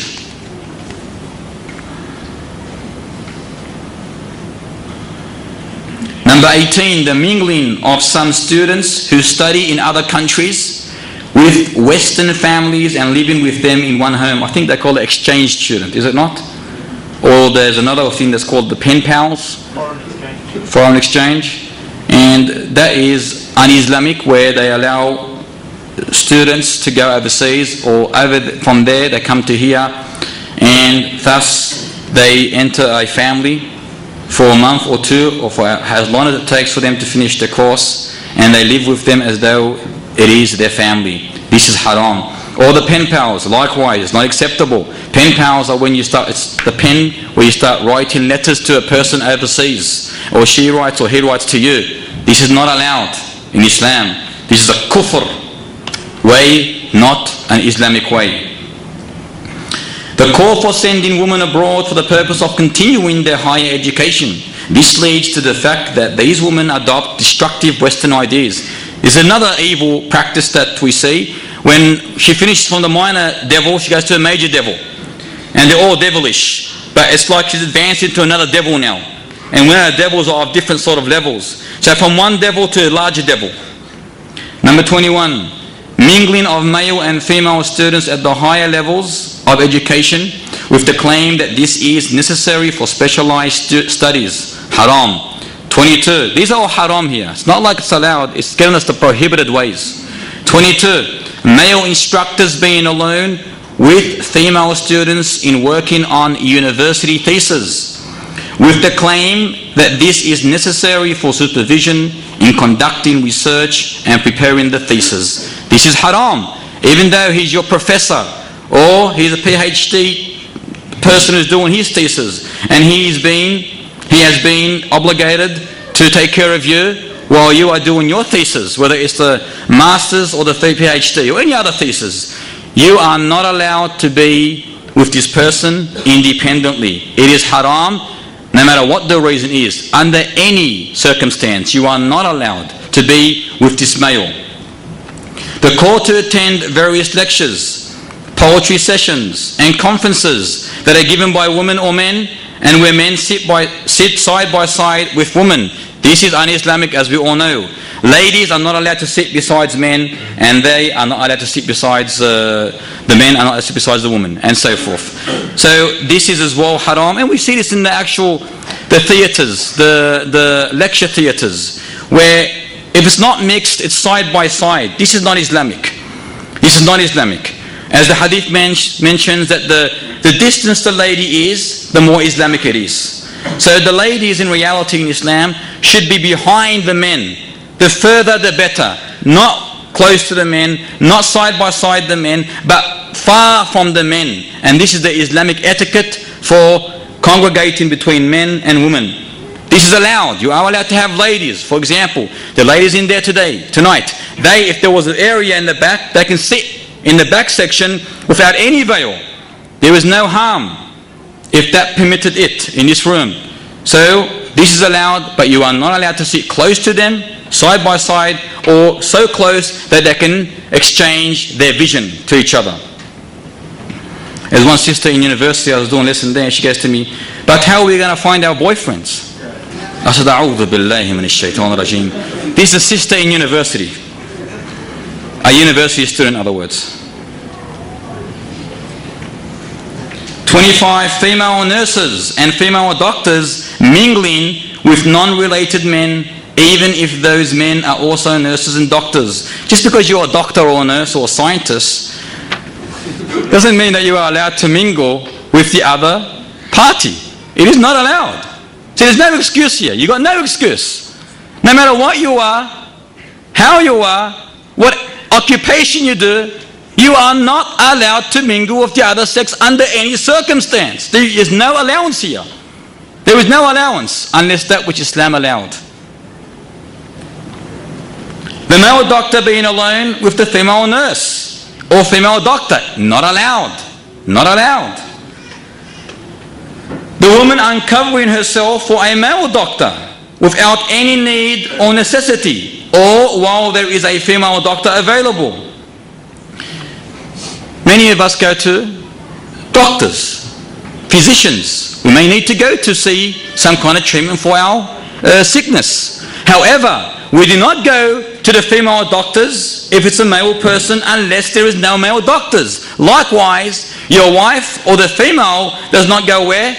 Number 18, the mingling of some students who study in other countries with Western families and living with them in one home. I think they call it exchange student, is it not? Or there's another thing that's called the pen pals, foreign exchange, and that is un-Islamic, where they allow students to go overseas, or from there they come to here, and thus they enter a family for a month or two, or for as long as it takes for them to finish the course, and they live with them as though it is their family. This is haram. Or the pen pals, likewise, it's not acceptable. Pen pals are when you start, it's the pen where you start writing letters to a person overseas, or she writes or he writes to you. This is not allowed in Islam. This is a kufr way, not an Islamic way. The call for sending women abroad for the purpose of continuing their higher education. This leads to the fact that these women adopt destructive Western ideas. There's another evil practice that we see. When she finishes from the minor devil, she goes to a major devil. And they're all devilish. But it's like she's advanced into another devil now. And when our devils are of different sort of levels. So from one devil to a larger devil. Number 21. Mingling of male and female students at the higher levels of education with the claim that this is necessary for specialized studies. Haram. 22. These are all haram here. It's not like it's allowed. It's given us the prohibited ways. 22. Male instructors being alone with female students in working on university theses, with the claim that this is necessary for supervision in conducting research and preparing the thesis. This is haram. Even though he's your professor or he's a PhD person who's doing his thesis, and he has been obligated to take care of you while you are doing your thesis, whether it's the master's or the PhD or any other thesis. You are not allowed to be with this person independently. It is haram, no matter what the reason is. Under any circumstance, you are not allowed to be with this male. The call to attend various lectures, poetry sessions and conferences that are given by women or men, and where men sit side by side with women. This is un-Islamic, as we all know. Ladies are not allowed to sit beside men, and they are not allowed to sit beside the men, are not allowed to sit beside the women, and so forth. So this is as well haram, and we see this in the theatres, the lecture theatres, where if it's not mixed, it's side by side. This is not Islamic. This is not Islamic. As the hadith mentions that the distance the lady is, the more Islamic it is. So the ladies in reality in Islam should be behind the men. The further the better. Not close to the men, not side by side the men, but far from the men. And this is the Islamic etiquette for congregating between men and women. This is allowed. You are allowed to have ladies. For example, the ladies in there tonight, if there was an area in the back, they can sit in the back section without any veil. There is no harm if that permitted it in this room. So this is allowed, but you are not allowed to sit close to them, side by side, or so close that they can exchange their vision to each other. There's one sister in university, I was doing a lesson there, and she goes to me, but how are we going to find our boyfriends? I said, A'udhu billahi minash shaitan rajim. This is a sister in university. A university student, in other words. 25. Female nurses and female doctors mingling with non-related men, even if those men are also nurses and doctors. Just because you're a doctor or a nurse or a scientist doesn't mean that you are allowed to mingle with the other party. It is not allowed. So there's no excuse here. You've got no excuse. No matter what you are, how you are, what occupation you do, you are not allowed to mingle with the other sex under any circumstance. There is no allowance here. There is no allowance unless that which Islam allowed. The male doctor being alone with the female nurse or female doctor, not allowed. Not allowed. The woman uncovering herself for a male doctor without any need or necessity, or while there is a female doctor available. Many of us go to doctors, physicians. We may need to go to see some kind of treatment for our sickness. However, we do not go to the female doctors if it's a male person unless there is no male doctors. Likewise, your wife or the female does not go where?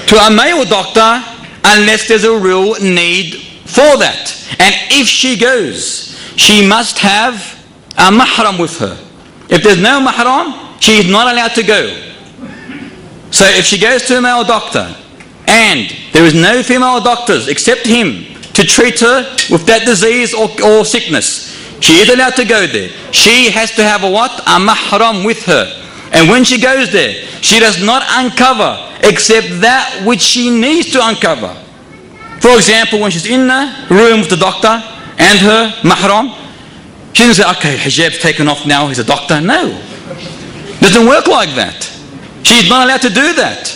To a male doctor unless there's a real need for that. And if she goes, she must have a mahram with her. If there's no mahram, she is not allowed to go. So if she goes to a male doctor and there is no female doctors except him to treat her with that disease or sickness, she is allowed to go there. She has to have a what? A mahram with her. And when she goes there, she does not uncover except that which she needs to uncover. For example, when she's in the room with the doctor and her mahram, she doesn't say, okay, hijab's taken off now, he's a doctor. No. It doesn't work like that. She's not allowed to do that.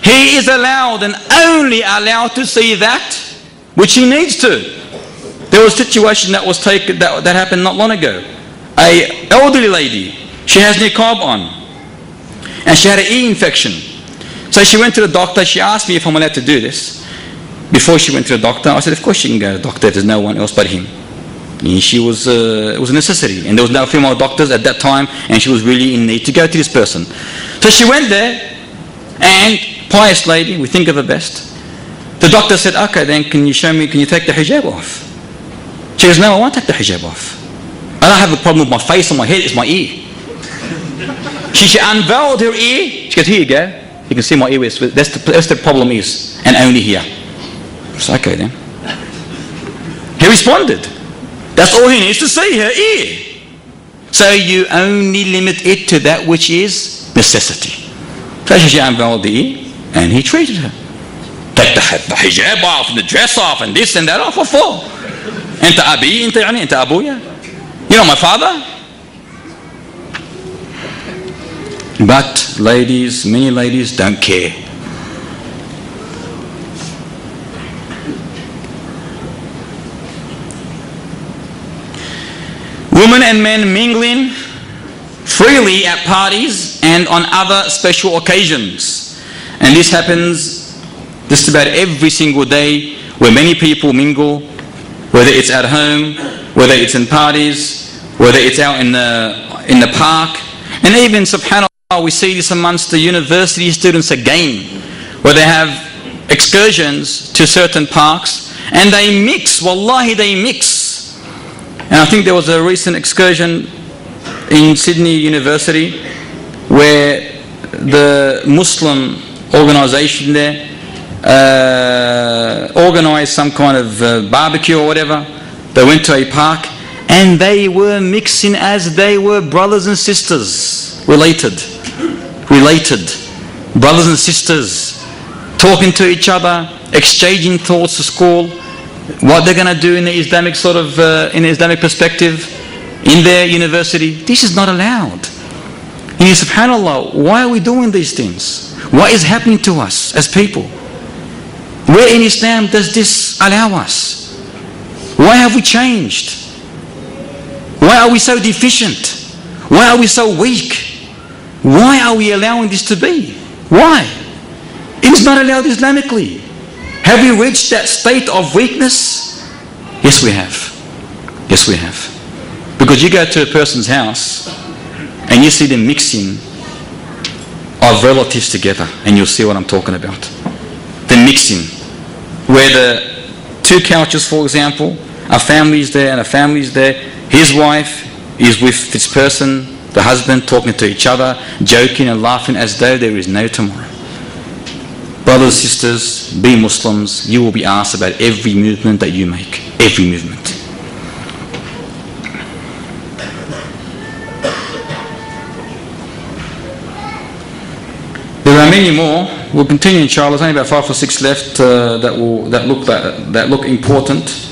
He is allowed and only allowed to see that which he needs to. There was a situation that was taken that happened not long ago. An elderly lady, she has niqab on, and she had an ear infection. So she went to the doctor. She asked me if I'm allowed to do this. Before she went to the doctor, I said, of course she can go to the doctor if there's no one else but him. And it was a necessity, and there was no female doctors at that time, and she was really in need to go to this person. So she went there, and pious lady, we think of the best. The doctor said, okay, then can you take the hijab off? She goes, no, I won't take the hijab off. I don't have a problem with my face or my head, it's my ear. She unveiled her ear. She goes, here you go. You can see my ear. That's the problem is. And only here. It's okay then. He responded. That's all he needs to see, her ear. So you only limit it to that which is necessity. So she unveiled the ear and he treated her. Take the hijab off and the dress off and this and that off. What for? Anta abi, anta abuya. You know my father? But ladies, many ladies don't care. Women and men mingling freely at parties and on other special occasions. And this happens just about every single day where many people mingle, whether it's at home, whether it's in parties, whether it's out in the park. And even, subhanAllah, we see this amongst the university students again, where they have excursions to certain parks and they mix, wallahi they mix. And I think there was a recent excursion in Sydney University where the Muslim organisation there organised some kind of barbecue or whatever. They went to a park and they were mixing as they were brothers and sisters, related, brothers and sisters, talking to each other, exchanging thoughts to school, what they're going to do in the Islamic in the Islamic perspective, in their university. This is not allowed. And subhanAllah, why are we doing these things? What is happening to us as people? Where in Islam does this allow us? Why have we changed? Why are we so deficient? Why are we so weak? Why are we allowing this to be? Why? It is not allowed Islamically. Have we reached that state of weakness? Yes, we have. Yes, we have. Because you go to a person's house and you see them mixing of relatives together, and you'll see what I'm talking about. The mixing, where the two couches, for example, a family is there and a family is there. His wife is with this person, the husband, talking to each other, joking and laughing as though there is no tomorrow. Brothers, sisters, be Muslims, you will be asked about every movement that you make. Every movement. There are many more. We'll continue inshallah. There's only about 5 or 6 left that look important.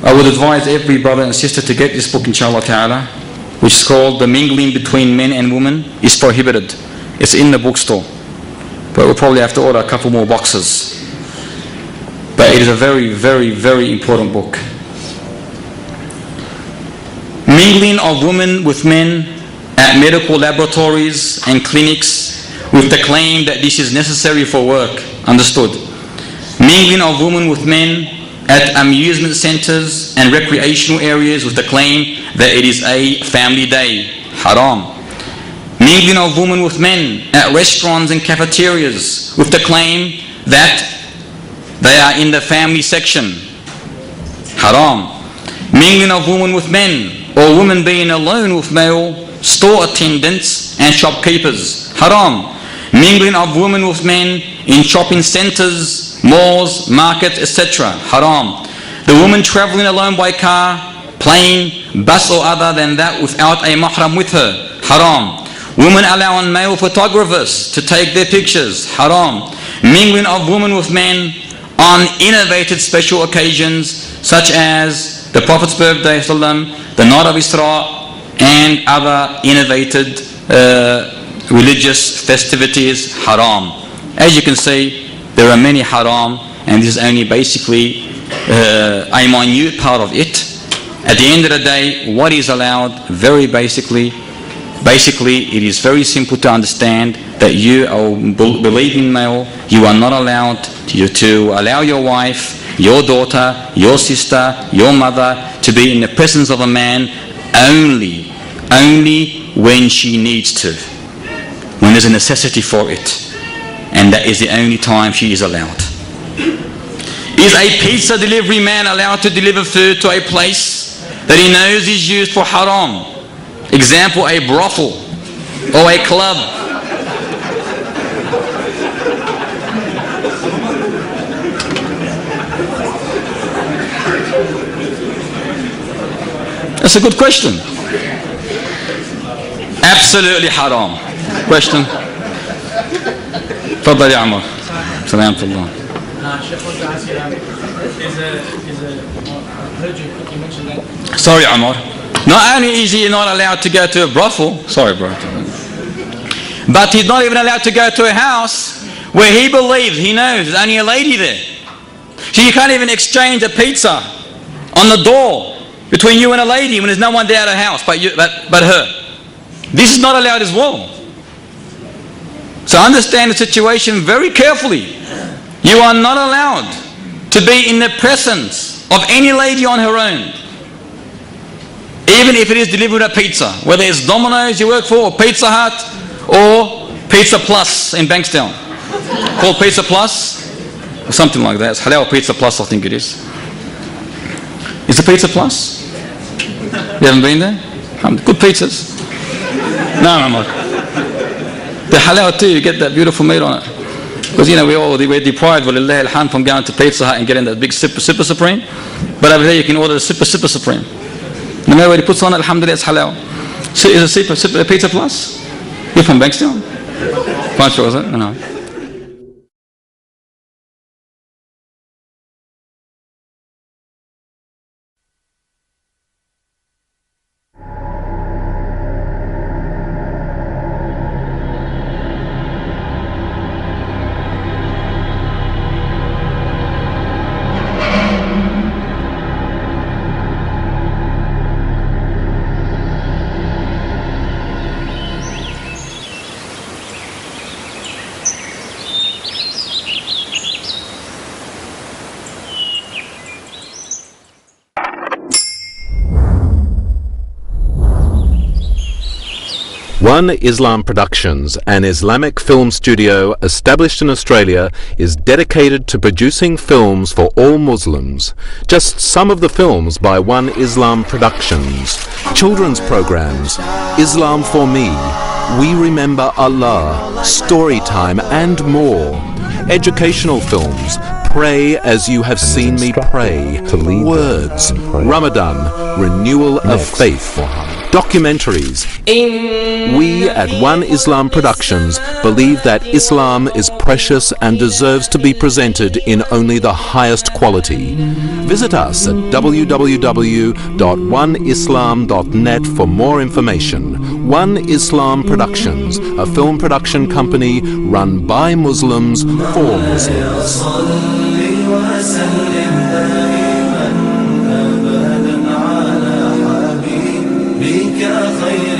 I would advise every brother and sister to get this book inshallah ta'ala, which is called The Mingling Between Men and Women is Prohibited. It's in the bookstore. But we'll probably have to order a couple more boxes. But it is a very, very, very important book. Mingling of women with men at medical laboratories and clinics with the claim that this is necessary for work. Understood. Mingling of women with men at amusement centres and recreational areas with the claim that it is a family day. Haram. Mingling of women with men at restaurants and cafeterias with the claim that they are in the family section. Haram. Mingling of women with men, or women being alone with male store attendants and shopkeepers. Haram. Mingling of women with men in shopping centres, malls, markets, etc. Haram. The woman travelling alone by car, plane, bus or other than that without a mahram with her. Haram. Women allowing male photographers to take their pictures. Haram. Mingling of women with men on innovated special occasions such as the Prophet's birthday, the night of Isra, and other innovated religious festivities. Haram. As you can see, there are many haram, and this is only basically a minute part of it. At the end of the day, what is allowed, very basically, it is very simple to understand that you are believing male. You are not allowed to allow your wife, your daughter, your sister, your mother to be in the presence of a man only when she needs to. when there's a necessity for it, and that is the only time she is allowed. Is a pizza delivery man allowed to deliver food to a place that he knows is used for haram? Example, a brothel or a club. That's a good question. Absolutely haram. Question. تفضل يا عمر. سلامة الله. Sorry, Amar. Not only is he not allowed to go to a brothel, sorry, bro, but he's not even allowed to go to a house where he believes, he knows there's only a lady there. So you can't even exchange a pizza on the door between you and a lady when there's no one there at the house but her. This is not allowed as well. So understand the situation very carefully. You are not allowed to be in the presence of any lady on her own, even if it is delivered a pizza, whether it's Domino's you work for, or Pizza Hut, or Pizza Plus in Bankstown, called Pizza Plus, or something like that. It's Halal Pizza Plus, I think it is. Is it Pizza Plus? You haven't been there? Good pizzas. No. They're halal too, you get that beautiful meat on it. Because we're deprived walillah alhamd from going to Pizza Hut and getting that big Super Supreme. But over there you can order the Super Supreme. No matter what he puts on it, alhamdulillah, it's halal. So is it Pizza Plus? You're from Bankstown? Quite sure, is it? No. One Islam Productions, an Islamic film studio established in Australia, is dedicated to producing films for all Muslims. Just some of the films by One Islam Productions: children's programs, Islam for Me, We Remember Allah, Storytime, and more. Educational films, Pray as You Have Seen Me Pray, Words, Ramadan, Renewal of Faith, documentaries. We at One Islam Productions believe that Islam is precious and deserves to be presented in only the highest quality. Visit us at www.oneislam.net for more information. One Islam Productions, a film production company run by Muslims for Muslims. وسلم دائما أبدا على حبيبك خير